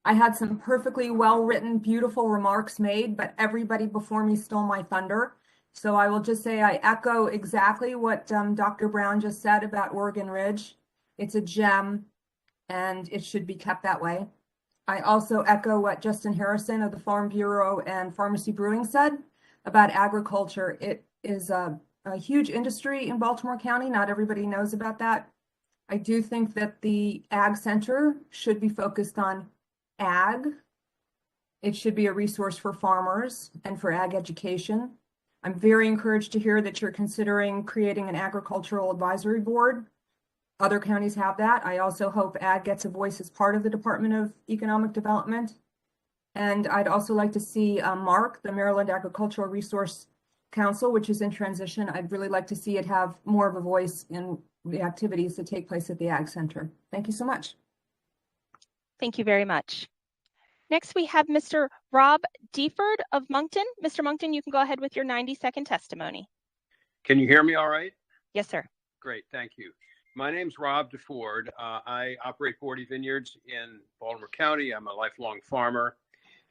I had some perfectly well-written, beautiful remarks made, but everybody before me stole my thunder. So I will just say I echo exactly what Dr. Brown just said about Oregon Ridge. It's a gem, and it should be kept that way. I also echo what Justin Harrison of the Farm Bureau and Pharmacy Brewing said about agriculture. It is a huge industry in Baltimore County. Not everybody knows about that. I do think that the Ag Center should be focused on ag. It should be a resource for farmers and for ag education. I'm very encouraged to hear that you're considering creating an agricultural advisory board. Other counties have that. I also hope ag gets a voice as part of the Department of Economic Development. And I'd also like to see MARC, the Maryland Agricultural Resource Council, which is in transition. I'd really like to see it have more of a voice in the activities that take place at the Ag Center. Thank you so much. Thank you very much. Next, we have Mr. Rob Deford of Moncton. Mr. Moncton, you can go ahead with your 90-second testimony. Can you hear me all right? Yes, sir. Great, thank you. My name's Rob Deford. I operate 40 vineyards in Baltimore County. I'm a lifelong farmer,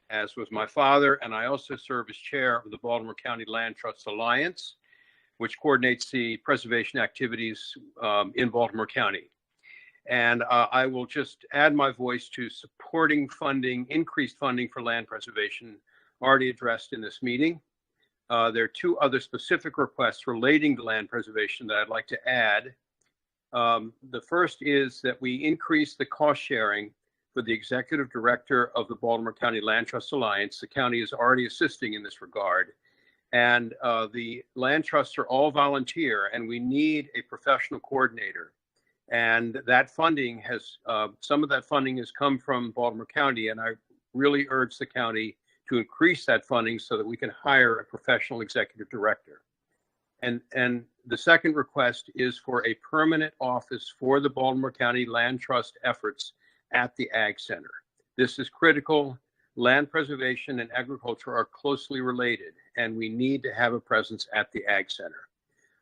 as was my father, and I also serve as chair of the Baltimore County Land Trust Alliance, which coordinates the preservation activities in Baltimore County. And I will just add my voice to supporting funding, increased funding for land preservation already addressed in this meeting. There are two other specific requests relating to land preservation that I'd like to add. The first is that we increase the cost sharing for the executive director of the Baltimore County Land Trust Alliance. The county is already assisting in this regard. And the land trusts are all volunteer, and we need a professional coordinator. And that funding has, some of that funding has come from Baltimore County, and I really urge the county to increase that funding so that we can hire a professional executive director. And the second request is for a permanent office for the Baltimore County Land Trust efforts at the Ag Center. This is critical. Land preservation and agriculture are closely related, and we need to have a presence at the Ag Center.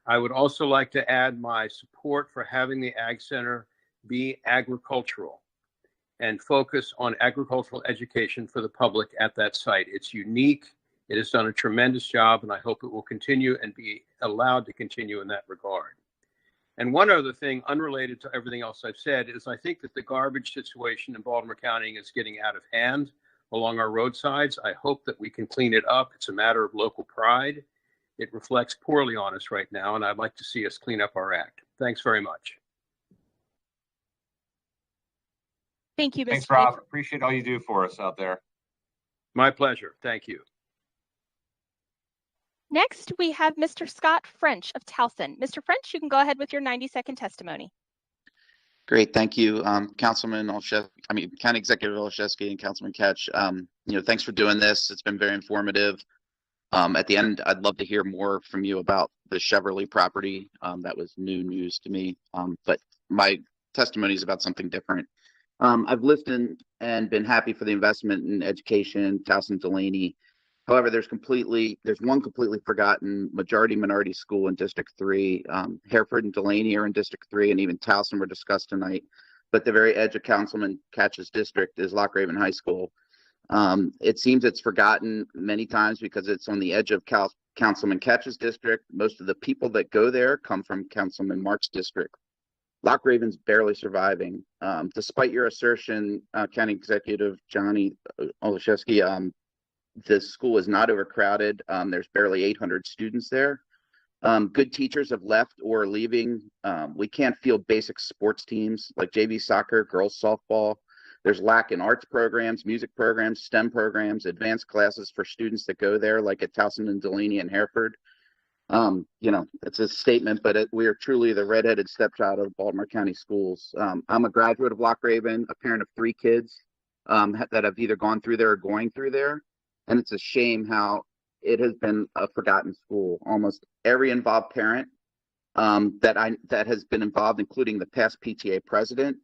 I would also like to add my support for having the Ag Center be agricultural and focus on agricultural education for the public at that site. It's unique. It has done a tremendous job, and I hope it will continue and be allowed to continue in that regard. And one other thing, unrelated to everything else I've said, is I think that the garbage situation in Baltimore County is getting out of hand along our roadsides. I hope that we can clean it up. It's a matter of local pride. It reflects poorly on us right now, and I'd like to see us clean up our act. Thanks very much. Thank you, Mr. Thanks, Rob. Appreciate all you do for us out there. My pleasure. Thank you. Next, we have Mr. Scott French of Towson. Mr. French, you can go ahead with your 90-second testimony. Great, thank you, Councilman Olszewski, County Executive Olszewski and Councilman Kach. Thanks for doing this. It's been very informative. At the end, I'd love to hear more from you about the Chevrolet property. That was new news to me, but my testimony is about something different. I've listened and been happy for the investment in education, Towson Delaney. However, there's one completely forgotten majority minority school in District 3. Hereford and Delaney are in District 3, and even Towson were discussed tonight. But the very edge of Councilman Kach's district is Loch Raven High School. It seems it's forgotten many times because it's on the edge of Councilman Kach's district. Most of the people that go there come from Councilman Mark's district. Loch Raven's barely surviving. Despite your assertion, County Executive Johnny Olszewski, the school is not overcrowded. There's barely 800 students there. Good teachers have left or are leaving. We can't field basic sports teams like JV soccer, girls softball. There's lack in arts programs, music programs, STEM programs, advanced classes for students that go there, like at Towson and Delaney and Hereford. It's a statement, but we are truly the redheaded stepchild of Baltimore County schools. I'm a graduate of Loch Raven, a parent of 3 kids that have either gone through there or going through there. And it's a shame how it has been a forgotten school. Almost every involved parent that has been involved, including the past PTA president,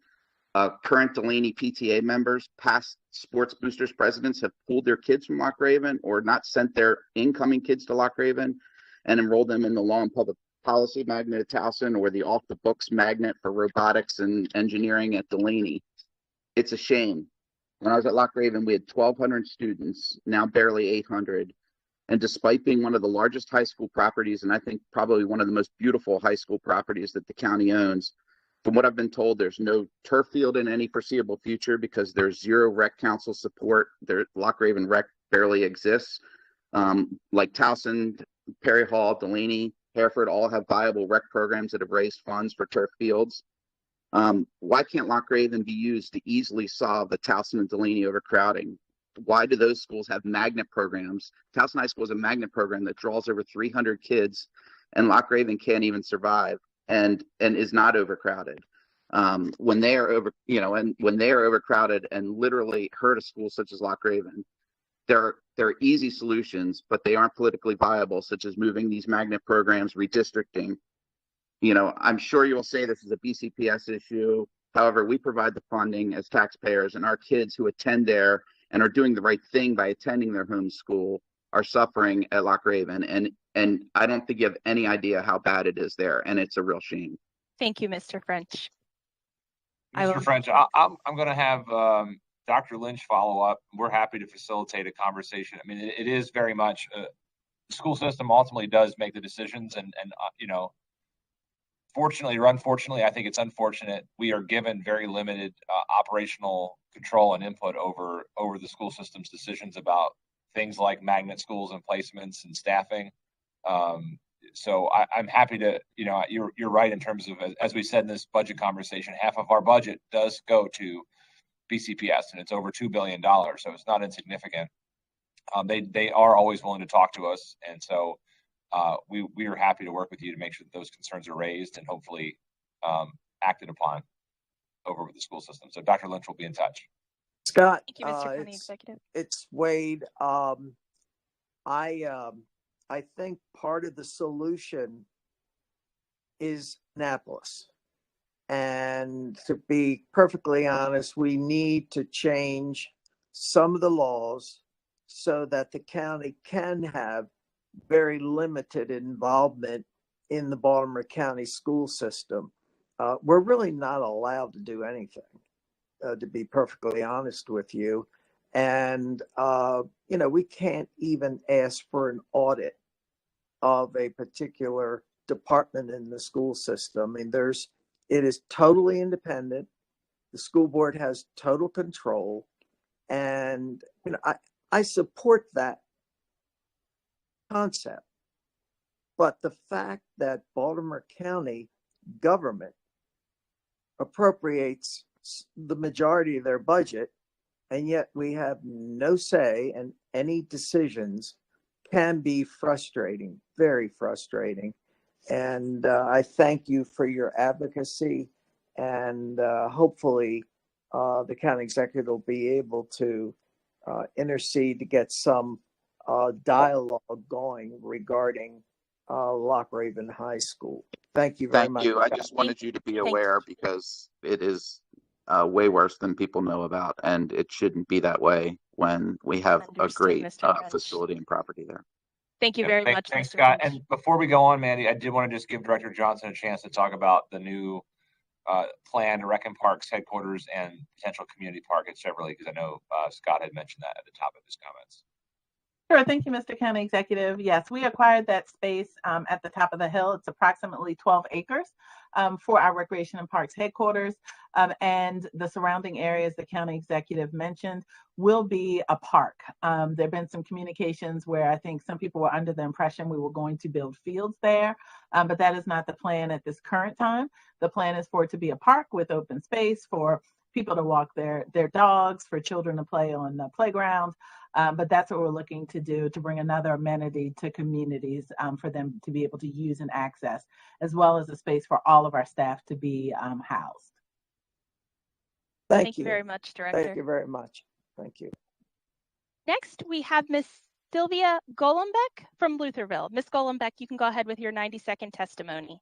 current Delaney PTA members, past Sports Boosters presidents have pulled their kids from Loch Raven or not sent their incoming kids to Loch Raven and enrolled them in the law and public policy magnet at Towson or the off the books magnet for robotics and engineering at Delaney. It's a shame. When I was at Loch Raven, we had 1,200 students, now barely 800. And despite being one of the largest high school properties, and I think probably one of the most beautiful high school properties that the county owns, from what I've been told, there's no turf field in any foreseeable future because there's 0 rec council support. Loch Raven rec barely exists. Like Towson, Perry Hall, Delaney, Hereford all have viable rec programs that have raised funds for turf fields. Why can't Loch Raven be used to easily solve the Towson and Delaney overcrowding? Why do those schools have magnet programs? Towson High School is a magnet program that draws over 300 kids, and Loch Raven can't even survive and is not overcrowded. When they are when they are overcrowded and literally hurt a school such as Loch Raven, there are easy solutions, but they aren't politically viable, such as moving these magnet programs, redistricting. I'm sure you will say this is a BCPS issue. However, we provide the funding as taxpayers, and our kids who attend there and are doing the right thing by attending their home school are suffering at Loch Raven. And I don't think you have any idea how bad it is there, and it's a real shame. Thank you, Mr. French. Mr. French, I'm going to have Dr. Lynch follow up. We're happy to facilitate a conversation. I mean, it is very much the school system ultimately does make the decisions, and fortunately or unfortunately, I think it's unfortunate, we are given very limited operational control and input over the school system's decisions about things like magnet schools and placements and staffing. So I'm happy to, you're right in terms of, as we said in this budget conversation, half of our budget does go to BCPS, and it's over $2 billion, so it's not insignificant. They are always willing to talk to us, and so we are happy to work with you to make sure that those concerns are raised and hopefully acted upon over with the school system. So Dr. Lynch will be in touch. Scott, Thank you, Mr. County Executive. It's Wade. I think part of the solution is Annapolis. And to be perfectly honest, we need to change some of the laws so that the county can have very limited involvement in the Baltimore County school system. We're really not allowed to do anything, to be perfectly honest with you. And, we can't even ask for an audit of a particular department in the school system. I mean, it is totally independent. The school board has total control. And, I support that concept. But the fact that Baltimore County government appropriates the majority of their budget, and yet we have no say, and any decisions can be frustrating, very frustrating. And I thank you for your advocacy, and hopefully the county executive will be able to intercede to get some dialogue going regarding Loch Raven High School. Thank you very much. Thank you. I just wanted you to be aware because it is way worse than people know about, and it shouldn't be that way when we have a great facility and property there. Thank you very much, Thanks, Mr. Scott. French. And before we go on, Mandy, I did want to just give Director Johnson a chance to talk about the new plan to Rec and Parks headquarters and potential community park at Chevrolet, because I know Scott had mentioned that at the top of his comments. Sure. Thank you, Mr. County Executive. Yes, we acquired that space at the top of the hill. It's approximately 12 acres for our Recreation and Parks headquarters, and the surrounding areas the County Executive mentioned will be a park. There have been some communications where I think some people were under the impression we were going to build fields there, but that is not the plan at this current time. The plan is for it to be a park with open space for people to walk their dogs, for children to play on the playgrounds. But that's what we're looking to do, to bring another amenity to communities for them to be able to use and access, as well as a space for all of our staff to be housed. Thank you very much, Director. Thank you very much. Thank you. Next, we have Miss Sylvia Gollumbach from Lutherville. Miss Gollumbach, you can go ahead with your 90-second testimony.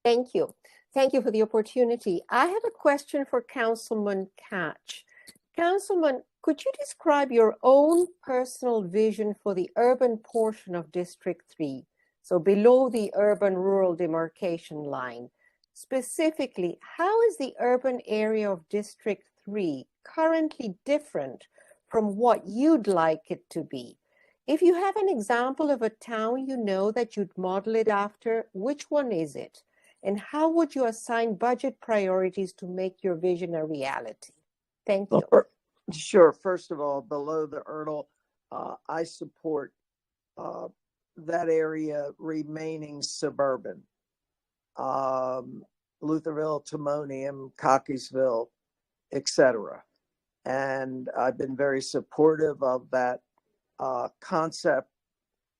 Thank you. Thank you for the opportunity. I have a question for Councilman Kach. Councilman, could you describe your own personal vision for the urban portion of District 3, so below the urban-rural demarcation line? Specifically, how is the urban area of District 3 currently different from what you'd like it to be? If you have an example of a town you know that you'd model it after, which one is it? And how would you assign budget priorities to make your vision a reality? Thank you. Sure. First of all, below the Erdl, I support that area remaining suburban. Lutherville, Timonium, Cockeysville, etc. And I've been very supportive of that concept.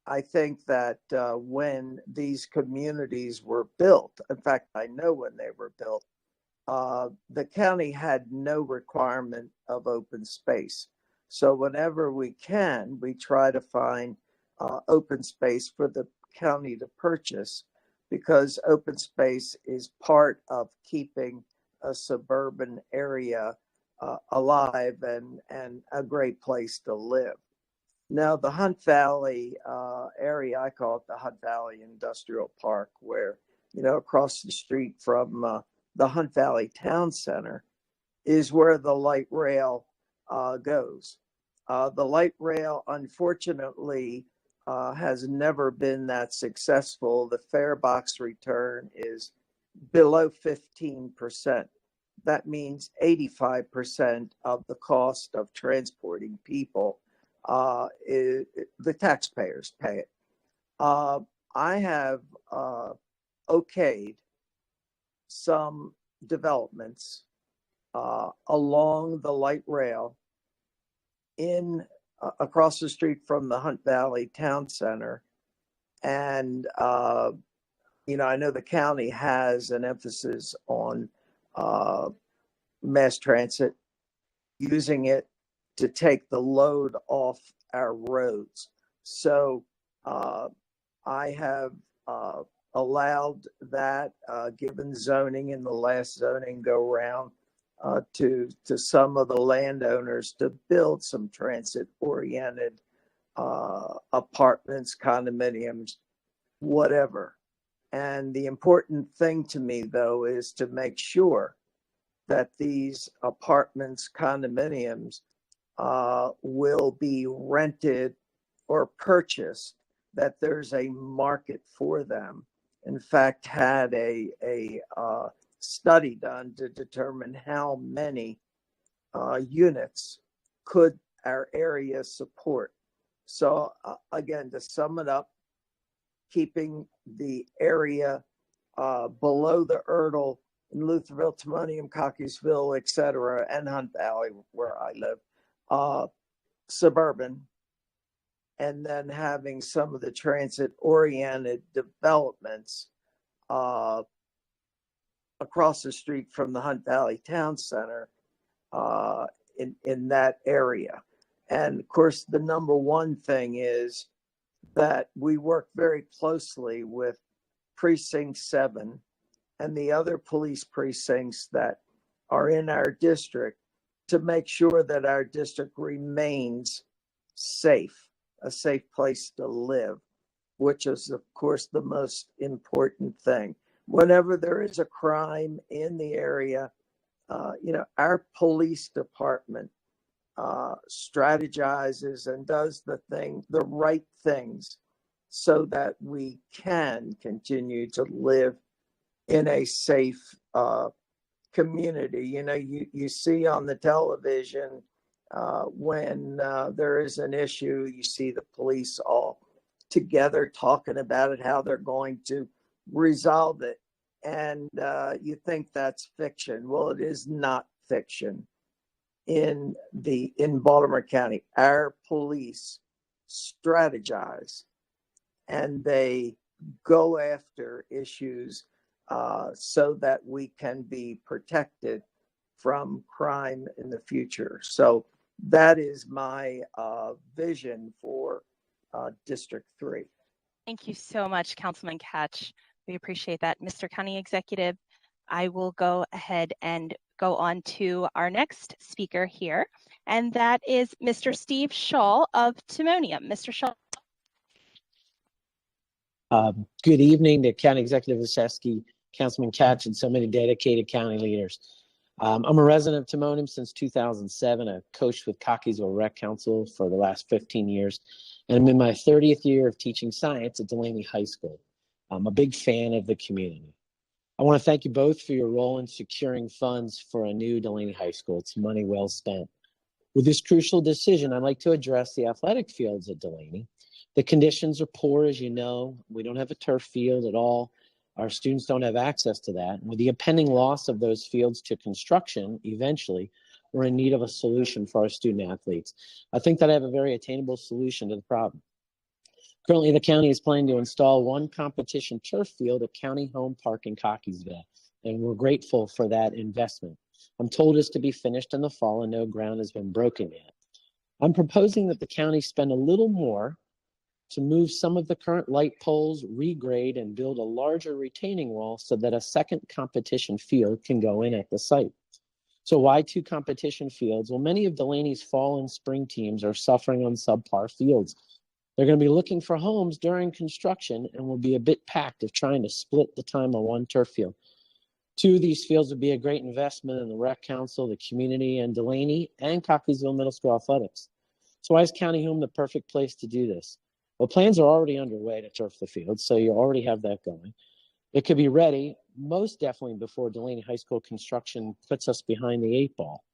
I think that when these communities were built, in fact, I know when they were built, the county had no requirement of open space. So whenever we can, we try to find open space for the county to purchase, because open space is part of keeping a suburban area alive and a great place to live. Now, the Hunt Valley area, I call it the Hunt Valley Industrial Park, where, across the street from the Hunt Valley Town Center is where the light rail goes. The light rail, unfortunately, has never been that successful. The fare box return is below 15%. That means 85% of the cost of transporting people, the taxpayers pay it. I have okayed some developments along the light rail across the street from the Hunt Valley Town Center. And, I know the county has an emphasis on mass transit, using it to take the load off our roads. So I have allowed that, given zoning in the last zoning go round, to some of the landowners to build some transit-oriented apartments, condominiums, whatever. And the important thing to me, though, is to make sure that these apartments, condominiums, will be rented or purchased, that there's a market for them. In fact, had a study done to determine how many units could our area support. So again, to sum it up, keeping the area below the Erdel in Lutherville, Timonium, Cockeysville, etc., and Hunt Valley, where I live, suburban, and then having some of the transit-oriented developments across the street from the Hunt Valley Town Center in that area. And of course, the number one thing is that we work very closely with Precinct 7 and the other police precincts that are in our district to make sure that our district remains safe, a safe place to live, which is, of course, the most important thing. Whenever there is a crime in the area, our police department strategizes and does the right things, so that we can continue to live in a safe community. You see on the television when there is an issue, you see the police all together talking about it, how they're going to resolve it. And you think that's fiction. Well, it is not fiction. In Baltimore County, our police strategize and they go after issues so that we can be protected from crime in the future. So that is my vision for District 3. Thank you so much, Councilman Kach. We appreciate that. Mr. County Executive, I will go ahead and go on to our next speaker here, and that is Mr. Steve Shaw of Timonium. Mr. Shaw. Good evening to County Executive Olszewski, Councilman Kach, and so many dedicated county leaders. I'm a resident of Timonium since 2007. I've coached with Cockeysville Rec Council for the last 15 years, and I'm in my 30th year of teaching science at Delaney High School. I'm a big fan of the community. I want to thank you both for your role in securing funds for a new Delaney High School. It's money well spent. With this crucial decision, I'd like to address the athletic fields at Delaney. The conditions are poor, as you know. We don't have a turf field at all. Our students don't have access to that. With the impending loss of those fields to construction, eventually, we're in need of a solution for our student athletes. I think that I have a very attainable solution to the problem. Currently, the county is planning to install one competition turf field at County Home Park in Cockeysville, and we're grateful for that investment. I'm told it's to be finished in the fall and no ground has been broken yet. I'm proposing that the county spend a little more to move some of the current light poles, regrade, and build a larger retaining wall so that a second competition field can go in at the site. So why 2 competition fields? Well, many of Delaney's fall and spring teams are suffering on subpar fields. They're going to be looking for homes during construction and will be a bit packed if trying to split the time on one turf field. 2 of these fields would be a great investment in the rec council, the community, and Delaney and Cockeysville Middle School athletics. So why is County Home the perfect place to do this? Well, plans are already underway to turf the field, so you already have that going. It could be ready most definitely before Delaney High School construction puts us behind the 8 ball.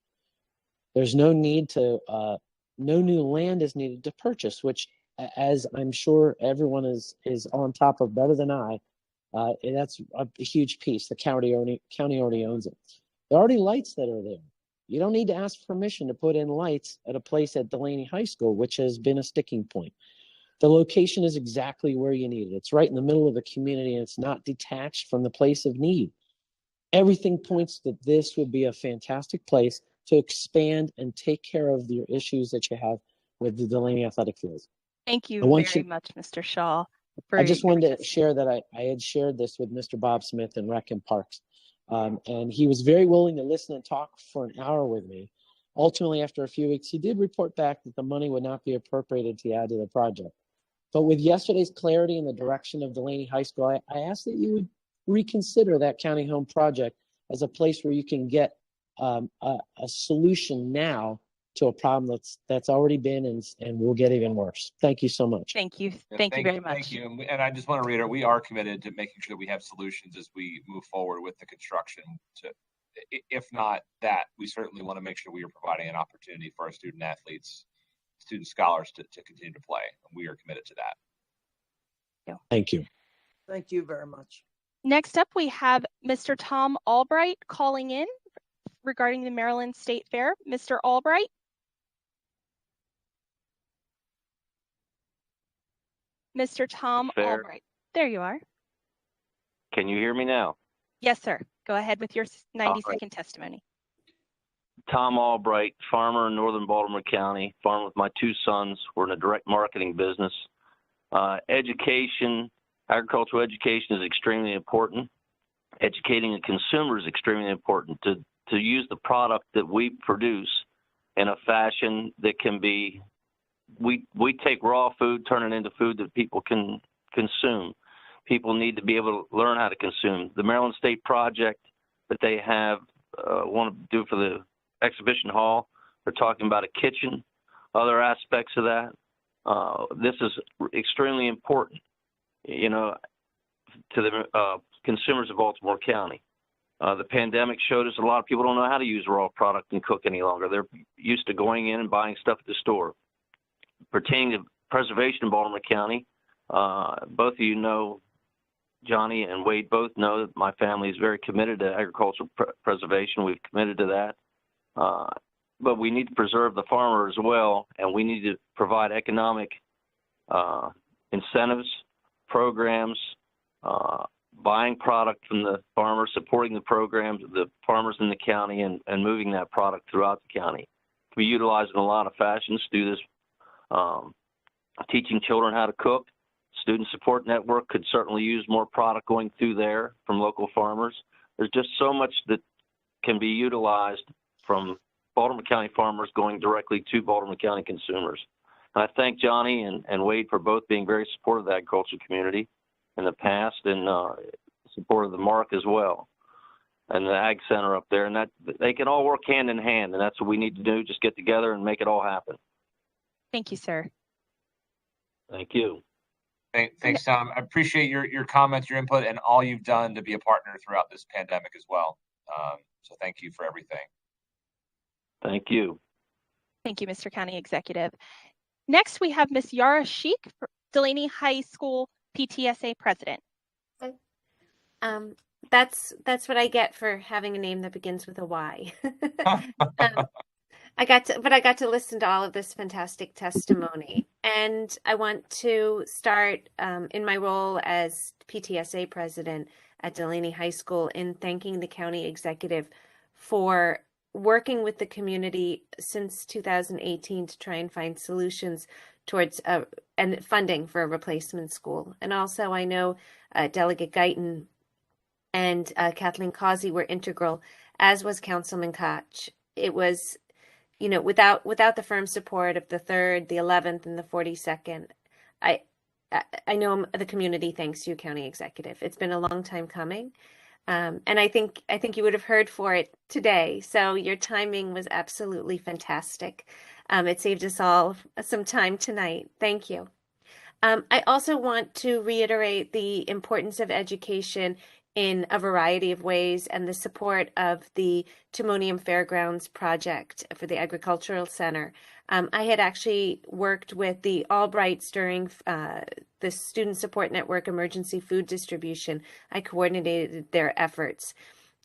There's no need to, no new land is needed to purchase, which, as I'm sure everyone is on top of better than I, that's a huge piece. The county already owns it. There are already lights that are there. You don't need to ask permission to put in lights at a place at Delaney High School, which has been a sticking point. The location is exactly where you need it. It's right in the middle of the community and it's not detached from the place of need. Everything points that this would be a fantastic place to expand and take care of the issues that you have with the Delaney athletic fields. Thank you much, Mr. Shaw. I just wanted to share that I had shared this with Mr. Bob Smith in Rec and Parks. And he was very willing to listen and talk for an hour with me. Ultimately, after a few weeks, he did report back that the money would not be appropriated to add to the project. But with yesterday's clarity in the direction of Delaney High School, I asked that you would reconsider that County Home project as a place where you can get a solution now to a problem that's already been and will get even worse. Thank you so much. Thank you. Thank you very much. Thank you. And I just want to reiterate, we are committed to making sure that we have solutions as we move forward with the construction. If not that, we certainly want to make sure we are providing an opportunity for our student athletes, student scholars to continue to play. We are committed to that. Thank you. Thank you very much. Next up, we have Mr. Tom Albright calling in regarding the Maryland State Fair. Mr. Albright. Mr. Tom Albright. There you are. Can you hear me now? Yes, sir. Go ahead with your 90-second testimony. Tom Albright, farmer in northern Baltimore County, farm with my 2 sons. We're in a direct marketing business. Education, agricultural education is extremely important. Educating the consumer is extremely important to use the product that we produce in a fashion that can be, we take raw food, turn it into food that people can consume. People need to be able to learn how to consume. The Maryland State project that they have want to do for the exhibition hall, they're talking about a kitchen, other aspects of that. This is extremely important, to the consumers of Baltimore County. The pandemic showed us a lot of people don't know how to use raw product and cook any longer. They're used to going in and buying stuff at the store. Pertaining to preservation in Baltimore County, both of you know, Johnny and Wade both know that my family is very committed to agricultural preservation. We've committed to that. But we need to preserve the farmer as well, and we need to provide economic incentives, programs, buying product from the farmers, supporting the programs of the farmers in the county, and moving that product throughout the county. It can be utilized in a lot of fashions to do this. Teaching children how to cook. Student Support Network could certainly use more product going through there from local farmers. There's just so much that can be utilized from Baltimore County farmers going directly to Baltimore County consumers. And I thank Johnny and Wade for both being very supportive of the agricultural community in the past, and support of the Mark as well, and the Ag Center up there. And that they can all work hand in hand, and that's what we need to do, just get together and make it all happen. Thank you, sir. Thank you. Thanks, Tom. I appreciate your comments, your input, and all you've done to be a partner throughout this pandemic as well. So thank you for everything. Thank you. Thank you, Mr. County Executive. Next, we have Ms. Yara Sheik, Delaney High School PTSA President. Um, that's what I get for having a name that begins with a Y. I got to listen to all of this fantastic testimony, and I want to start in my role as PTSA president at Delaney High School in thanking the county executive for working with the community since 2018 to try and find solutions towards and funding for a replacement school. And also, I know Delegate Guyton and Kathleen Causey were integral, as was Councilman Kach. It was, without the firm support of the 3rd, the 11th, and the 42nd, I know the community thanks you, County Executive. It's been a long time coming, and I think you would have heard for it today. So your timing was absolutely fantastic. It saved us all some time tonight. Thank you. I also want to reiterate the importance of education in a variety of ways and the support of the Timonium Fairgrounds project for the Agricultural Center. I had actually worked with the Albrights during the Student Support Network emergency food distribution. I coordinated their efforts.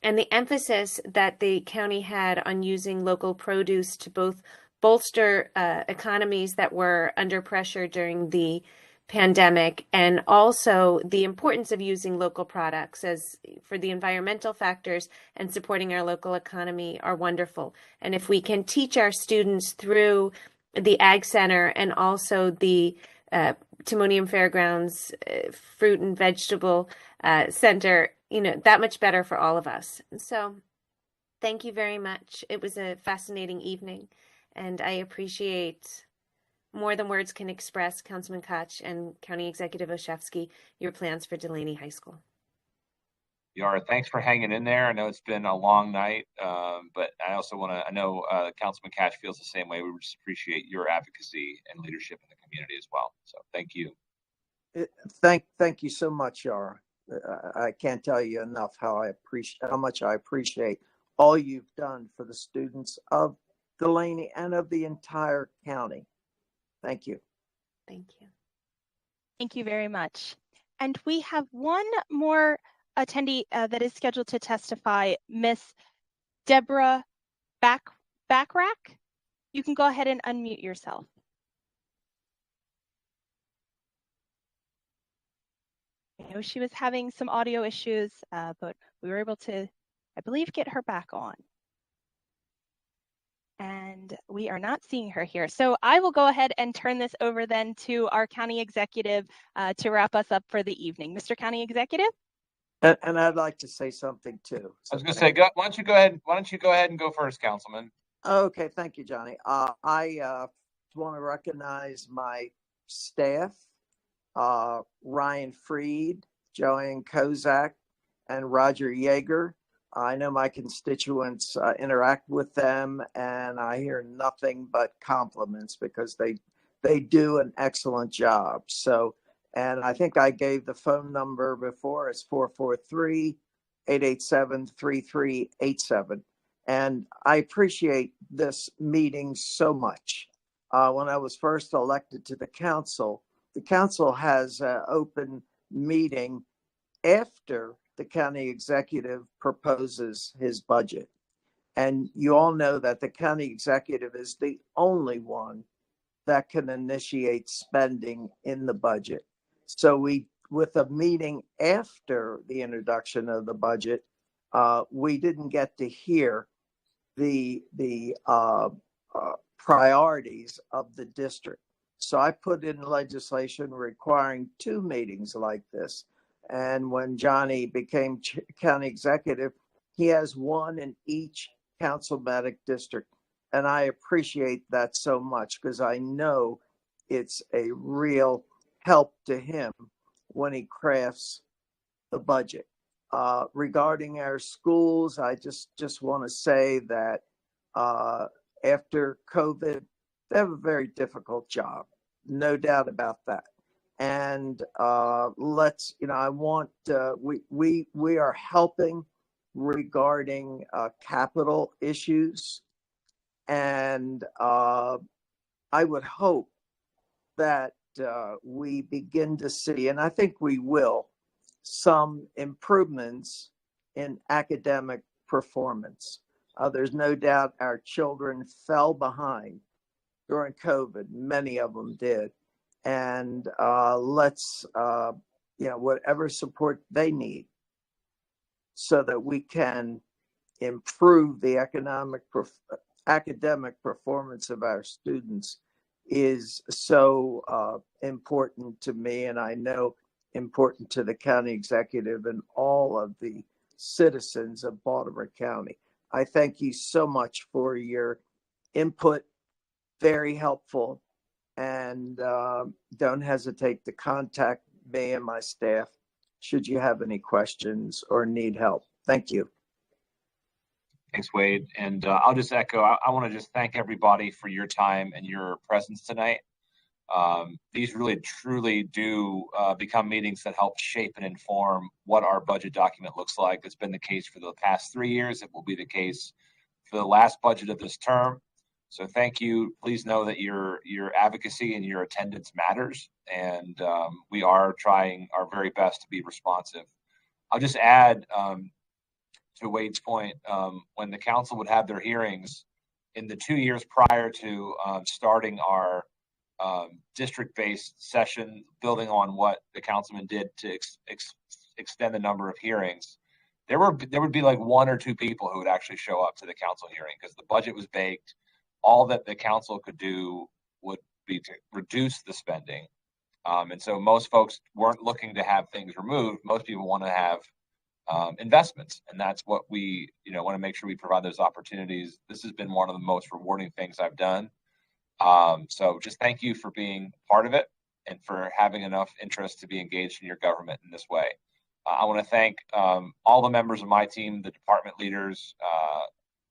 And the emphasis that the county had on using local produce to both bolster economies that were under pressure during the pandemic, and also the importance of using local products as for the environmental factors and supporting our local economy are wonderful. And if we can teach our students through the Ag Center and also the Timonium Fairgrounds Fruit and Vegetable Center, that much better for all of us. So thank you very much. It was a fascinating evening, and I appreciate more than words can express, Councilman Kach and County Executive Olszewski, your plans for Delaney High School. Yara, thanks for hanging in there. I know it's been a long night, but I also I know Councilman Kach feels the same way. We just appreciate your advocacy and leadership in the community as well. So thank you. Thank you so much, Yara. I can't tell you enough how much I appreciate all you've done for the students of Delaney and of the entire county. Thank you. Thank you. Thank you very much. And we have one more attendee that is scheduled to testify, Miss Deborah Bacharach. You can go ahead and unmute yourself. I know she was having some audio issues, but we were able to, I believe, get her back on. And we are not seeing her here. So I will go ahead and turn this over then to our county executive to wrap us up for the evening. Mr. County Executive? And I'd like to say something too. I was going to say, why don't you go ahead and go first, Councilman? Okay, thank you, Johnny. I want to recognize my staff, Ryan Freed, Joanne Kozak, and Roger Yeager. I know my constituents interact with them, and I hear nothing but compliments because they do an excellent job. So, and I think I gave the phone number before. It's 443-887-3387. And I appreciate this meeting so much. When I was first elected to the council has an open meeting after the county executive proposes his budget. And you all know that the county executive is the only one that can initiate spending in the budget. So with a meeting after the introduction of the budget, we didn't get to hear the priorities of the district. So I put in legislation requiring 2 meetings like this. And when Johnny became county executive, he has 1 in each councilmanic district. And I appreciate that so much because I know it's a real help to him when he crafts the budget. Regarding our schools, I just want to say that after COVID, they have a very difficult job, no doubt about that. And I want we are helping regarding capital issues, and I would hope that we begin to see, and I think we will some improvements in academic performance. There's no doubt our children fell behind during COVID. Many of them did. And let's, whatever support they need so that we can improve the academic performance of our students is so important to me, and I know important to the county executive and all of the citizens of Baltimore County. I thank you so much for your input, very helpful, and don't hesitate to contact me and my staff should you have any questions or need help. Thank you. Thanks, Wade. And I'll just echo, I want to just thank everybody for your time and your presence tonight. These really truly do become meetings that help shape and inform what our budget document looks like. It's been the case for the past 3 years. It will be the case for the last budget of this term. So thank you. Please know that your advocacy and your attendance matters. And we are trying our very best to be responsive. I'll just add to Wade's point, when the council would have their hearings in the 2 years prior to starting our district-based session, building on what the councilman did to extend the number of hearings, there would be like 1 or 2 people who would actually show up to the council hearing because the budget was baked. All that the council could do would be to reduce the spending. And so most folks weren't looking to have things removed. Most people want to have investments, and that's what we want to make sure we provide those opportunities. This has been one of the most rewarding things I've done. So just thank you for being part of it and for having enough interest to be engaged in your government in this way. I want to thank all the members of my team, the department leaders,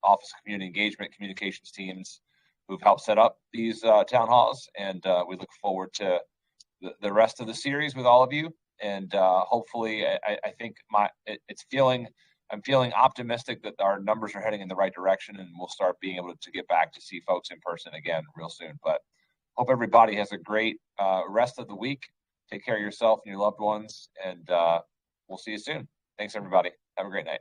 Office of Community Engagement, communications teams who've helped set up these town halls, and we look forward to the rest of the series with all of you. And hopefully, I think I'm feeling optimistic that our numbers are heading in the right direction, and we'll start being able to get back to see folks in person again real soon. But hope everybody has a great rest of the week. Take care of yourself and your loved ones, and we'll see you soon. Thanks, everybody. Have a great night.